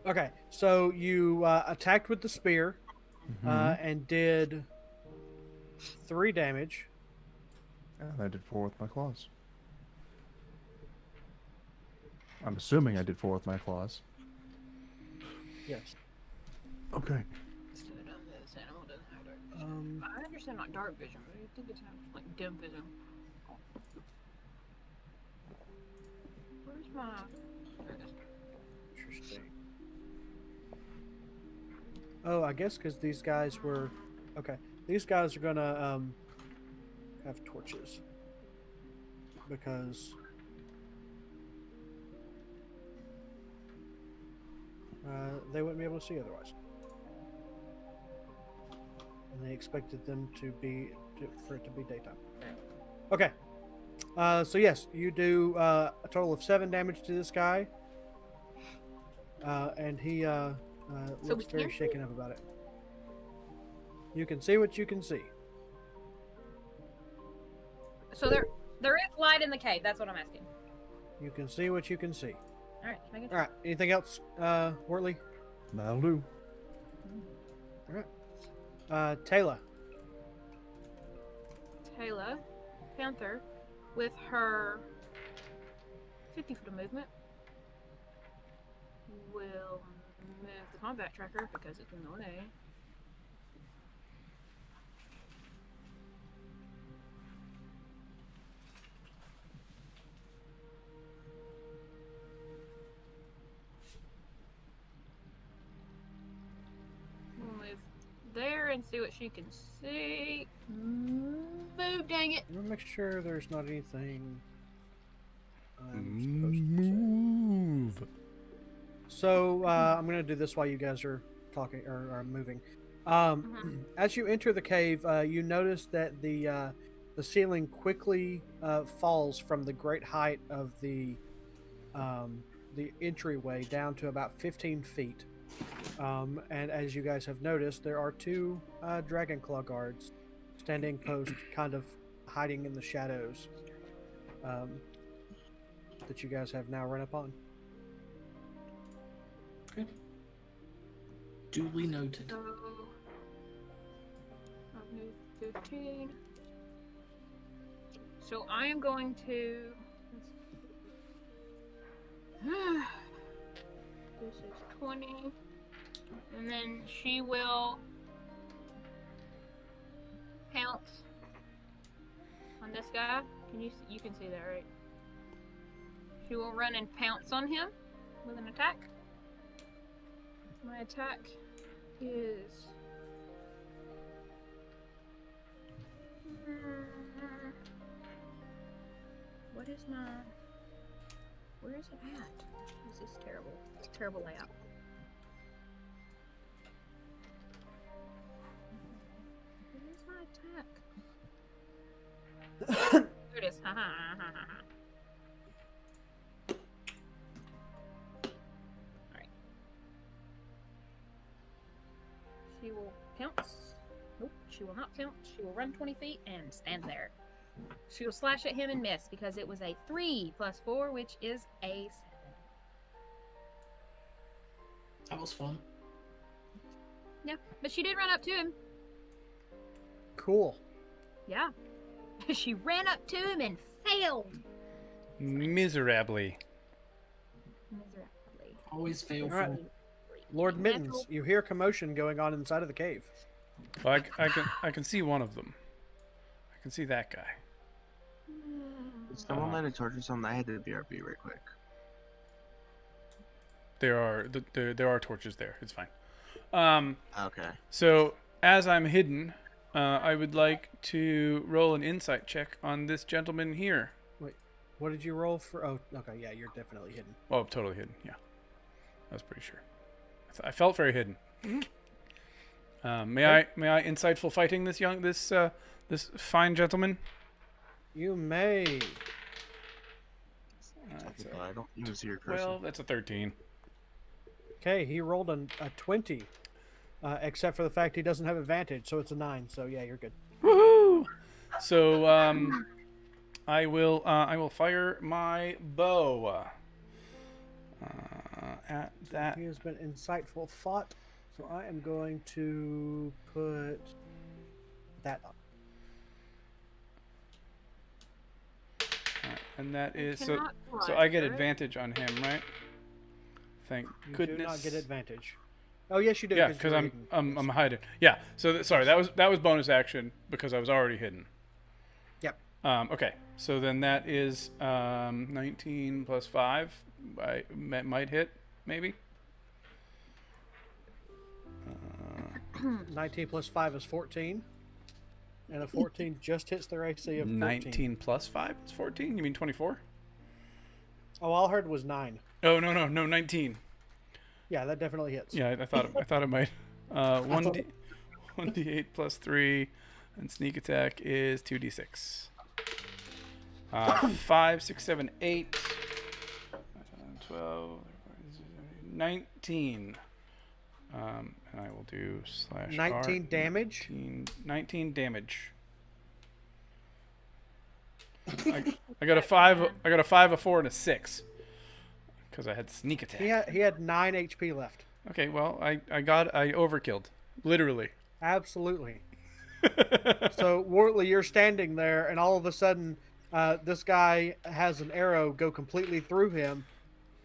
Okay, so you attacked with the spear and did 3 damage. And I did 4 with my claws. I'm assuming I did 4 with my claws. Yes. Okay. This animal doesn't have dark vision. I understand not dark vision, but I think it's like dim vision. Where's my? There it is. Interesting. Oh, I guess because these guys were... Okay. These guys are gonna have torches. Because... they wouldn't be able to see otherwise. And they expected them to be... for it to be daytime. Okay. So yes, you do a total of 7 damage to this guy. And he looks we very can't shaken up about it. You can see what you can see. So there is light in the cave. That's what I'm asking. You can see what you can see. All right, just making All sure. right. Anything else, Wuortli? That'll do. All right. Tela. Tela, Panther, with her 50 foot of movement, will move the combat tracker because it's in the way. We'll move there and see what she can see. Move, dang it! I'm gonna make sure there's not anything I'm supposed to say. Move. So I'm gonna do this while you guys are talking or moving. As you enter the cave, you notice that the ceiling quickly falls from the great height of the entryway down to about 15 feet. And as you guys have noticed, there are 2 dragon claw guards standing post, kind of hiding in the shadows that you guys have now run upon. Okay. Duly noted. So, I've moved 15. So I am going to. This is 20. And then she will pounce on this guy. You can see that, right? She will run and pounce on him with an attack. My attack is what is my? Where is it at? This is terrible. Terrible layout. Where is my attack? There it is. Alright. She will pounce. Nope, she will not pounce. She will run 20 feet and stand there. She will slash at him and miss because it was a 3 plus 4, which is a 7. That was fun. Yeah, but she did run up to him. Cool. Yeah. She ran up to him and failed. Miserably. Miserably. Always fail. All right. For Lord Natural- Mittens, you hear commotion going on inside of the cave. Well, I can see one of them. I can see that guy. Someone light a torch or something. I had to BRB right quick. There are torches there. It's fine. Okay. So as I'm hidden, I would like to roll an insight check on this gentleman here. Wait, what did you roll for? Oh, okay, yeah, you're definitely hidden. Oh, totally hidden. Yeah, I was pretty sure. I felt very hidden. May I insightful fighting this this fine gentleman? You may. I don't even see your cursor. Well, that's a 13. Okay, he rolled a 20, except for the fact he doesn't have advantage, so it's a 9. So yeah, you're good. Woohoo! So I will fire my bow at that. He has been insightful fought, so I am going to put that up. And that is so. Cannot So fly, I get right? advantage on him, right? Thank You goodness. do not get advantage. Oh yes, you do. Yeah, because you're I'm hidden. hiding. Yeah. So sorry, that was bonus action because I was already hidden. Yep. Okay. So then that is 19 plus 5. I might hit maybe. 19 plus 5 is 14. And a 14 just hits their AC of 14. 19 plus 5 is 14. You mean 24? Oh, all I heard was 9. Oh no 19. Yeah, that definitely hits. Yeah, I thought it might. 1d8 plus 3, and sneak attack is 2d6. 5, 6, 7, 8, 12, 19. And I will do slash 19 R, damage? 19 damage. I got a 5, a 4, and a 6. Because I had sneak attack. He had 9 HP left. Okay, well, I overkilled. Literally. Absolutely. So, Wuortli, you're standing there, and all of a sudden, this guy has an arrow go completely through him.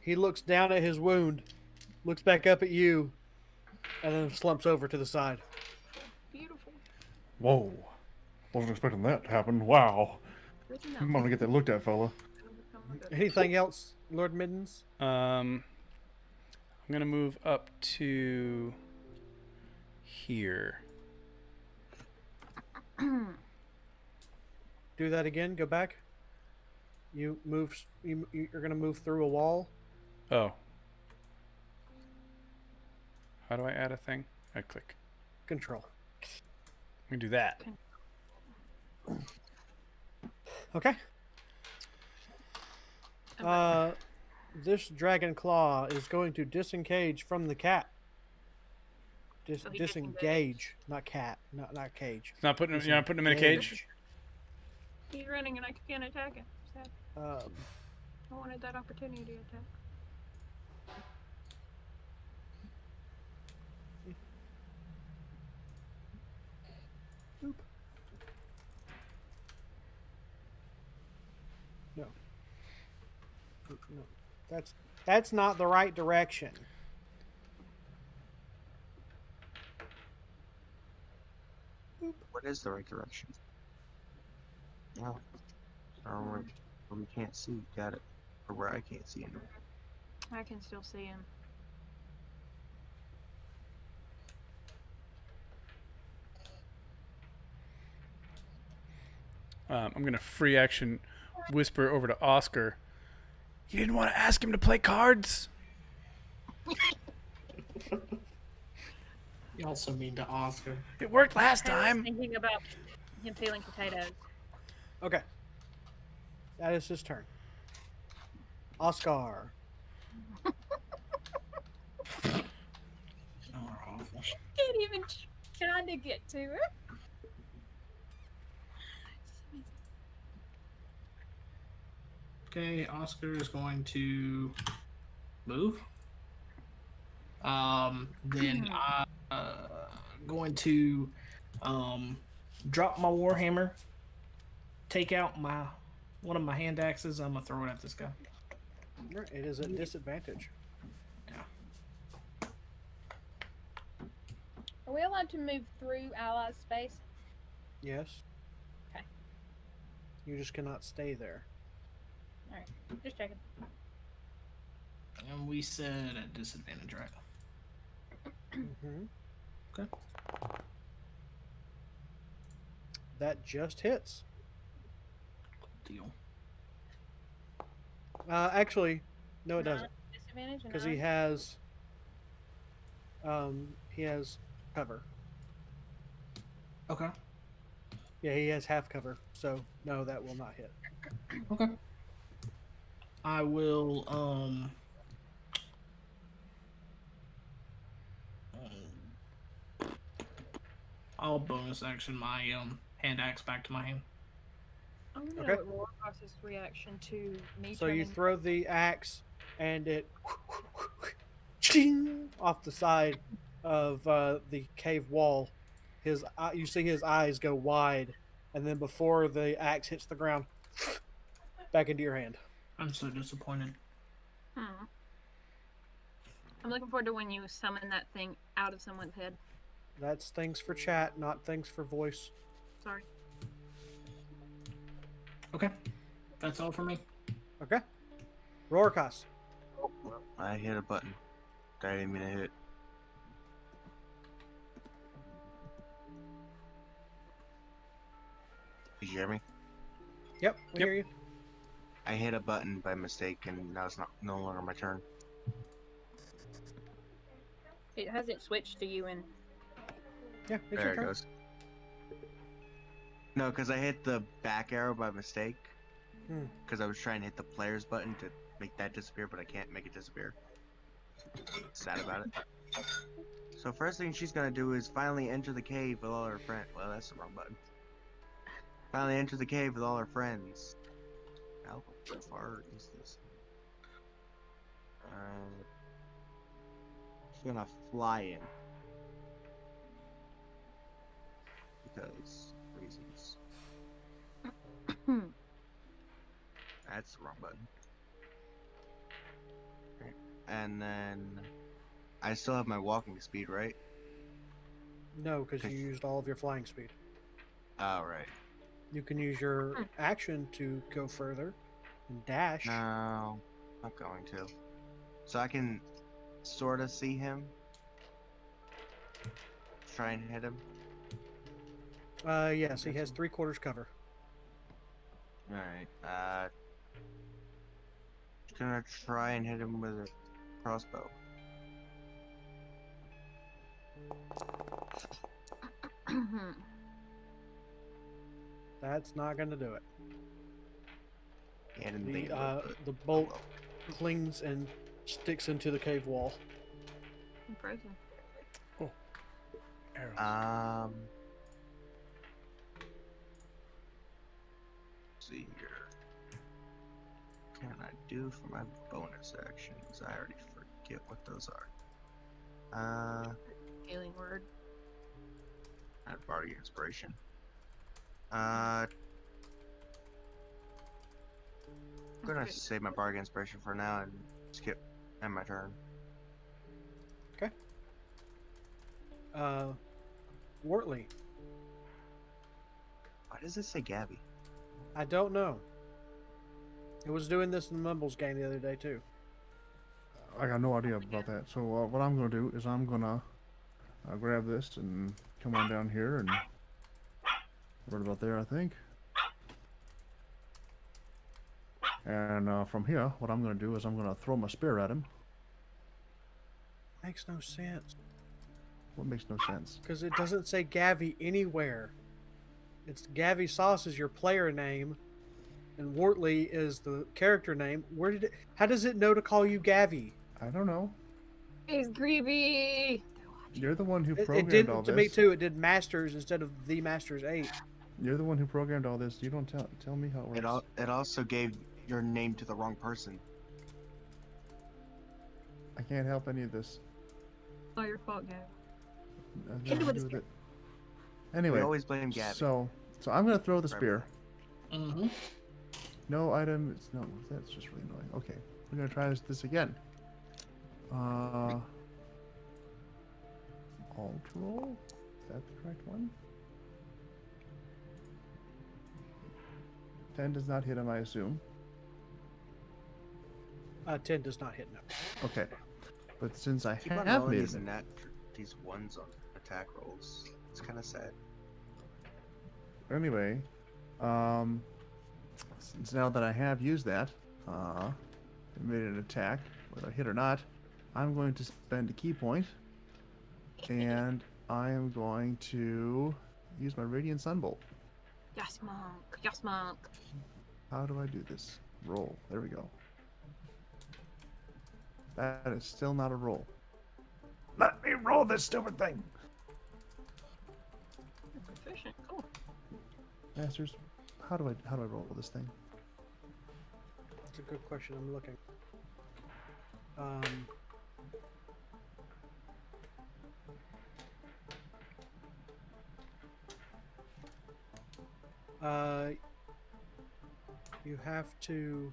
He looks down at his wound, looks back up at you, and then slumps over to the side. Beautiful. Whoa. Wasn't expecting that to happen. Wow. Good to know. I'm gonna get that looked at, fella. Anything else, Lord Mittens? I'm gonna move up to here. Do that again. Go back. You're gonna move through a wall. Oh. How do I add a thing? I click. Control. We can do that. Okay. This dragon claw is going to disengage from the cat. So he Disengage, not cat, not cage. It's not putting him. You're not putting him in a cage. Disengage. He's running and I can't attack him. Sad. Um, I wanted that opportunity to attack. no, that's not the right direction. what is the right direction? No. Where we can't see. Got it. Or where I can't see him. I can still see him. I'm gonna free action whisper over to Oscar. You didn't want to ask him to play cards? You also mean to Oscar. It worked last I was time. thinking about him peeling potatoes. Okay. That is his turn. Oskar. Oh, awful. Can't even trying to get to her. Okay, Oscar is going to move. Then I'm going to drop my warhammer, take out one of my hand axes. I'm gonna throw it at this guy. Right, it is at disadvantage. Yeah. Are we allowed to move through allies' space? Yes. Okay. You just cannot stay there. Alright, just checking. And we said at disadvantage, right? Mm-hmm. Okay. That just hits. Deal. Actually, no, it doesn't, Disadvantage? because he has cover. Okay. Yeah, he has half cover, so no, that will not hit. Okay. I will I'll bonus action my hand axe back to my hand. I want to Okay. know what Rhorakas's reaction to me So you turning- throw the axe, and it ching off the side of the cave wall. You see his eyes go wide, and then before the axe hits the ground, back into your hand. I'm so disappointed. Hmm. I'm looking forward to when you summon that thing out of someone's head. That's things for chat, not things for voice. Sorry. Okay. That's all for me. Okay. Rhorakas. Well, I hit a button that I didn't mean to hit. Did you hear me? Yep, we Yep. hear you. I hit a button by mistake, and now it's no longer my turn. It hasn't switched to you and Yeah, it's There your it turn. goes. No, because I hit the back arrow by mistake. Hmm. Because I was trying to hit the player's button to make that disappear, but I can't make it disappear. Sad about it. So first thing she's gonna do is finally enter the cave with all her friends. Well, that's the wrong button. Finally enter the cave with all her friends. How far is this? She's gonna fly in. Because reasons. That's the wrong button. Okay. And then I still have my walking speed, right? No, because you Okay. used all of your flying speed. Oh, right. You can use your action to go further and dash. No, not going to. So I can sort of see him. Try and hit him. Yes, he has 3/4 cover. Alright, just gonna try and hit him with a crossbow. That's not going to do it. And in The bolt clings and sticks into the cave wall. I'm frozen. Arrows. Let's see here. What can I do for my bonus actions? I already forget what those are. Healing word. I have bardic inspiration. I'm gonna save my bardic inspiration for now and skip end my turn. Wuortli. Why does it say Gabby? I don't know. It was doing this in the Mumbles game the other day too. I got no idea about that. So what I'm gonna do is I'm gonna grab this and come on down here and right about there, I think. And from here, what I'm gonna do is I'm gonna throw my spear at him. Makes no sense. What makes no sense? Because it doesn't say Gavi anywhere. It's Gavi Sauce is your player name, and Wuortli is the character name. Where did it? How does it know to call you Gavi? I don't know. It's creepy. You're the one who It programmed did all to this. me too. It did Masters instead of the Masters 8. You're the one who programmed all this. You don't tell me how it works. It also gave your name to the wrong person. I can't help any of this. All your fault, Gab. Nothing Hit it to with do a with spear. it. Anyway, We always blame Gabby. so I'm gonna throw the For spear. Mm-hmm. No item. It's no. That's just really annoying. Okay, we're gonna try this again. Alt roll. Is that the correct one? 10 does not hit him, I assume. 10 does not hit no. Okay, but since I Keep on have rolling made these it, these ones on attack rolls. It's kind of sad. anyway, since now that I have used that, and made an attack, whether I hit or not, I'm going to spend a key point, and I am going to use my Radiant Sunbolt. Yes, monk. Yes, monk. How do I do this? Roll. There we go. That is still not a roll. Let me roll this stupid thing. You're proficient. Cool. Masters, how do I roll this thing? That's a good question. I'm looking. You have to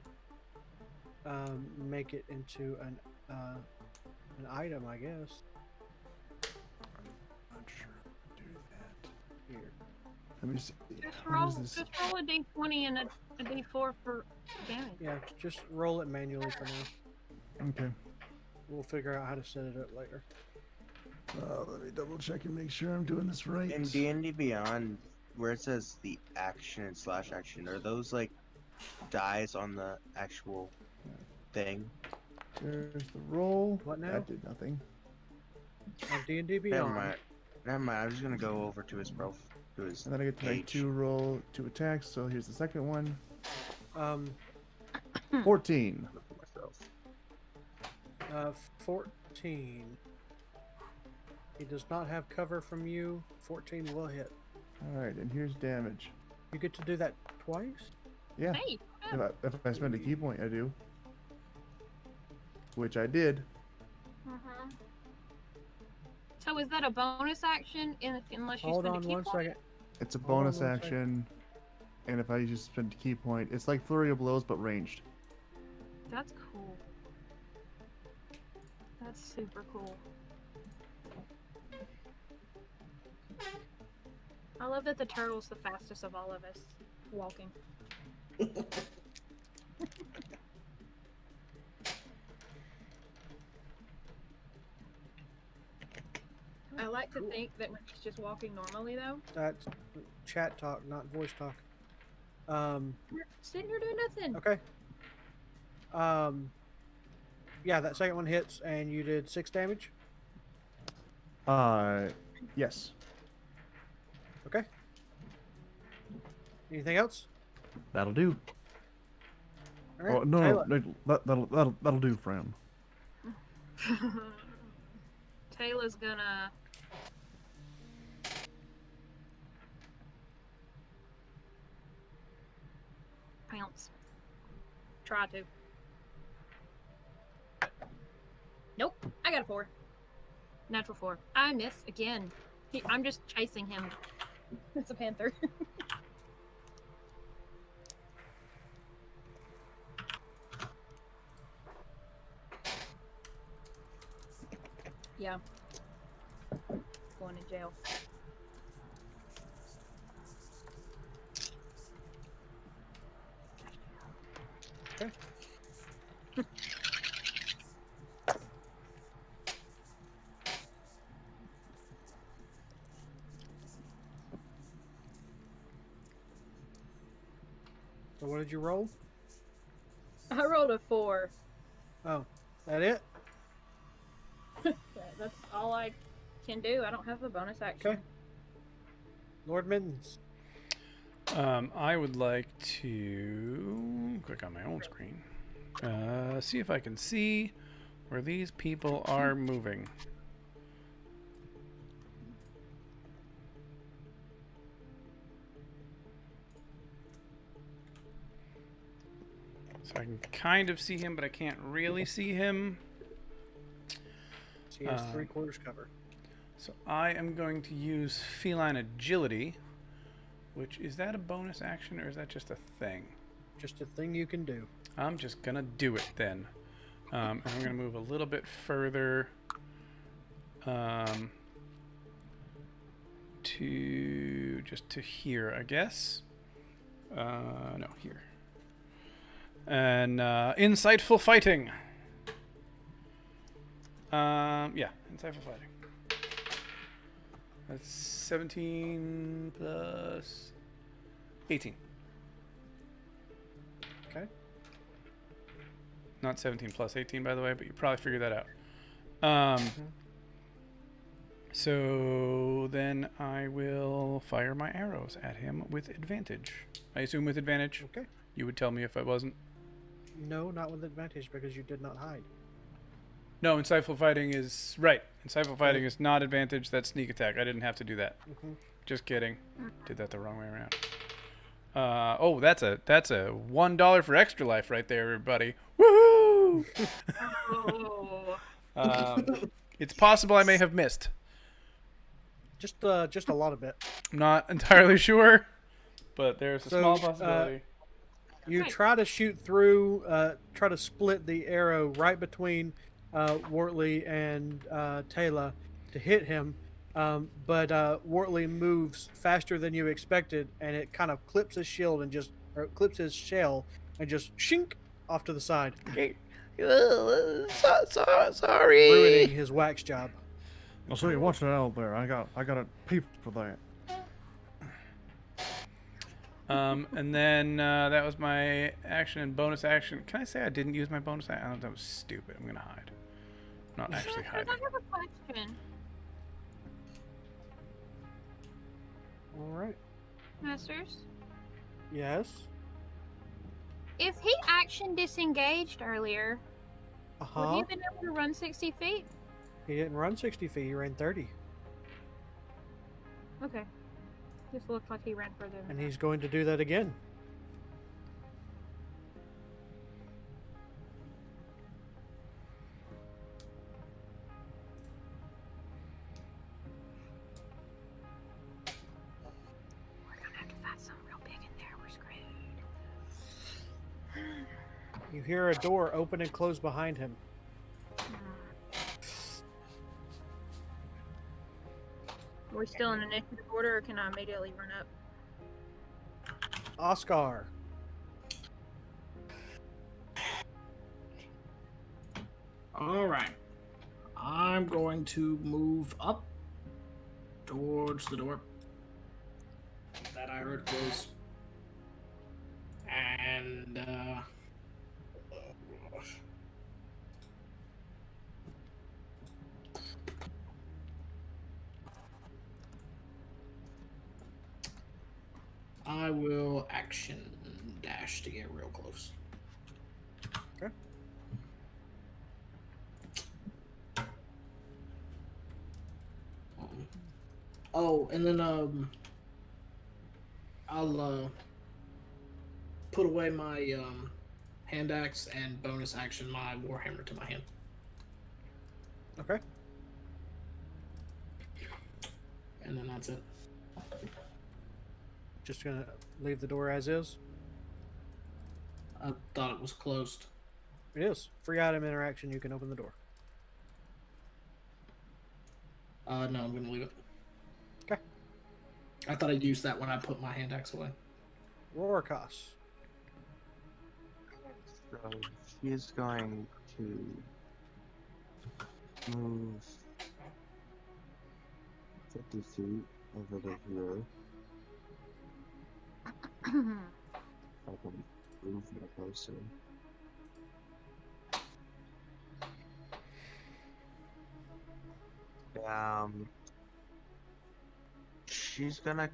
make it into an item, I guess. Not sure how to do that. Here. Let me see. Just How roll, does this? just roll a d20 and a d4 for damage. Yeah, just roll it manually for now. Okay. We'll figure out how to set it up later. Let me double check and make sure I'm doing this right. In D&D Beyond, where it says the action and slash action, are those like dies on the actual thing? There's the roll. What now? That did nothing. On D&D Never Beyond. mind. Never mind. I'm just gonna go over to his profile. To his And then I get to make page. 2 attacks. So here's the second one. Um, 14. Myself. 14. He does not have cover from you. 14 will hit. All right, and here's damage. You get to do that twice? Yeah. Hey, If I spend a key point, I do. Which I did. So is that a bonus action unless you Hold spend on a key one point? second. It's a Hold on bonus one second. action. And if I just spend a key point, it's like flurry of blows, but ranged. That's cool. That's super cool. I love that the turtle's the fastest of all of us walking. I like to think that when he's just walking normally, though, That's chat talk, not voice talk. we're sitting here doing nothing. Okay. Yeah, that second one hits, and you did 6 damage. Yes. Okay. Anything else? That'll do. All right. Oh, no, Tela. no, that'll do, friend. Tela's gonna pounce. Try to. Nope. I got a 4. Natural 4. I miss again. I'm just chasing him. It's a panther. Yeah. Going to jail. So what did you roll? I rolled a 4. Oh, that it? That's all I can do. I don't have a bonus action. Okay. Lord Mittens. I would like to click on my own screen. See if I can see where these people are moving. So I can kind of see him, but I can't really see him. He has 3/4 cover. So I am going to use feline agility, which is that a bonus action or is that just a thing? Just a thing you can do. I'm just gonna do it then. And I'm gonna move a little bit further to here, I guess. No, here. And insightful fighting. Yeah, insightful fighting. That's 17 plus 18. Okay. Not 17 plus 18, by the way, but you probably figured that out. So then I will fire my arrows at him with advantage. I assume with advantage. Okay. You would tell me if I wasn't. No, not with advantage because you did not hide. No, insightful fighting is right. Insightful fighting is not advantage. That's sneak attack. I didn't have to do that. Just kidding. Did that the wrong way around. Oh, that's a $1 for extra life right there, everybody. Woohoo! Oh. It's possible I may have missed. Just a lot of it. I'm not entirely sure, but there's a So, small possibility. You Right. try to shoot through, try to split the arrow right between Wuortli and Tela to hit him, but Wuortli moves faster than you expected, and it kind of clips his shield and clips his shell and just shink off to the side, Sorry. ruining his wax job. I'll say, watch it out there. I got a peep for that. And then that was my action and bonus action. Can I say I didn't use my bonus action? Oh, that was stupid. I'm gonna hide. Not actually I hiding. have a question. All right. Masters, Yes. if he action disengaged earlier, would he Uh-huh. have been able to run 60 feet? He didn't run 60 feet. He ran 30. Okay. Just looked like he ran further than And that. he's going to do that again. We're gonna have to find something real big in there. We're screwed. You hear a door open and close behind him. Are we still in initiative order, or can I immediately run up? Oskar. All right. I'm going to move up towards the door that I heard close. And, I will action dash to get real close. Okay. Oh, and then I'll put away my hand axe and bonus action my warhammer to my hand. Okay. And then that's it. Just gonna leave the door as is. I thought it was closed. It is. Free item interaction. You can open the door. No, I'm gonna leave it. Okay. I thought I'd use that when I put my hand axe away. Rhorakas. So He is going to move 50 feet over to here. I can move my closer. She's gonna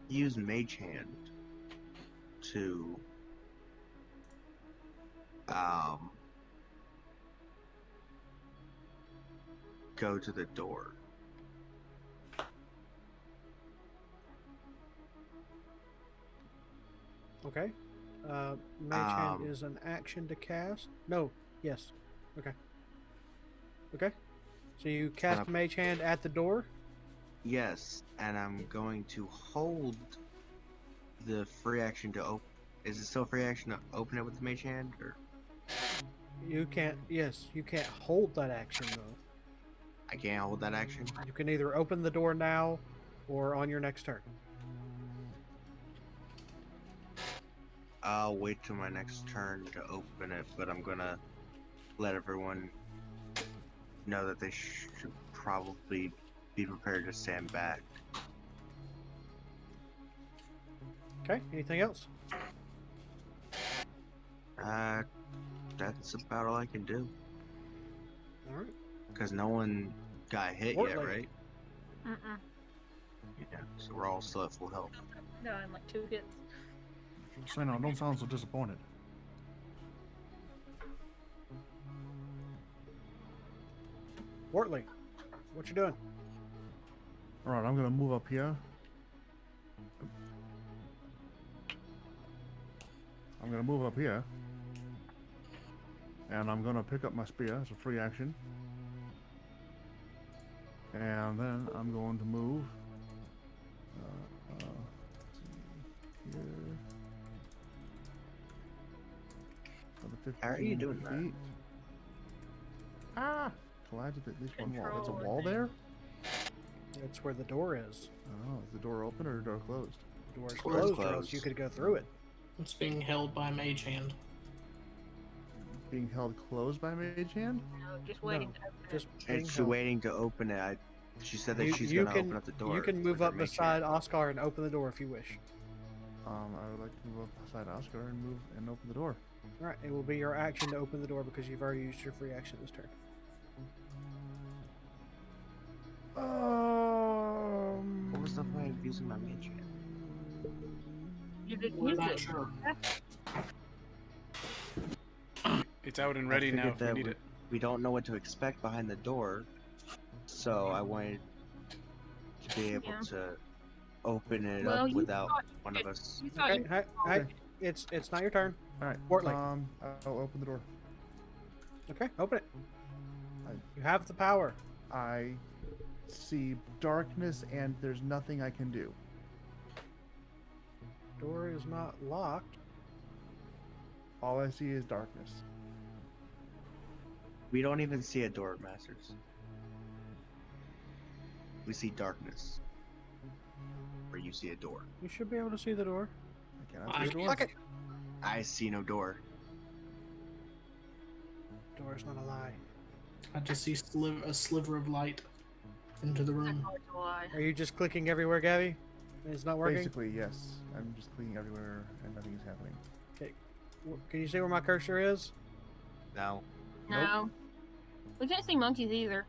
use Mage Hand to go to the door. Okay. Mage Hand is an action to cast. No. Yes. Okay. Okay. So you cast Mage Hand at the door. Yes, and I'm going to hold the free action to open. Is it still free action to open it with the Mage Hand, or You can't. Yes, you can't hold that action though. I can't hold that action? You can either open the door now, or on your next turn. I'll wait till my next turn to open it, but I'm gonna let everyone know that they should probably be prepared to stand back. Okay. Anything else? That's about all I can do. All right. Because no one got hit Wuortli. yet, right? Mm-mm. Yeah, so we're all still at full health. No, I'm like 2 hits. Say no, don't sound so disappointed. Wuortli, what you doing? All right, I'm gonna move up here. I'm gonna move up here, and I'm gonna pick up my spear as a free action, and then I'm going to move. Let's see here. Another 15 How are you doing that? feet. Ah! Collided at least one wall. That's a Control, I wall think. there? That's where the door is. Oh, is the door open or the door closed? The door is Door is closed, or else closed. you could go through it. It's being held by Mage Hand. Being held closed by Mage Hand? No, just waiting No, to open Just it. being It's held. waiting to open it. She said that You- she's you gonna can- open up the door. You can with move her up mage beside hand. Oskar and open the door if you wish. I would like to move up beside Oskar and move and open the door. All right, it will be your action to open the door because you've already used your free action this turn. What was the point of using my mage hand? You didn't We're use not it. sure. It's out and ready I now figured if we that need it. We don't know what to expect behind the door, so I wanted to be able Yeah. to open it Well, up you without thought one of us. You thought Okay, you hey, it's not your turn. All right. Wuortli. I'll open the door. Okay, open it. I- You have the power. I see darkness and there's nothing I can do. Door is not locked. All I see is darkness. We don't even see a door, Masters. We see darkness. Where you see a door. You should be able to see the door. I cannot I see the door. Lock it. I see no door. Door's not a lie. I just see a sliver of light into the room. it's a lie. Are you just clicking everywhere, Gabby? And it's not working? Basically, yes. I'm just clicking everywhere and nothing is happening. Can you see where my cursor is? No. No. We can't see monkeys either.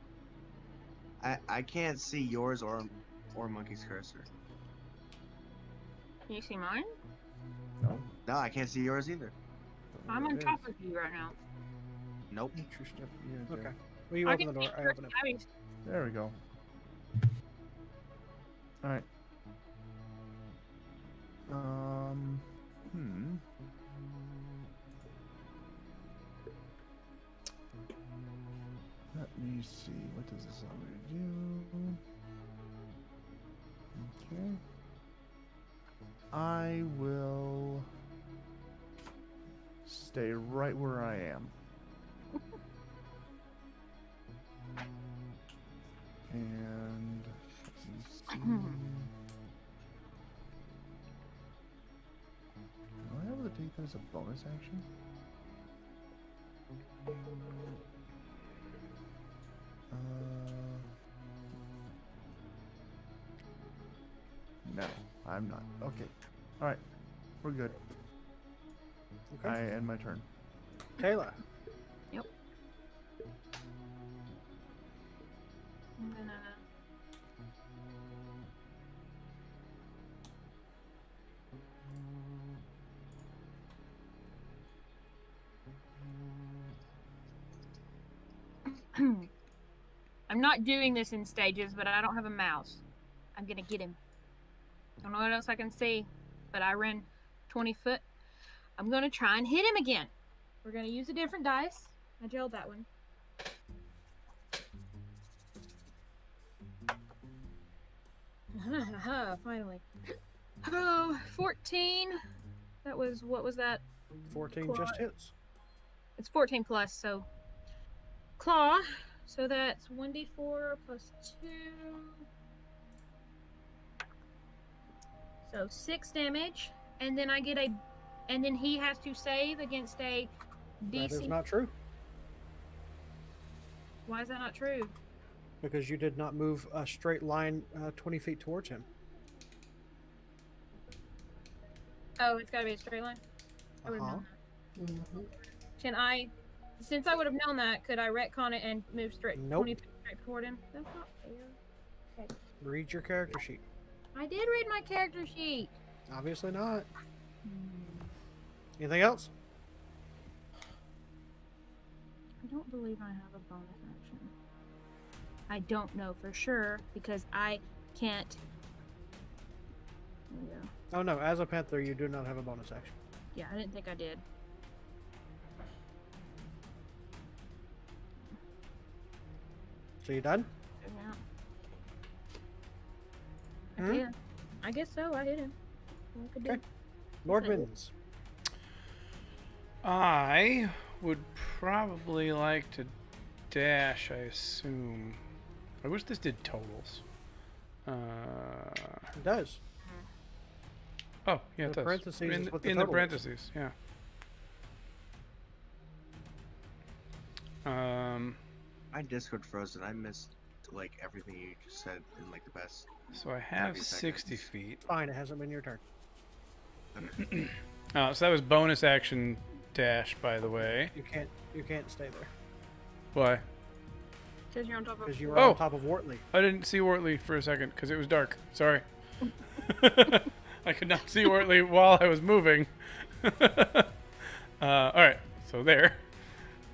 I can't see yours or Monkey's cursor. Can you see mine? No. No, I can't see yours either. I'm on There it top is. of you right now. Nope. Interesting. Yeah, Okay. Well, you I open the can door. see I yours, open it. Gabby's. There we go. All right. Hmm. Let me see. What does this already do? Okay. I will stay right where I am. And let me see. Do I have to take that as a bonus action? No, I'm not. Okay. All right. We're good. Okay. I end my turn. Tela. Yep. I'm gonna. I'm not doing this in stages, but I don't have a mouse. I'm gonna get him. Don't know what else I can see, but I ran 20 foot. I'm gonna try and hit him again. We're gonna use a different dice. I jailed that one. Finally. Oh, 14. That was, what was that? 14 Claw. just hits. It's 14 plus, so. Claw. So that's 1d4 plus 2. So 6 damage. And then I get a. And then he has to save against a DC. That is not true, Why is that not true? because you did not move a straight line 20 feet towards him. Oh, it's gotta be a straight line? I would have Uh-huh. known that. Can I. Since I would have known that, could I retcon it and move straight Nope. 20 feet straight toward him? That's not fair. Okay. Read your character sheet. I did read my character sheet. Obviously not. Anything else? I don't believe I have a bonus action. I don't know for sure because I can't. There we go. Oh no, as a panther, you do not have a bonus action. Yeah, I didn't think I did. So you done? Figure it out. Hmm? Yeah. I guess so. I hit him. What I could do. Okay. Lord Okay. Mittens. I would probably like to dash, I assume. I wish this did totals. It does. Oh, yeah, it The does. parentheses in is what the in the total is. parentheses, yeah. My Discord frozen. I missed like everything you just said in like the past. So I have 30 60 seconds. feet. Fine, it hasn't been your turn. So that was bonus action dash, by the way. You can't stay there Why? Because you're on top of. because you were Oh. on top of Wuortli. I didn't see Wuortli for a second because it was dark. Sorry. I could not see Wuortli while I was moving. Alright, so there.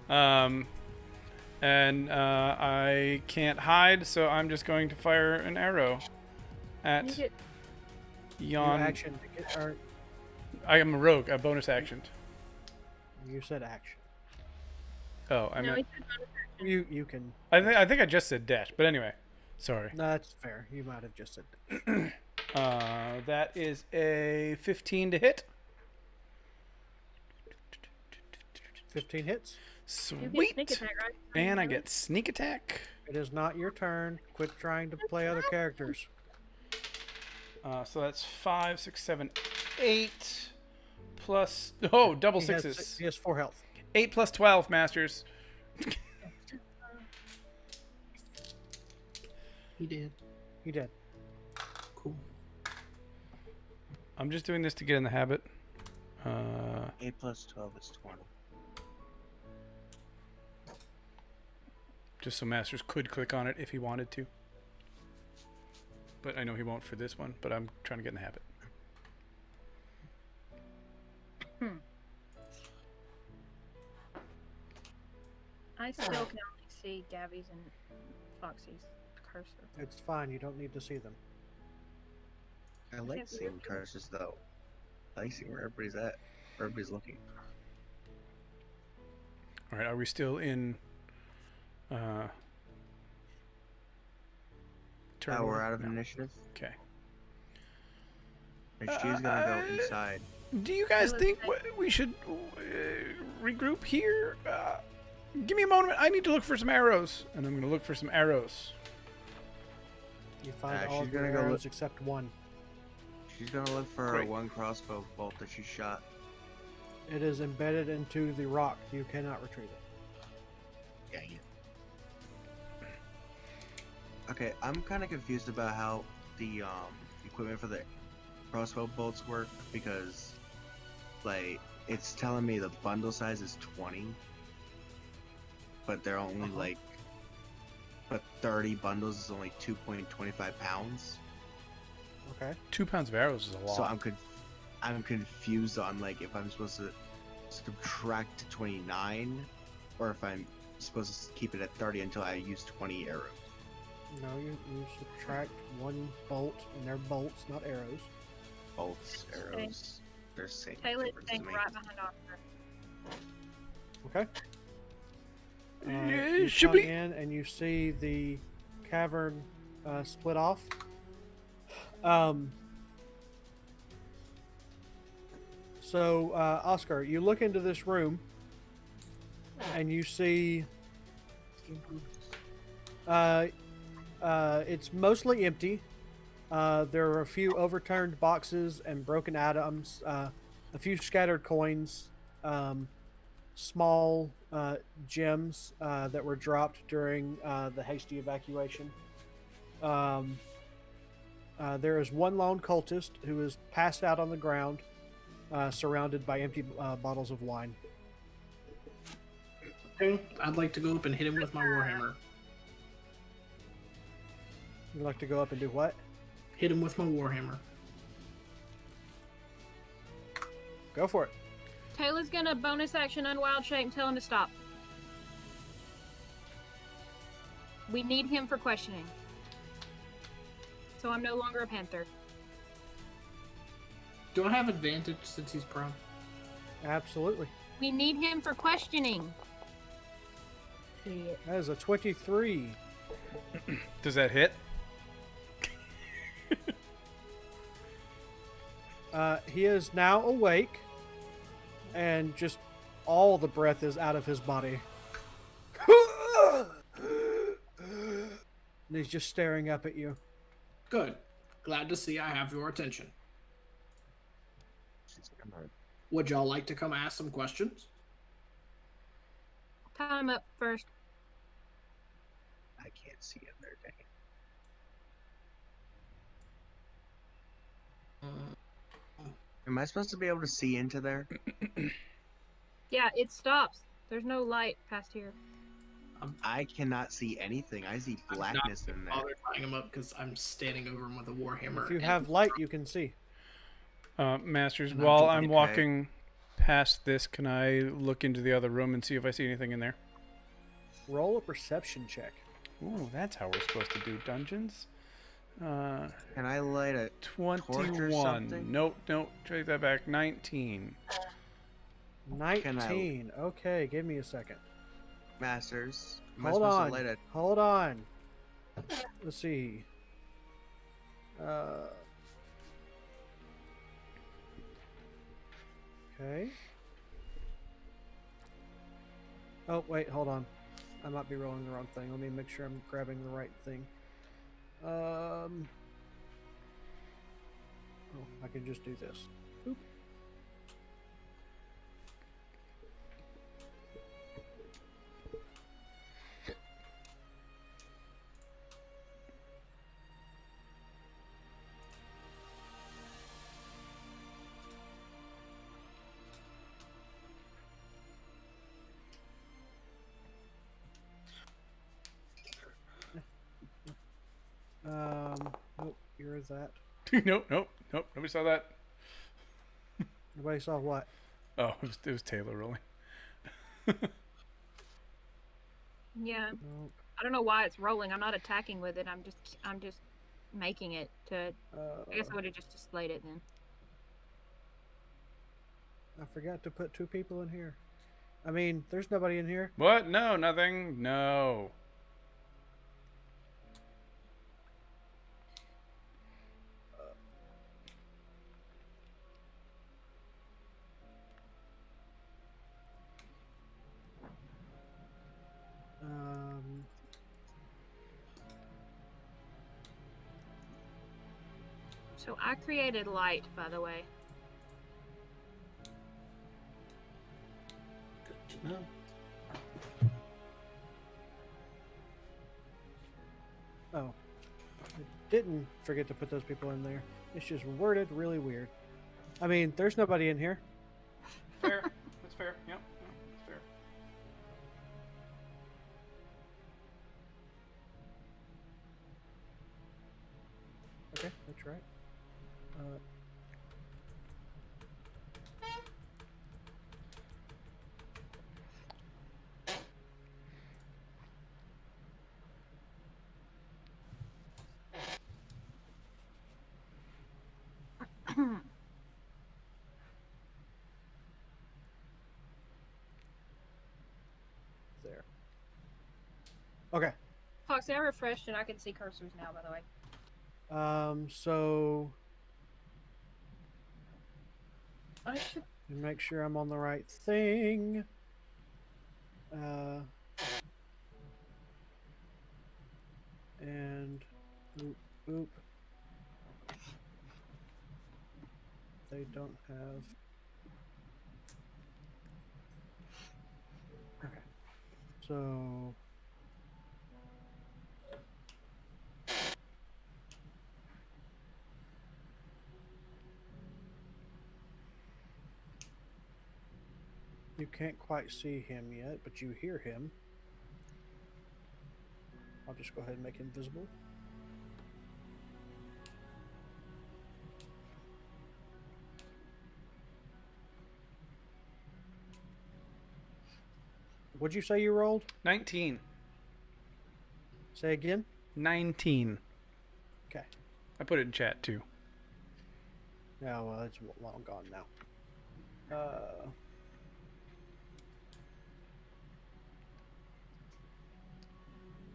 And I can't hide, so I'm just going to fire an arrow You at get, You yon. action to get, or I am a rogue. A bonus action. you said action. Oh, I no, meant. he said bonus action. You can. I think I just said dash, but anyway. Sorry. No, that's fair. You might have just said. That is a 15 to hit. 15 hits. You get Sweet. sneak attack, right? And I get sneak attack. It is not your turn. Quit trying to play other characters. So that's 5, 6, 7, 8 plus. Oh, double He sixes. has 4 health. 8 plus 12, Masters. He did. He did. Cool. I'm just doing this to get in the habit. 8 plus 12 is 20. Just so Masters could click on it if he wanted to. But I know he won't for this one, but I'm trying to get in the habit. I still can only see Gabby's and Foxy's cursor. It's fine. You don't need to see them. I like can't see seeing it. curses though. I like seeing where everybody's at. Where everybody's looking. Alright, are we still in turn Now we're order? out of No. initiative. Okay. And she's gonna go inside. Do you guys was think like- we should regroup here? Give me a moment. I need to look for some arrows. And I'm going to look for some arrows. You find all she's of your gonna go arrows except one. She's gonna look for her Great. one crossbow bolt that she shot. It is embedded into the rock. You cannot retrieve it. Dang it. Okay, I'm kind of confused about how the equipment for the crossbow bolts work because, like, it's telling me the bundle size is 20, but they're only like, but 30 bundles is only 2.25 pounds. Okay. 2 pounds of arrows is a lot. So I'm confused on like if I'm supposed to subtract to 29, or if I'm supposed to keep it at 30 until I use 20 arrows. No, you subtract 1 bolt, and they're bolts, not arrows. Bolts, arrows, they're same. Taylor's difference to staying me. right behind Oscar. Okay. Yeah, You should come be. in and you see the cavern split off. So, Oscar, you look into this room and you see it's mostly empty. There are a few overturned boxes and broken items, a few scattered coins, small gems that were dropped during the hasty evacuation. There is one lone cultist who is passed out on the ground, surrounded by empty bottles of wine. Okay, I'd like to go up and hit him with my warhammer. You'd like to go up and do what? Hit him with my warhammer. Go for it. Taylor's gonna bonus action unwild shape and tell him to stop. We need him for questioning. So I'm no longer a panther. Do I have advantage since he's prone? Absolutely. We need him for questioning. That is a 23. Does that hit? He is now awake, and just all the breath is out of his body. And he's just staring up at you. Good. Glad to see I have your attention. She's gonna- Would y'all like to come ask some questions? Tie him up first. I can't see him there, dang it. Am I supposed to be able to see into there? Yeah, it stops. There's no light past here. I cannot see anything. I see blackness in there. Bother tying him up because I'm standing over him with a warhammer. If you and- have light, you can see. Masters, And I while can- I'm okay. walking past this, can I look into the other room and see if I see anything in there? Roll a perception check. Ooh, that's how we're supposed to do dungeons. Can I light a 21. something? Nope, take that back. 19. 19. Okay, give me a second. Masters? Am I Hold supposed on. to light a Hold on. Let's see. Okay. Oh, wait, hold on. I might be rolling the wrong thing. Let me make sure I'm grabbing the right thing. Oh, I can just do this. Oop. Nope, you're that. nope. Nobody saw that. Nobody saw what? Oh, it was Taylor rolling. Yeah. Nope. I don't know why it's rolling. I'm not attacking with it. I'm just making it to. I guess I would have just displayed it then. I forgot to put 2 people in here. I mean, there's nobody in here. What? No, nothing. No. So I created light, by the way. Good to know. Oh. I didn't forget to put those people in there. It's just worded really weird. I mean, there's nobody in here. Fair. That's fair. Yep. That's fair. Okay, that's right. There. Okay. Foxy, I refreshed and I can see cursors now, by the way. So I should. make sure I'm on the right thing. And boop, boop. They don't have. Okay. So. You can't quite see him yet, but you hear him. I'll just go ahead and make him visible. What'd you say you rolled? 19. Say again? 19. Okay. I put it in chat too. Yeah, well, it's long gone now.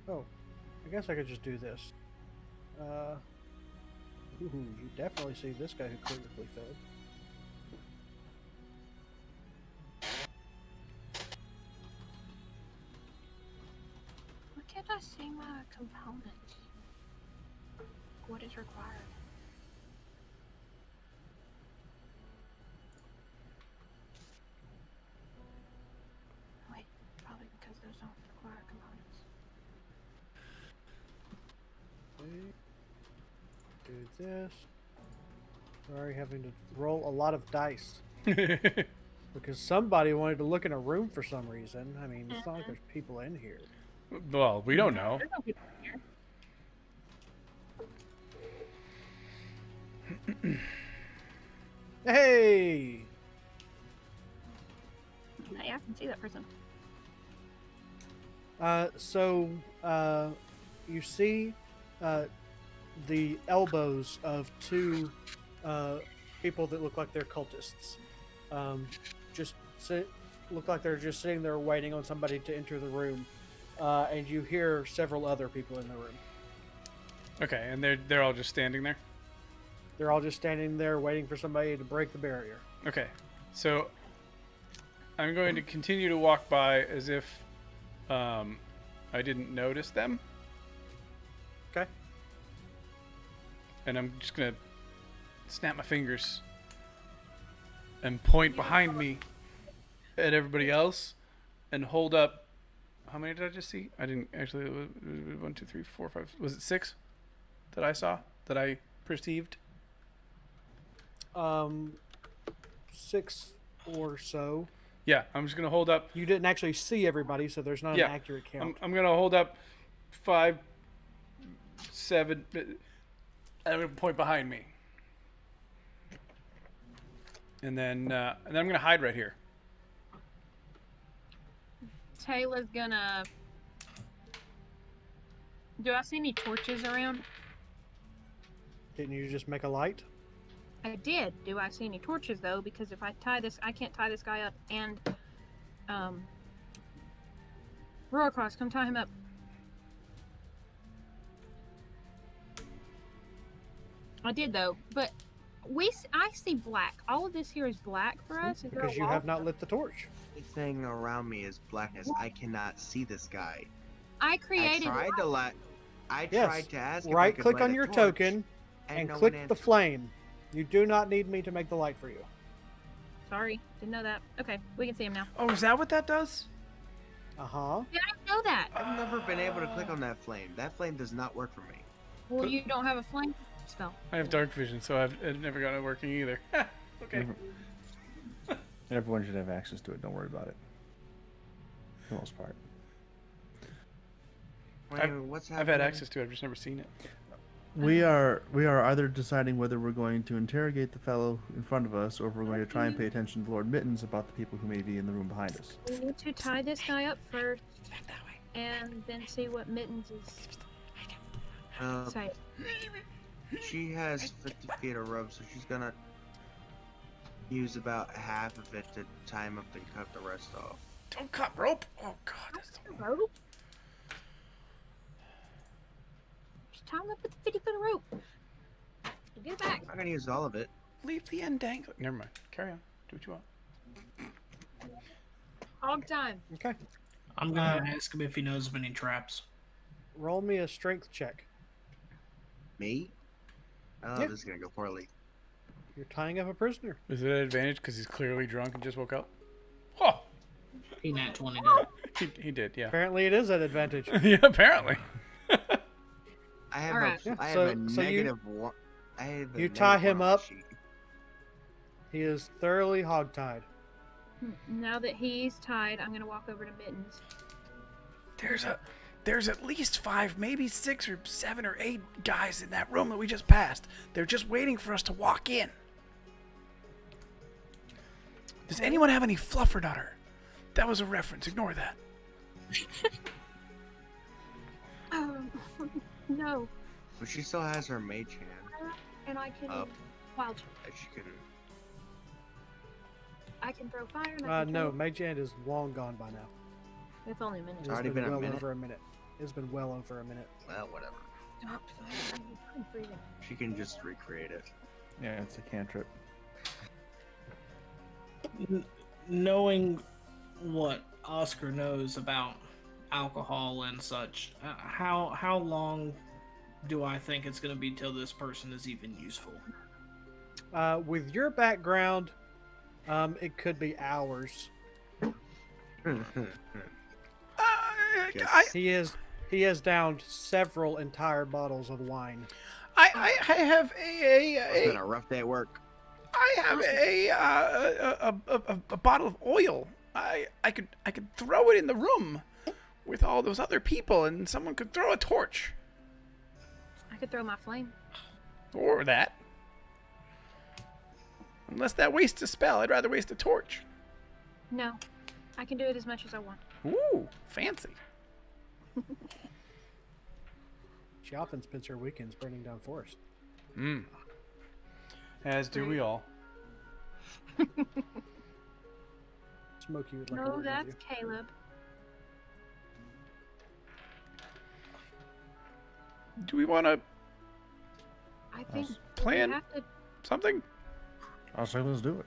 Oh, I guess I could just do this. Ooh, you definitely see this guy who critically failed. Why can't I see my components? What is required? Wait, probably because those don't require components. Do this. Sorry, having to roll a lot of dice. Because somebody wanted to look in a room for some reason. I mean, it's not like there's people in here. Well, we don't know. There's no people in here. Hey! Hey, I can see that person. You see the elbows of two people that look like they're cultists. Look like they're just sitting there waiting on somebody to enter the room. And you hear several other people in the room. Okay, and they're all just standing there? They're all just standing there waiting for somebody to break the barrier. Okay, so I'm going to continue to walk by as if I didn't notice them. Okay. And I'm just going to snap my fingers and point behind me at everybody else and hold up. How many did I just see? I didn't actually. 1, 2, 3, 4, 5. Was it 6 that I saw? That I perceived? 6 or so. Yeah, I'm just going to hold up. You didn't actually see everybody, so there's not an accurate count. I'm going to hold up 5, 7. I'm going to point behind me. And then I'm going to hide right here. Taylor's gonna. Do I see any torches around? Didn't you just make a light? I did. Do I see any torches though? Because if I tie this, I can't tie this guy up. And Rhorakas, come tie him up. I did though, but I see black. All of this here is black for us. Is there Because a you wall? have not lit the torch. Everything around me is blackness. I cannot see this guy. I created. I tried to ask. If I Right could click light on a your torch, token and no one click the answered. flame. You do not need me to make the light for you. Sorry, didn't know that. Okay, we can see him now. Oh, is that what that does? Uh-huh. Did I know that? I've never been able to click on that flame. That flame does not work for me. Well, you don't have a flame spell. I have dark vision, so I've never got it working either. Okay. Everyone should have access to it. Don't worry about it. For the most part. What's I've happening? had access to it. I've just never seen it. We are either deciding whether we're going to interrogate the fellow in front of us, or if we're going to try and pay attention to Lord Mittens about the people who may be in the room behind us. We need to tie this guy up first, and then see what Mittens is saying. She has 50 feet of rope, so she's gonna use about half of it to tie him up and cut the rest off. Don't cut rope. Oh God. That's so... Rope? Just tie him up with the 50-foot rope. Get it back. I'm not gonna use all of it. Leave the end dangling. Never mind. Carry on. Do what you want. Hog time. Okay. I'm gonna ask him if he knows of any traps. Roll me a strength check. Me? Oh, Yeah. this is gonna go poorly. You're tying up a prisoner. Is it an advantage because he's clearly drunk and just woke up? Oh, He nat 20 he did. Yeah. Apparently, it is an advantage. Yeah. Apparently. I have Alright. a, I have So- a so you- negative one. I have a you tie negative him one on up. the sheet. He is thoroughly hogtied. Now that he's tied, I'm gonna walk over to Mittens. There's at least 5, maybe 6 or 7 or 8 guys in that room that we just passed. They're just waiting for us to walk in. Does anyone have any fluffernutter? That was a reference. Ignore that. No, But she still has her mage hand and I can up wild. that she can. I can throw fire. And I can No, kill. Mage Hand is long gone by now. It's only a minute. It's already been been a well minute. over a minute. It's been well over a minute. Well, whatever. Stopped fire. I'm freezing. She can just recreate it. Yeah, it's a cantrip. Knowing what Oskar knows about alcohol and such, how long do I think it's going to be till this person is even useful? With your background, it could be hours. He has downed several entire bottles of wine. I have It's been a rough day at work. I have a bottle of oil. I could throw it in the room with all those other people, and someone could throw a torch I could throw my flame. or that. Unless that wastes a spell, I'd rather waste a torch. No, I can do it as much as I want. Ooh, fancy. She often spends her weekends burning down forest. As do we all. Smokey would like a No, word with that's you. Caleb. Do we want to I think plan we have to. something? I say let's do it.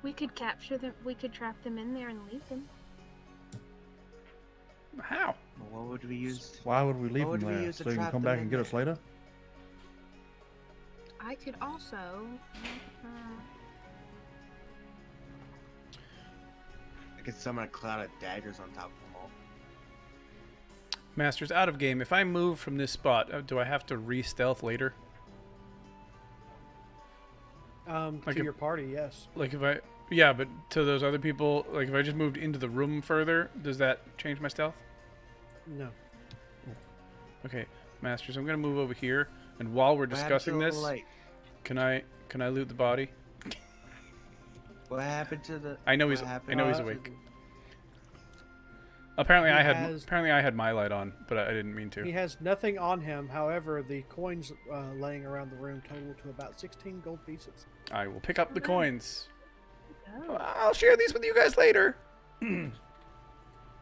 We could capture them. We could trap them in there and leave them. How? Well, what would we use? Why would we leave What them would we there? use to So you can trap come them back in and get us there? later? I could also. I could summon a cloud of daggers on top of them all. Masters, out of game. If I move from this spot, do I have to re-stealth later? Like To a- your party, yes. Like if I... Yeah, but to those other people, like if I just moved into the room further, does that change my stealth? No. Okay, Masters, I'm going to move over here, and while we're What happened to discussing the this, light? can I loot the body? What happened to the? I know what he's happened he's to awake. Apparently He I had my light on, but I didn't mean He to. has nothing on him. However, the coins laying around the room total to about 16 gold pieces. I will pick up the coins. Oh. I'll share these with you guys later.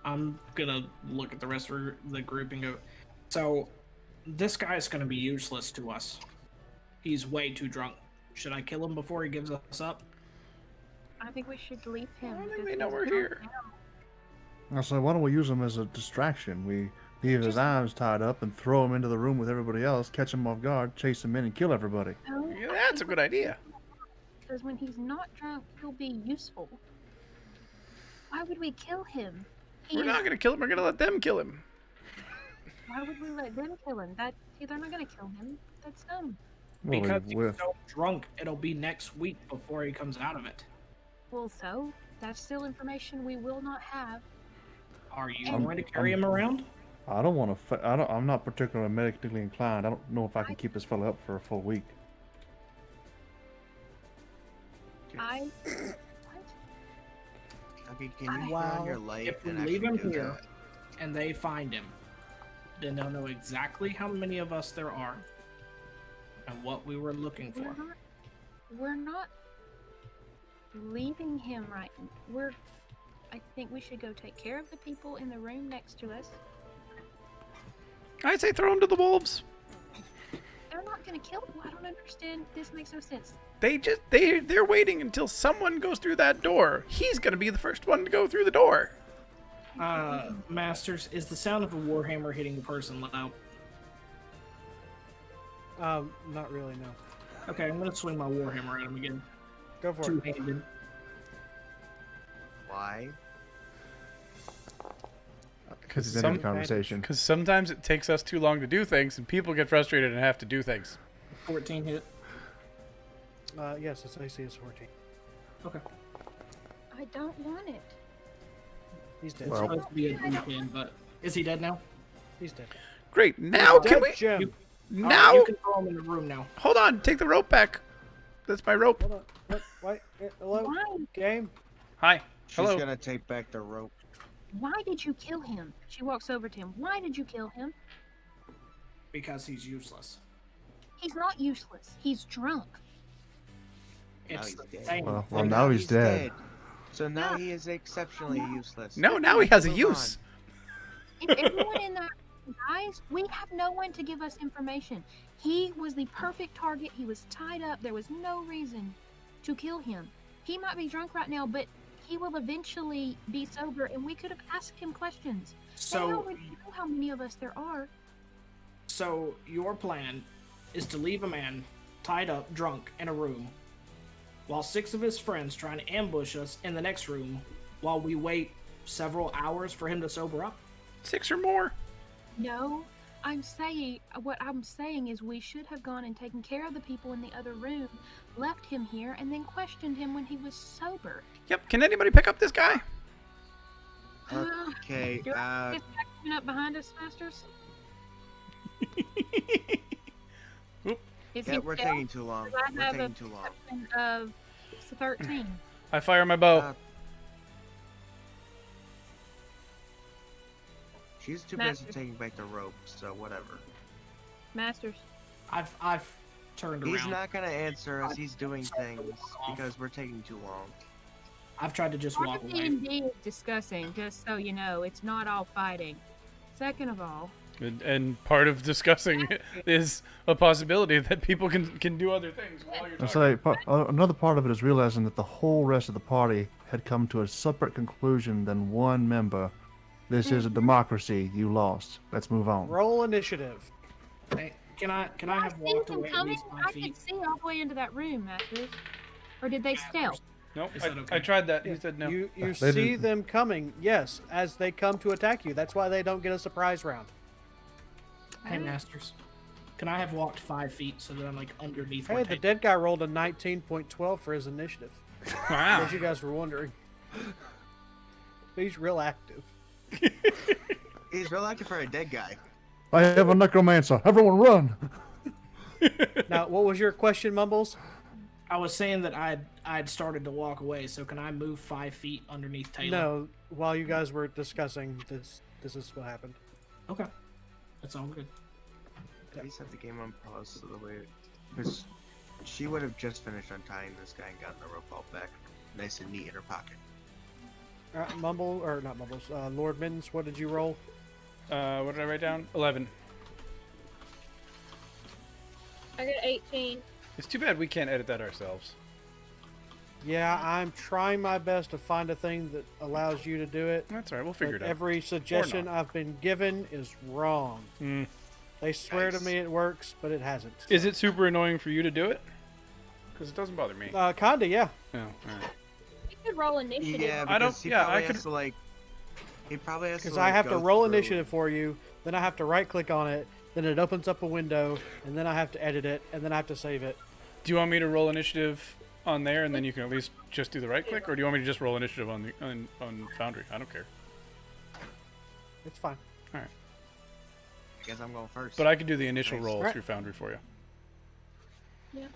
I'm gonna look at the rest of the group and go. So, this guy's gonna be useless to us. He's way too drunk. Should I kill him before he gives us up? I think we should leave him. I don't think because they know he's we're drunk here. now. I say, why don't we use him as a distraction? We leave his arms tied up and throw him into the room with everybody else, catch him off guard, chase him in, and kill everybody. No, Yeah, I that's a think good we- idea. Because when he's not drunk, he'll be useful. Why would we kill him? We're not gonna kill him. We're gonna let them kill him. Why would we let them kill him? They're not gonna kill him. That's dumb. Well, Because he's we're- so drunk, it'll be next week before he comes out of it. Well, so that's still information we will not have. Are you I'm- going to carry him around? I don't want to. I'm not particularly medically inclined. I don't know if I can keep this fella up for a full week. I. Okay, can you put on your light If we and leave actually him do here that? and they find him, then they'll know exactly how many of us there are and what we were looking for. We're not leaving him right. I think we should go take care of the people in the room next to us. I'd say throw him to the wolves. They're not gonna kill him. I don't understand. This makes no sense. They're waiting until someone goes through that door. He's gonna be the first one to go through the door. Masters, is the sound of a warhammer hitting the person loud? Not really, no. Okay, I'm gonna swing my warhammer at him again. Go for it. Two-handed. Why? Because it's in the conversation. Because sometimes it takes us too long to do things, and people get frustrated and have to do things. 14 hit. Yes, its AC is 14. Okay. I don't want it. He's dead. Well- Supposed to be a D10, but is he dead now? He's dead. Great. Now Dead can we? Jim. You- Now, Alright, you can throw him in the room now. hold on. Take the rope back. That's my rope. Hold on. What? Wait. Hello? Why? Game? Hi. She's Hello. gonna take back the rope. Why did you kill him? She walks over to him. Why did you kill him? Because he's useless. He's not useless. He's drunk. Now It's he's the dead. same. Well, And now he's dead. So now he is exceptionally useless. No, now he has a Move use. If everyone in that room dies, we have no one to give us information. He was the perfect target. He was tied up. There was no reason to kill him. He might be drunk right now, but he will eventually be sober, and we could have asked him questions. They So, already know how many of us there are. so your plan is to leave a man tied up, drunk, in a room, while 6 of his friends try and ambush us in the next room, while we wait several hours for him to sober up. 6 or more. No, what I'm saying is we should have gone and taken care of the people in the other room, left him here, and then questioned him when he was sober. Yep. Can anybody pick up this guy? Okay, Is back coming up behind us, Masters? Is yeah, he we're still taking too long. Do I We're have a taking too long. perception of 13? I fire my bow. Uh, She's too Master. busy taking back the rope, so whatever. Masters. I've turned He's around. not gonna answer us. He's doing things because we're taking too long. I've tried to just Part walk of away. D&D is discussing, just so you know, it's not all fighting. Second of all, And part of discussing is a possibility that people can do other things while you're I talking. say another part of it is realizing that the whole rest of the party had come to a separate conclusion than one member. This is a democracy. You lost. Let's move on. Roll initiative. Hey, can I have I walked seen him away at coming. least 5 I feet? could see all the way into that room, Masters. Or did they stealth? Nope. Is that okay? I tried that. He said no. You They see didn't- them coming, yes, as they come to attack you. That's why they don't get a surprise round. Hey, Masters. Can I have walked 5 feet so that I'm like underneath? Hey, where the Tate- dead guy rolled a 19.12 for his initiative. Wow. As you guys were wondering. He's real active. He's real active for a dead guy. I have a necromancer. Everyone run! Now, what was your question, Mumbles? I was saying that I'd started to walk away, so can I move 5 feet underneath Taylor? No, while you guys were discussing this is what happened. Okay. That's all good. Please set the game on pause so the way, because she would have just finished untying this guy and gotten the rope all back, nice and neat in her pocket. Mumble, or not Mumbles, Lord Mittens, what did you roll? What did I write down? 11. I got 18. It's too bad we can't edit that ourselves. Yeah, I'm trying my best to find a thing that allows you to do it. That's all right. We'll figure But it out. every suggestion not. I've been given is wrong. Mm. They swear Nice. to me it works, but it hasn't. Is it super annoying for you to do it? Because it doesn't bother me. Kinda, yeah. Oh, all right. You could roll initiative. Yeah, I don't- because he yeah, I probably could- has to like He probably has to. Because Like, I have to go roll through- initiative for you, then I have to right click on it, then it opens up a window, and then I have to edit it, and then I have to save it. Do you want me to roll initiative on there, and then you can at least just do the right click, or do you want me to just roll initiative on the on Foundry? I don't care. It's fine. I guess I'm going first. But I can do the initial Nice. roll Alright. through Foundry for you.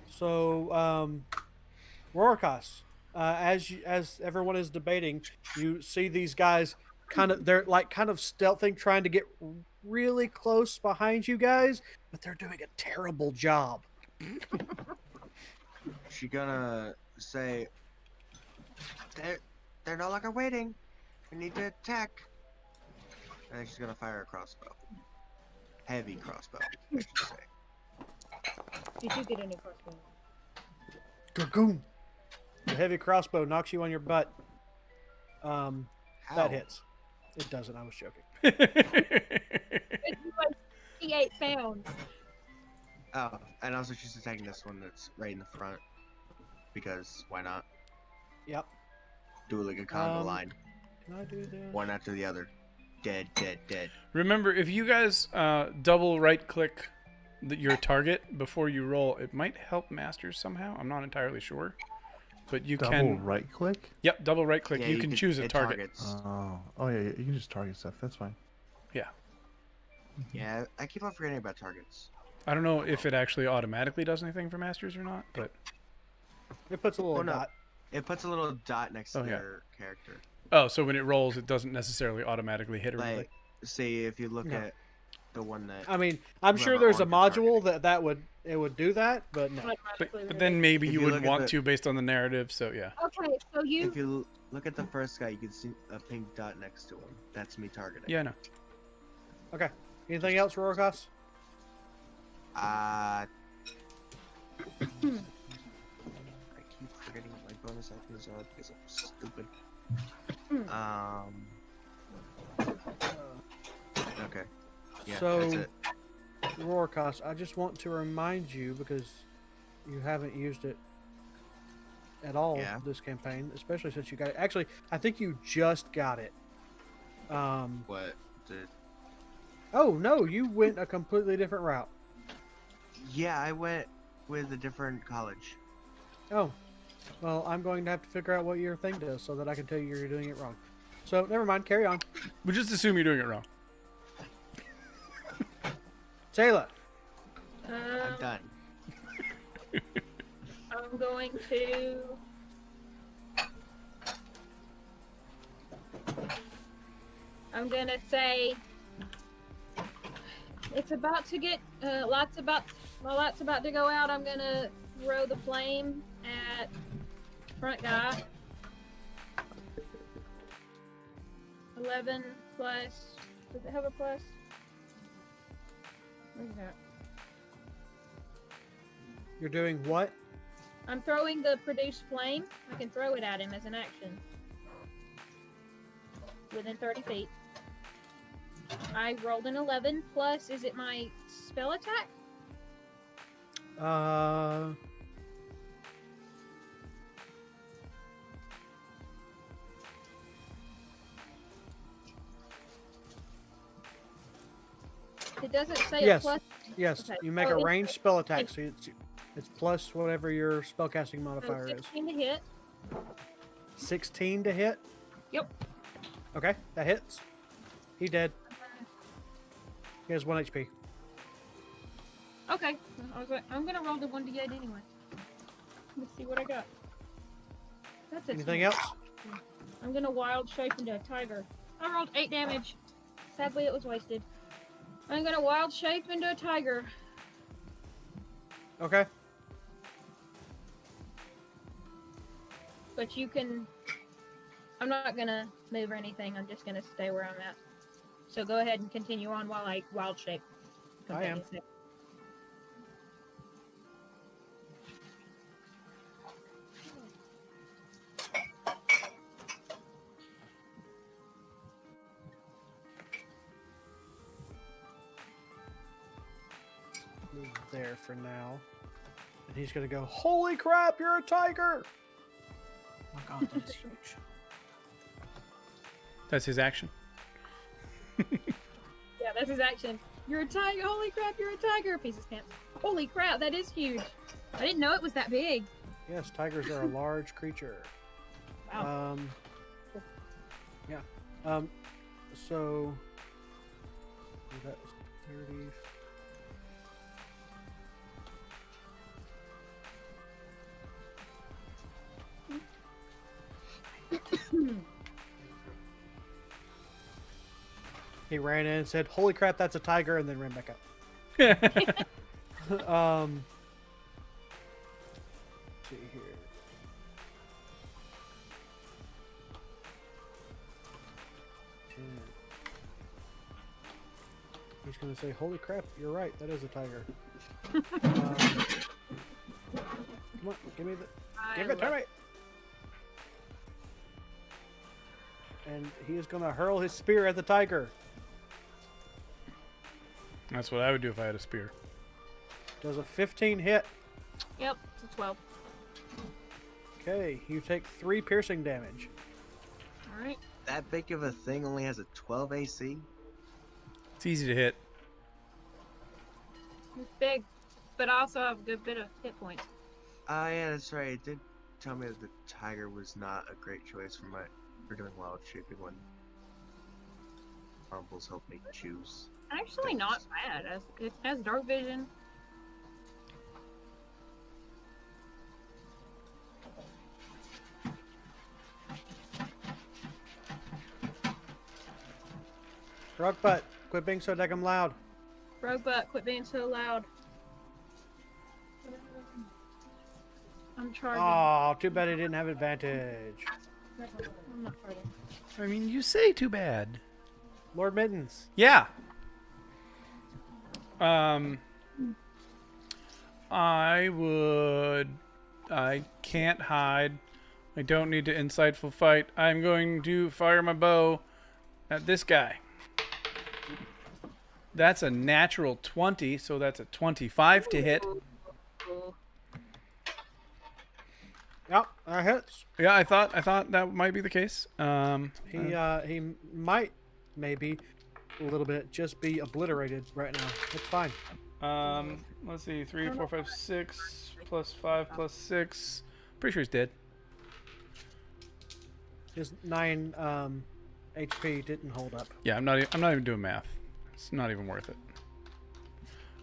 So, Rhorakas, as everyone is debating, you see these guys they're like kind of stealthing, trying to get really close behind you guys, but they're doing a terrible job. She gonna say, "They're no longer waiting. We need to attack." And then she's gonna fire a crossbow. Heavy crossbow, I should say. You do get a new crossbow. Gagoom! The heavy crossbow knocks you on your butt. How? That hits. It doesn't. I was joking. It's like 58 pounds. Oh, and also she's attacking this one that's right in the front. Because why not? Yep. Do like a combo Um, line. Can I do this? One after the other. Dead, dead, dead. Remember, if you guys double right-click your target before you roll, it might help Masters somehow. I'm not entirely sure, but you Double can. right click? Yep, double right-click. Yeah, you can choose a it target. targets. Oh, yeah, you can just target stuff. That's fine. Yeah, I keep on forgetting about targets. I don't know if it actually automatically does anything for Masters or not, but It puts a little Oh, no. dot. It puts a little dot next to Oh, yeah. their character. oh, so when it rolls, it doesn't necessarily automatically hit or Like, anything. say if you look No. at the one that. I mean, I'm sure Whoever there's a owns the module that would do that, but no. But then maybe If you you wouldn't look at want the- to based on the narrative. So yeah. Okay, so you If you look at the first guy, you can see a pink dot next to him. That's me targeting. Yeah, I know. Okay. Anything else, Rhorakas? I keep forgetting what my bonus actions are because I'm stupid. Okay. Yeah, So- that's it. Rhorakas, I just want to remind you, because you haven't used it at all Yeah. this campaign, especially since you got it. Actually, I think you just got it. What? The... Oh, no, you went a completely different route. Yeah, I went with a different college. Oh, well, I'm going to have to figure out what your thing does so that I can tell you you're doing it wrong. So, never mind, carry on. We just assume you're doing it wrong. Tela. I'm done. I'm going to. I'm gonna say it's about to get light's about to go out. I'm gonna throw the flame at front guy. 11 plus. Does it have a plus? Where's that? You're doing what? I'm throwing the produce flame. I can throw it at him as an action. Within 30 feet. I rolled an 11 plus, is it my spell attack? It doesn't say Yes. a plus. Yes, Okay. you make Oh, a it's- ranged spell attack, so it's plus whatever your spellcasting So modifier is. 16 to hit. 16 to hit? Yep. Okay, that hits. He dead. He has 1 HP. Okay. I was like, I'm gonna roll the 1d8 anyway. Let's see what I got. That's it. Anything else? I'm gonna wild shape into a tiger. I rolled 8 damage. Sadly, it was wasted. I'm gonna wild shape into a tiger. Okay. But you can. I'm not gonna move or anything. I'm just gonna stay where I'm at. So go ahead and continue on while I wild shape. I am. Move there for now. And he's gonna go, holy crap, you're a tiger! Oh my god, that is huge. That's his action. Yeah, that's his action. You're a tiger. Holy crap, you're a tiger. Piece of stamps. Holy crap, that is huge. I didn't know it was that big. Yes, tigers are a large creature. Wow. Yeah. So that was 30. He ran in and said, "Holy crap, that's a tiger," and then ran back up. Let's see here. He's gonna say, "Holy crap, you're right. That is a tiger." Come on, give it to me. And he is gonna hurl his spear at the tiger. That's what I would do if I had a spear. Does a 15 hit? Yep, it's a 12. Okay, you take 3 piercing damage. Alright. That big of a thing only has a 12 AC? It's easy to hit. It's big, but I also have a good bit of hit points. Yeah, that's right. It did tell me that the tiger was not a great choice for doing wild shaping when Marbles helped me choose. Actually, not bad. It has dark vision. Rock butt, quit being so daggum loud. Rogue butt, quit being so loud. I'm charging. Oh, too bad he didn't have advantage. I'm not charging. I mean, you say too bad. Lord Mittens. Yeah. I can't hide. I don't need to insightful fight. I'm going to fire my bow at this guy. That's a natural 20, so that's a 25 to hit. Yep, that hits. Yeah, I thought that might be the case. He might, maybe, a little bit, just be obliterated right now. It's fine. Let's see, 3, 4, 5, 6 plus 5 plus 6. Pretty sure he's dead. His 9 HP didn't hold up. Yeah, I'm not even doing math. It's not even worth it.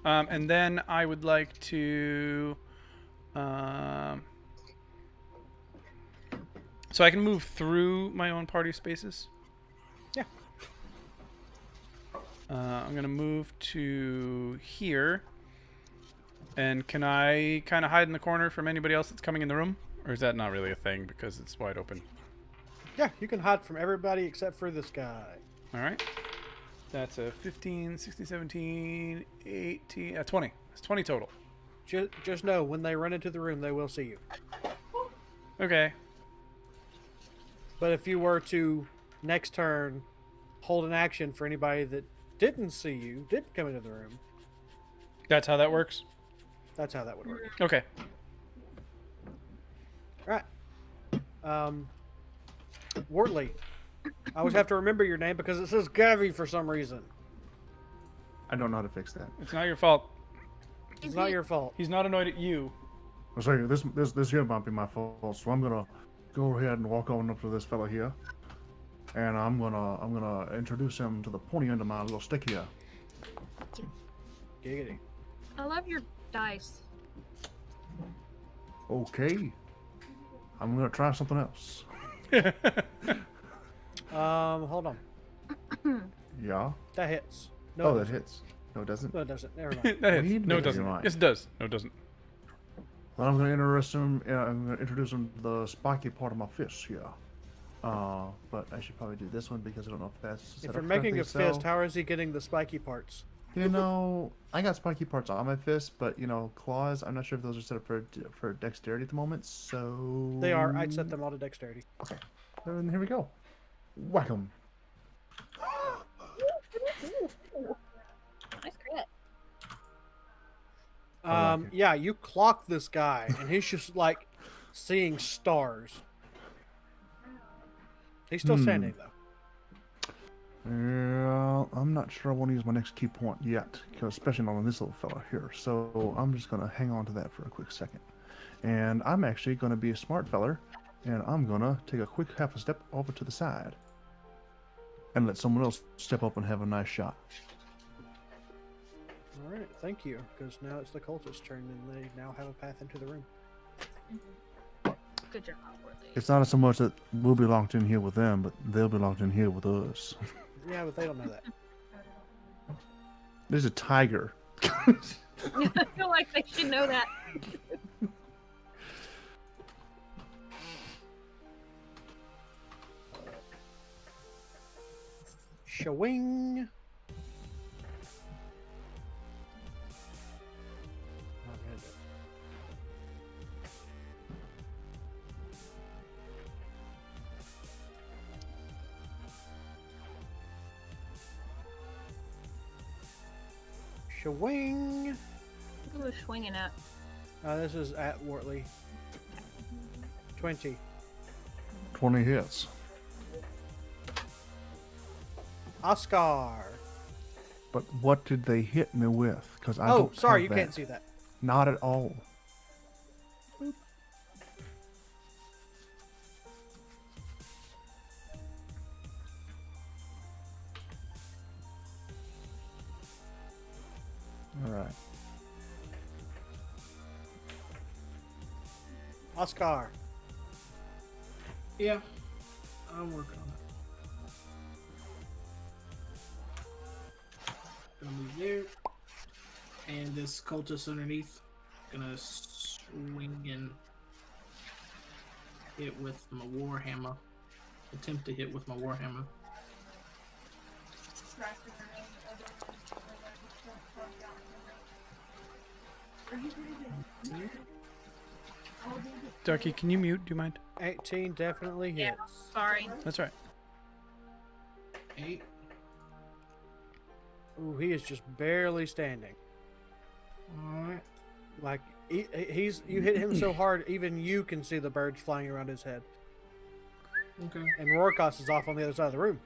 And then I would like to, so I can move through my own party spaces. Yeah. I'm gonna move to here. And can I kind of hide in the corner from anybody else that's coming in the room? Or is that not really a thing because it's wide open? Yeah, you can hide from everybody except for this guy. All right. That's a 15, 16, 17, 18, 20. It's 20 total. Just know, when they run into the room, they will see you. Okay. But if you were to, next turn, hold an action for anybody that didn't see you, didn't come into the room, That's how that works? that's how that would work. Okay. Right. Wuortli. I always have to remember your name because it says Gavi for some reason. I don't know how to fix that. It's not your fault. It's not your fault. He's not annoyed at you. I'll say this here might be my fault, so I'm gonna go ahead and walk on up to this fella here, and I'm gonna introduce him to the pointy end of my little stick here. Giggity. I love your dice. Okay, I'm gonna try something else. Hold on. Yeah. That hits. No, Oh, it that doesn't. hits. No, it doesn't. No, it doesn't. Never mind. That hits. Weed No, it makes doesn't. you right. Yes, it does. No, it doesn't. Well, I'm gonna introduce him. I'm gonna introduce him to the spiky part of my fist here. But I should probably do this one because I don't know if that's. set If up you're making a correctly, fist, how is he getting the spiky parts? You know, I got spiky parts on my fist, but you know, claws. I'm not sure if those are set up for dexterity at the moment. So They are. I'd set them all to dexterity. Okay. And here we go. Whack 'em. Nice crit. I like it. Yeah, you clock this guy, and he's just like seeing stars. He's still standing though. Yeah, I'm not sure I want to use my next key point yet, because especially not on this little fella here. So I'm just going to hang on to that for a quick second. And I'm actually going to be a smart feller, and I'm going to take a quick half a step over to the side and let someone else step up and have a nice shot. All right, thank you, because now it's the cultist's turn, and they now have a path into the room. Good job, Wuortli. It's not so much that we'll be locked in here with them, but they'll be locked in here with us. Yeah, but they don't know that. There's a tiger. I feel like they should know that. Shawing. Shawing. Who was swinging at? This is at Wuortli. 20. 20 hits. Oskar. But what did they hit me with? Because I Oh, don't sorry, have you can't that. see that. Not at all. All right. Oskar. Yeah, I'm working on it. Gonna move there. And this cultist underneath, gonna swing and hit with my warhammer. Attempt to hit with my warhammer. Ducky, can you mute? Do you mind? 18 definitely hits. Yeah, sorry. That's right. 8. Ooh, he is just barely standing. Alright. Like he's you hit him so hard, even you can see the birds flying around his head. Okay. And Rhorakas is off on the other side of the room.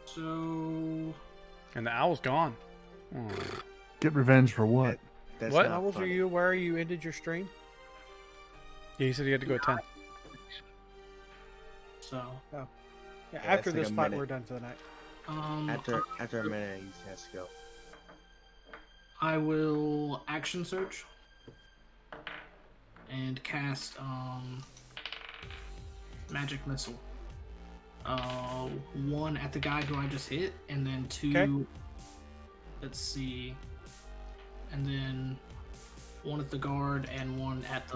So And the owl's gone. Oh. Get revenge for what? That's What? not Novels, are funny. you aware you ended your stream? Yeah, he said he had to go at 10. so Yeah, Yeah, after it's like this a fight, minute. we're done for the night. After a minute, he has to go. I will action search and cast magic missile. 1 at the guy who I just hit, and then 2. Okay. Let's see, and then 1 at the guard and 1 at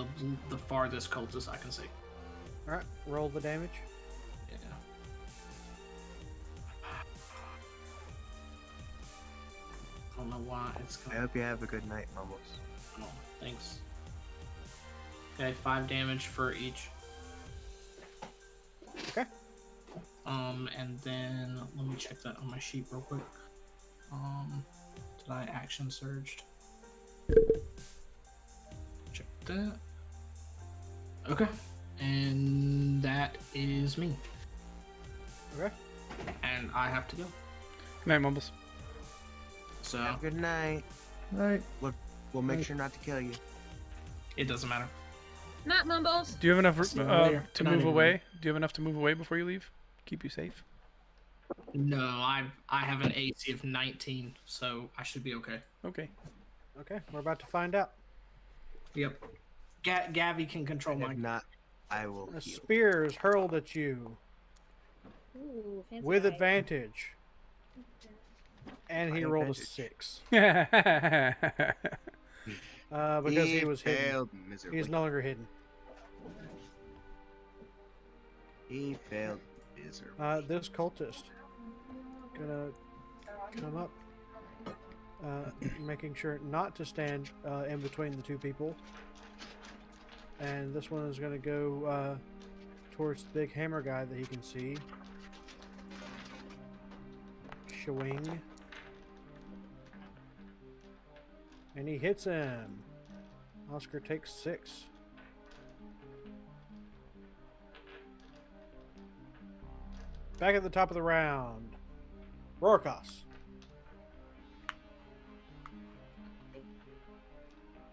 the farthest cultist I can see. All right, roll the damage. Yeah. I don't know why it's I going. hope you have a good night, Mumbles. Oh, thanks. Okay, 5 damage for each. Okay. And then let me check that on my sheet real quick. Did I action surged? Check that. Okay, and that is me. Okay. And I have to go. Good night, Mumbles. So Have a good night. Right. We'll make sure not to kill you. it doesn't matter. Not Mumbles. Do you have enough See you later. to Good night, move away? everybody. Do you have enough to move away before you leave? Keep you safe? No, I have an AC of 19, so I should be okay. Okay. Okay, we're about to find out. Yep. Gabby can control If mine. not, I will A heal. spear is hurled at you Ooh, fancy with dice. advantage. And he By rolled a advantage. 6. That's Because he was hidden. failed miserably. He's no longer hidden. He failed miserably. This cultist gonna come up, making sure not to stand in between the two people. And this one is gonna go towards the big hammer guy that he can see. Shwing. And he hits him. Oskar takes 6. Back at the top of the round. Rhorakas.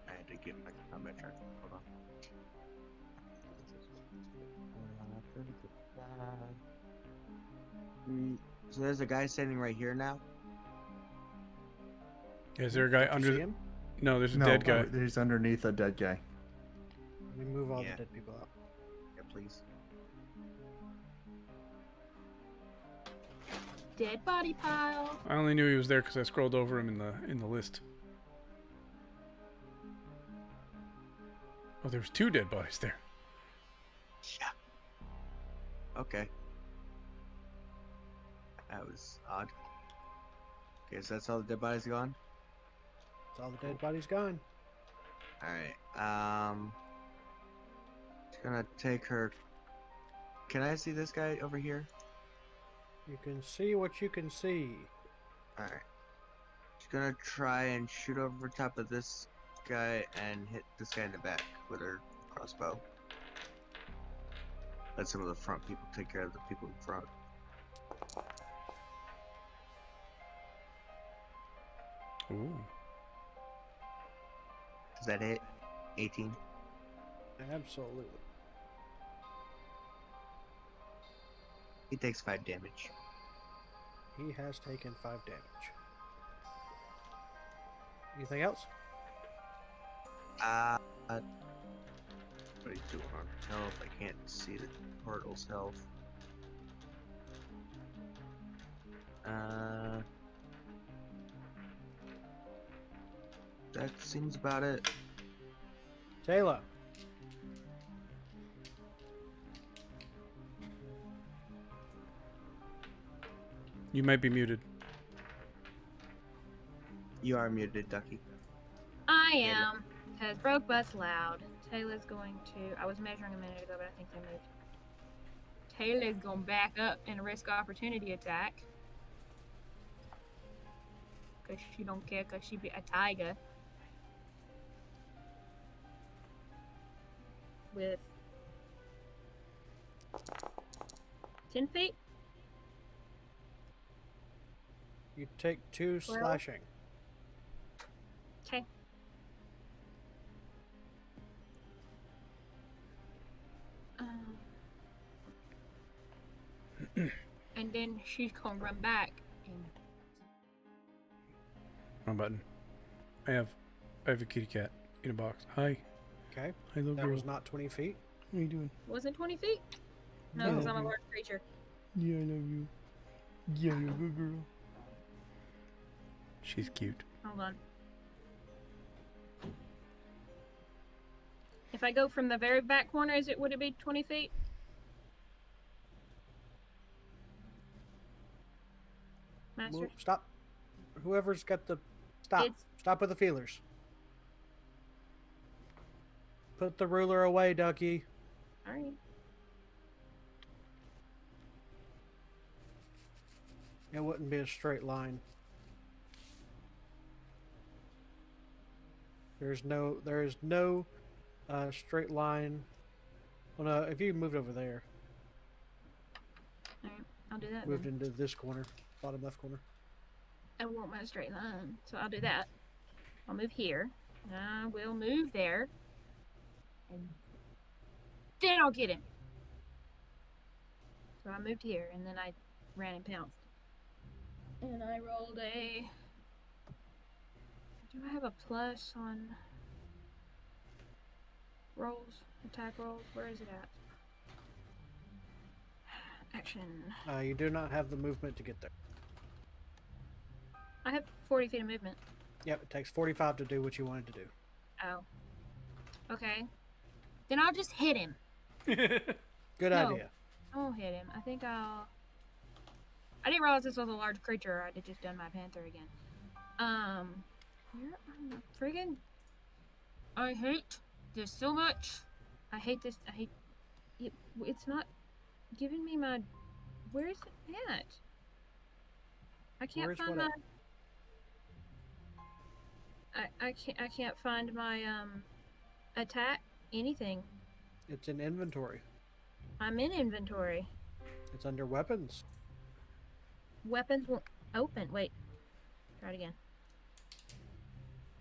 I had to get my combat chart. Hold on. So there's a guy standing right here now. Is there a guy Did you under? see The... him? No, there's a No, dead guy. he's underneath a dead guy. Let me move all Yeah. the dead people out. Yeah, please. Dead body pile. I only knew he was there because I scrolled over him in the list. Oh, there's 2 dead bodies there. Yeah. Okay. That was odd. Okay, so that's all the dead bodies gone? It's all the dead bodies gone. Alright, just gonna take her... Can I see this guy over here? You can see what you can see. Alright. Just gonna try and shoot over top of this guy and hit this guy in the back with her crossbow. Let some of the front people take care of the people in front. Ooh. Does that hit? 18? Absolutely. He takes 5 damage. He has taken 5 damage. Anything else? What are you doing on health? I can't see the portal's health. That seems about it. Tela. You might be muted. You are muted, Ducky. I am, because broke bus loud. Taylor's going to. I was measuring a minute ago, but I think they moved. Taylor's going back up and risk opportunity attack. Because she don't care, because she be a tiger. With 10 feet? You take 2 slashing. Okay. And then she's gonna run back and Wrong button. I have a kitty cat in a box. Hi. Okay. Hi, little That girl. was not 20 feet. What are you doing? wasn't 20 feet? No, because I'm a large creature. Yeah, I love you. Yeah, you're a good girl. She's cute. Hold on. If I go from the very back corner, would it be 20 feet? Master? Move, stop. Whoever's got the... Stop. It's- Stop with the feelers. Put the ruler away, Ducky. Alright. It wouldn't be a straight line. There is no straight line. Well, no, if you moved over there, Alright, I'll do that moved then. into this corner, bottom left corner. I want my straight line, so I'll do that. I'll move here. I will move there. And then I'll get him. So I moved here, and then I ran and pounced. And I rolled a... Do I have a plus on rolls? Attack rolls? Where is it at? Action. You do not have the movement to get there. I have 40 feet of movement. Yep, it takes 45 to do what you wanted to do. Oh. Okay. Then I'll just hit him. Good No. idea. I won't hit him. I think I'll... I didn't realize this was a large creature. I'd have just done my panther again. Where am I? Friggin'... I hate this so much. I hate this. I hate... It's not giving me my... Where's it at? I can't Where's find what my... I can't find my, attack. Anything. It's in inventory. I'm in inventory. It's under weapons. weapons won't open. Wait. Try it again.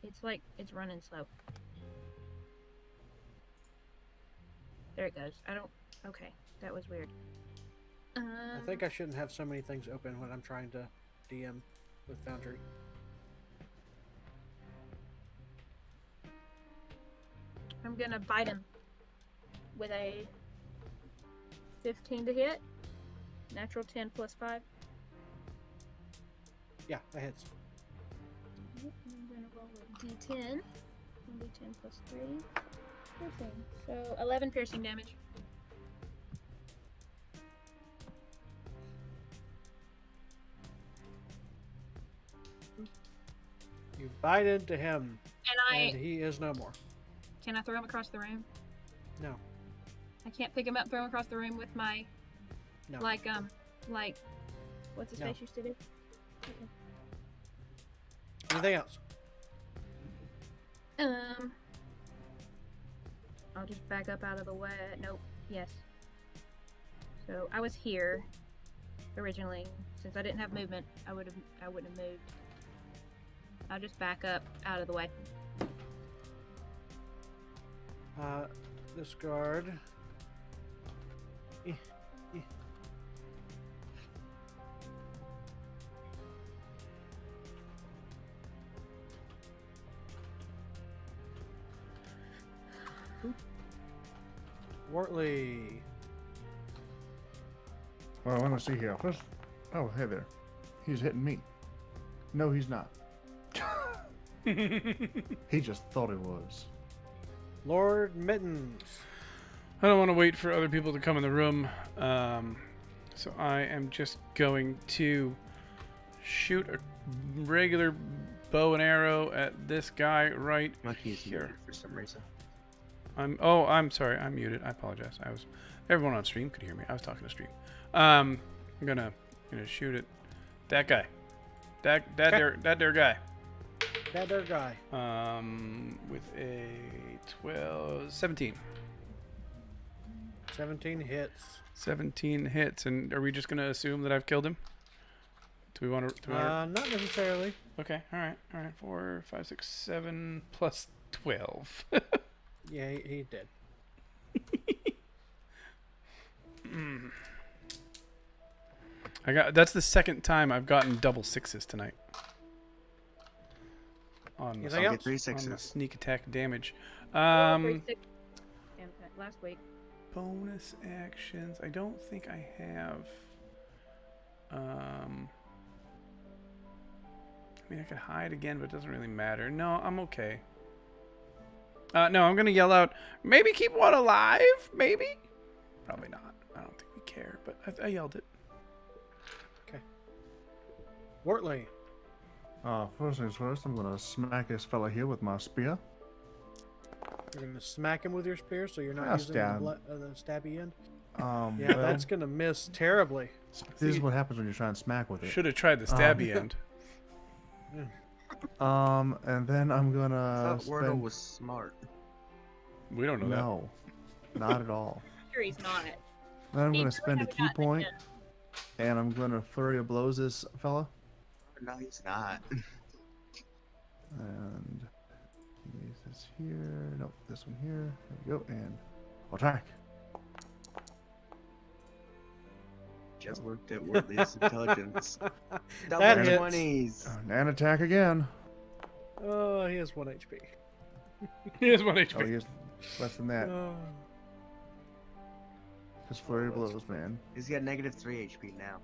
It's like it's running slow. There it goes. I don't. Okay, that was weird. I think I shouldn't have so many things open when I'm trying to DM with Foundry. I'm gonna bite him with a 15 to hit. Natural 10 plus 5. Yeah, that hits. I'm gonna roll a d10. 1d10 plus 3. Piercing. So 11 piercing damage. You bite into him, And and he is no more. can I throw him across the room? No. I can't pick him up, throw him across the room with my No. like what's his No. face used to do? Anything else? I'll just back up out of the way. Nope. Yes. So I was here originally. Since I didn't have movement, I wouldn't have moved. I'll just back up out of the way. Discard. Wuortli. Well, let me see here. First, oh, hey there. He's hitting me. No, he's not. He just thought it was. Lord Mittens. I don't want to wait for other people to come in the room, so I am just going to shoot a regular bow and arrow at this guy right Monkey is here. muted for some reason. I'm sorry, I'm muted. I apologize. Everyone on stream could hear me. I was talking to stream. I'm gonna shoot at that guy. That there guy. That there guy. With a 17. 17 hits. 17 hits, and are we just gonna assume that I've killed him? Do we want to? Not necessarily. Okay, all right. 4, 5, 6, 7 plus 12. Yeah, he did. That's the second time I've gotten double sixes tonight. On Anything I'll else? get 3 on the sixes. sneak attack damage. Last week. Bonus actions. I don't think I have. I mean, I could hide again, but it doesn't really matter. No, I'm okay. No, I'm gonna yell out. Maybe keep one alive. Maybe. Probably not. I don't think we care, but I yelled it. Wuortli. First things first, I'm gonna smack this fella here with my spear. You're gonna smack him with your spear, so you're not I'll using stab. the stabby end. Yeah, Yeah, that's gonna miss terribly. This is what happens when you try and smack with it. Should have tried the stabby end. And then I'm I gonna thought Wordle spend... was smart. We don't know No, not at all. Sure, he's not. Then I'm He gonna really spend a haven't key gotten it point, yet. and I'm gonna flurry of blows this fella. No, he's not. And use this here. Nope, this one here. There we go. And attack. Just looked at Wordly's intelligence. That Double hits. 20s. And attack again. Oh, he has 1 HP. He has 1 Oh, HP. he has less than that. Oh. Just flurry of blows, man. He's got negative 3 HP now.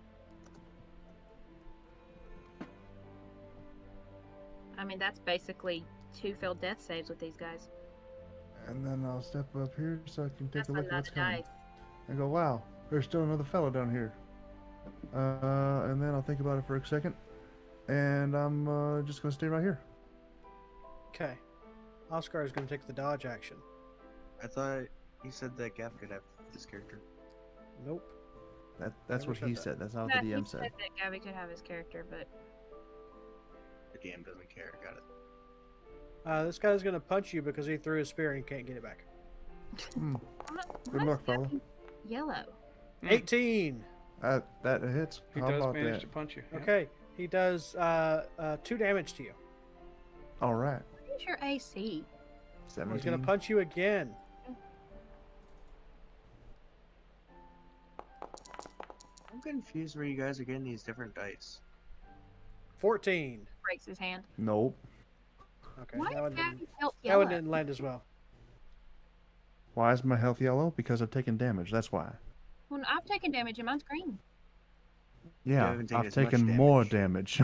I mean, that's basically 2 failed death saves with these guys. And then I'll step up here so I can take That's a a look at lot what's of coming. dice. And go, wow, there's still another fellow down here. And then I'll think about it for a second. And I'm just gonna stay right here. Okay. Oskar is gonna take the dodge action. I thought you said that Gav could have this character. Nope. That's Never what said he that. said. That's not Yeah, what the he DM said said. that Gabby could have his character, but The DM doesn't care. Got it. This guy's gonna punch you because he threw his spear and can't get it back. Hmm. Why Good is luck, fella. Gabby yellow. 18. That hits. He How does about manage that? to punch you. Yeah. Okay, he does 2 damage to you. All right. What's your AC? 17. He's gonna punch you again. I'm confused where you guys are getting these different dice. 14. Breaks his hand. Nope. Okay, Why that one is didn't, Gabby's health that one yellow? didn't land as well. Why is my health yellow? Because I've taken damage. That's why. Well, I've taken damage and mine's green. Yeah, haven't taken I've as much taken more damage.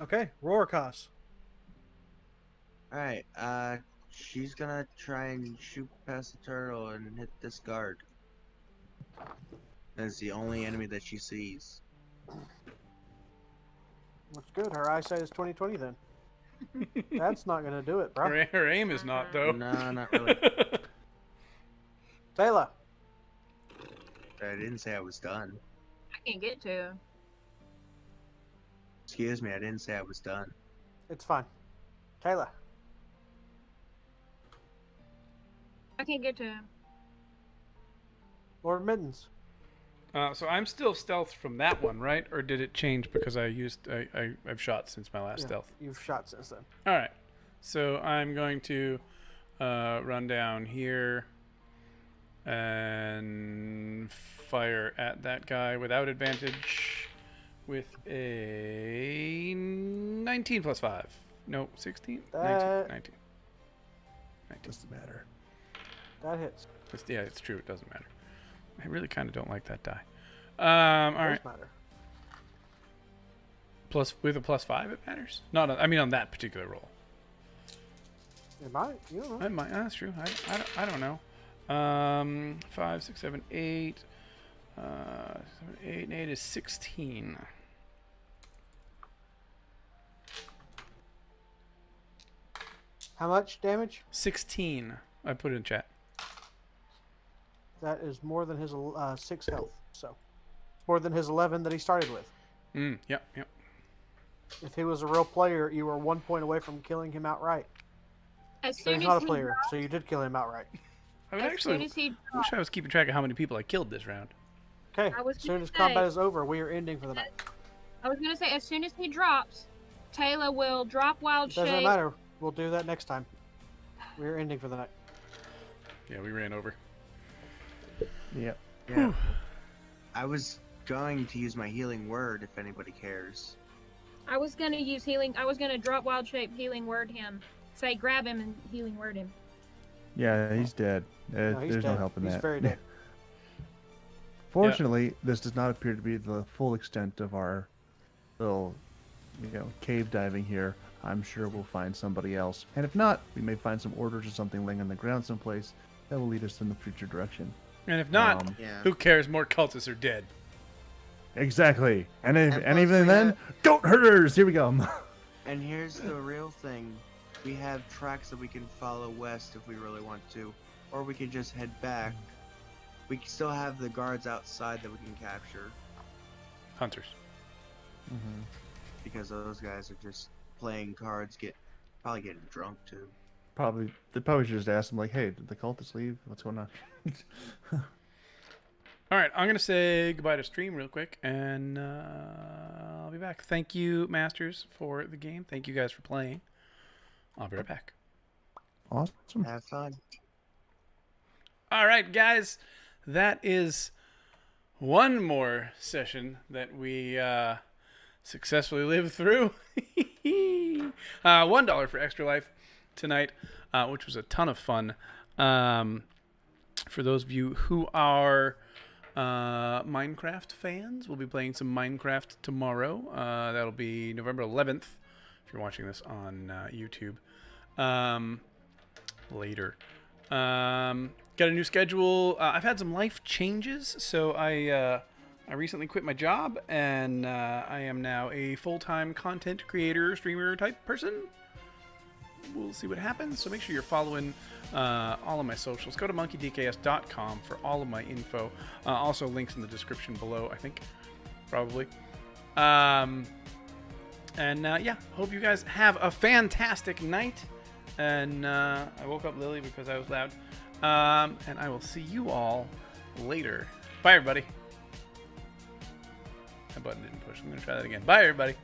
Okay, Rhorakas. Alright, she's gonna try and shoot past the turtle and hit this guard. That's the only enemy that she sees. That's good. Her eyesight is 20/20 then. That's not gonna do it, bro. Her aim is not, though. No, not really. Tela. I didn't say I was done. I can't get to him. Excuse me, I didn't say I was done. It's fine. Tela. I can't get to him. Lord Mittens. So I'm still stealth from that one, right? Or did it change because I've shot since my last Yeah, stealth? You've shot since then. All right. So I'm going to run down here and fire at that guy without advantage with a 19 plus 5. No, 16? 19. 19. Doesn't matter. That hits. Yeah, it's true. It doesn't matter. I really kind of don't like that die. All right. Does matter. With a plus 5, it matters? Not on, I mean on that particular roll. It might. You don't know. It might. That's true. I don't know. 5, 6, 7, 8. 7, 8 and 8 is 16. How much damage? 16. I put it in chat. That is more than his 6 health. So, more than his 11 that he started with. Yep. If he was a real player, you were 1 point away from killing him outright. As So soon he's as not a he player, drops, so you did kill him outright. I would as actually soon as he wish I was keeping track of how many people I killed this round. Okay, I was as soon gonna as say- combat is over, we are ending for the night. I was gonna say, as soon as he drops, Tela will drop wild Doesn't shape. matter. We'll do that next time. We are ending for the night. Yeah, we ran over. Yep. Yeah. I was going to use my healing word if anybody cares. I was gonna use healing. I was gonna drop wild shape, healing word him. Say, grab him and healing word him. Yeah, he's dead. No, he's There's dead. no helping He's that. very dead. Fortunately, this does not appear to be the full extent of our little, cave diving here. I'm sure we'll find somebody else. And if not, we may find some orders or something laying on the ground someplace that will lead us in the future direction. And if not, Yeah. who cares? More cultists are dead. Exactly. And And plus even we then, have- goat herders! Here we go. And here's the real thing. We have tracks that we can follow west if we really want to. Or we can just head back. We can still have the guards outside that we can capture. Hunters. Because those guys are just playing cards, probably getting drunk too. They probably should just ask them, like, hey, did the cultists leave? What's going on? All right, I'm going to say goodbye to stream real quick, and I'll be back. Thank you, Masters, for the game. Thank you guys for playing. I'll be right back. Awesome. Have fun. All right, guys, that is one more session that we successfully lived through. $1 for Extra Life tonight, which was a ton of fun. For those of you who are Minecraft fans, we'll be playing some Minecraft tomorrow. That'll be November 11th, if you're watching this on YouTube. Later. Got a new schedule. I've had some life changes, so I recently quit my job, and I am now a full-time content creator, streamer type person. We'll see what happens, so make sure you're following all of my socials. Go to monkeydks.com for all of my info. Also links in the description below, I think, probably. And yeah, hope you guys have a fantastic night. And I woke up Lily because I was loud. And I will see you all later. Bye, everybody. My button didn't push. I'm gonna try that again. Bye, everybody.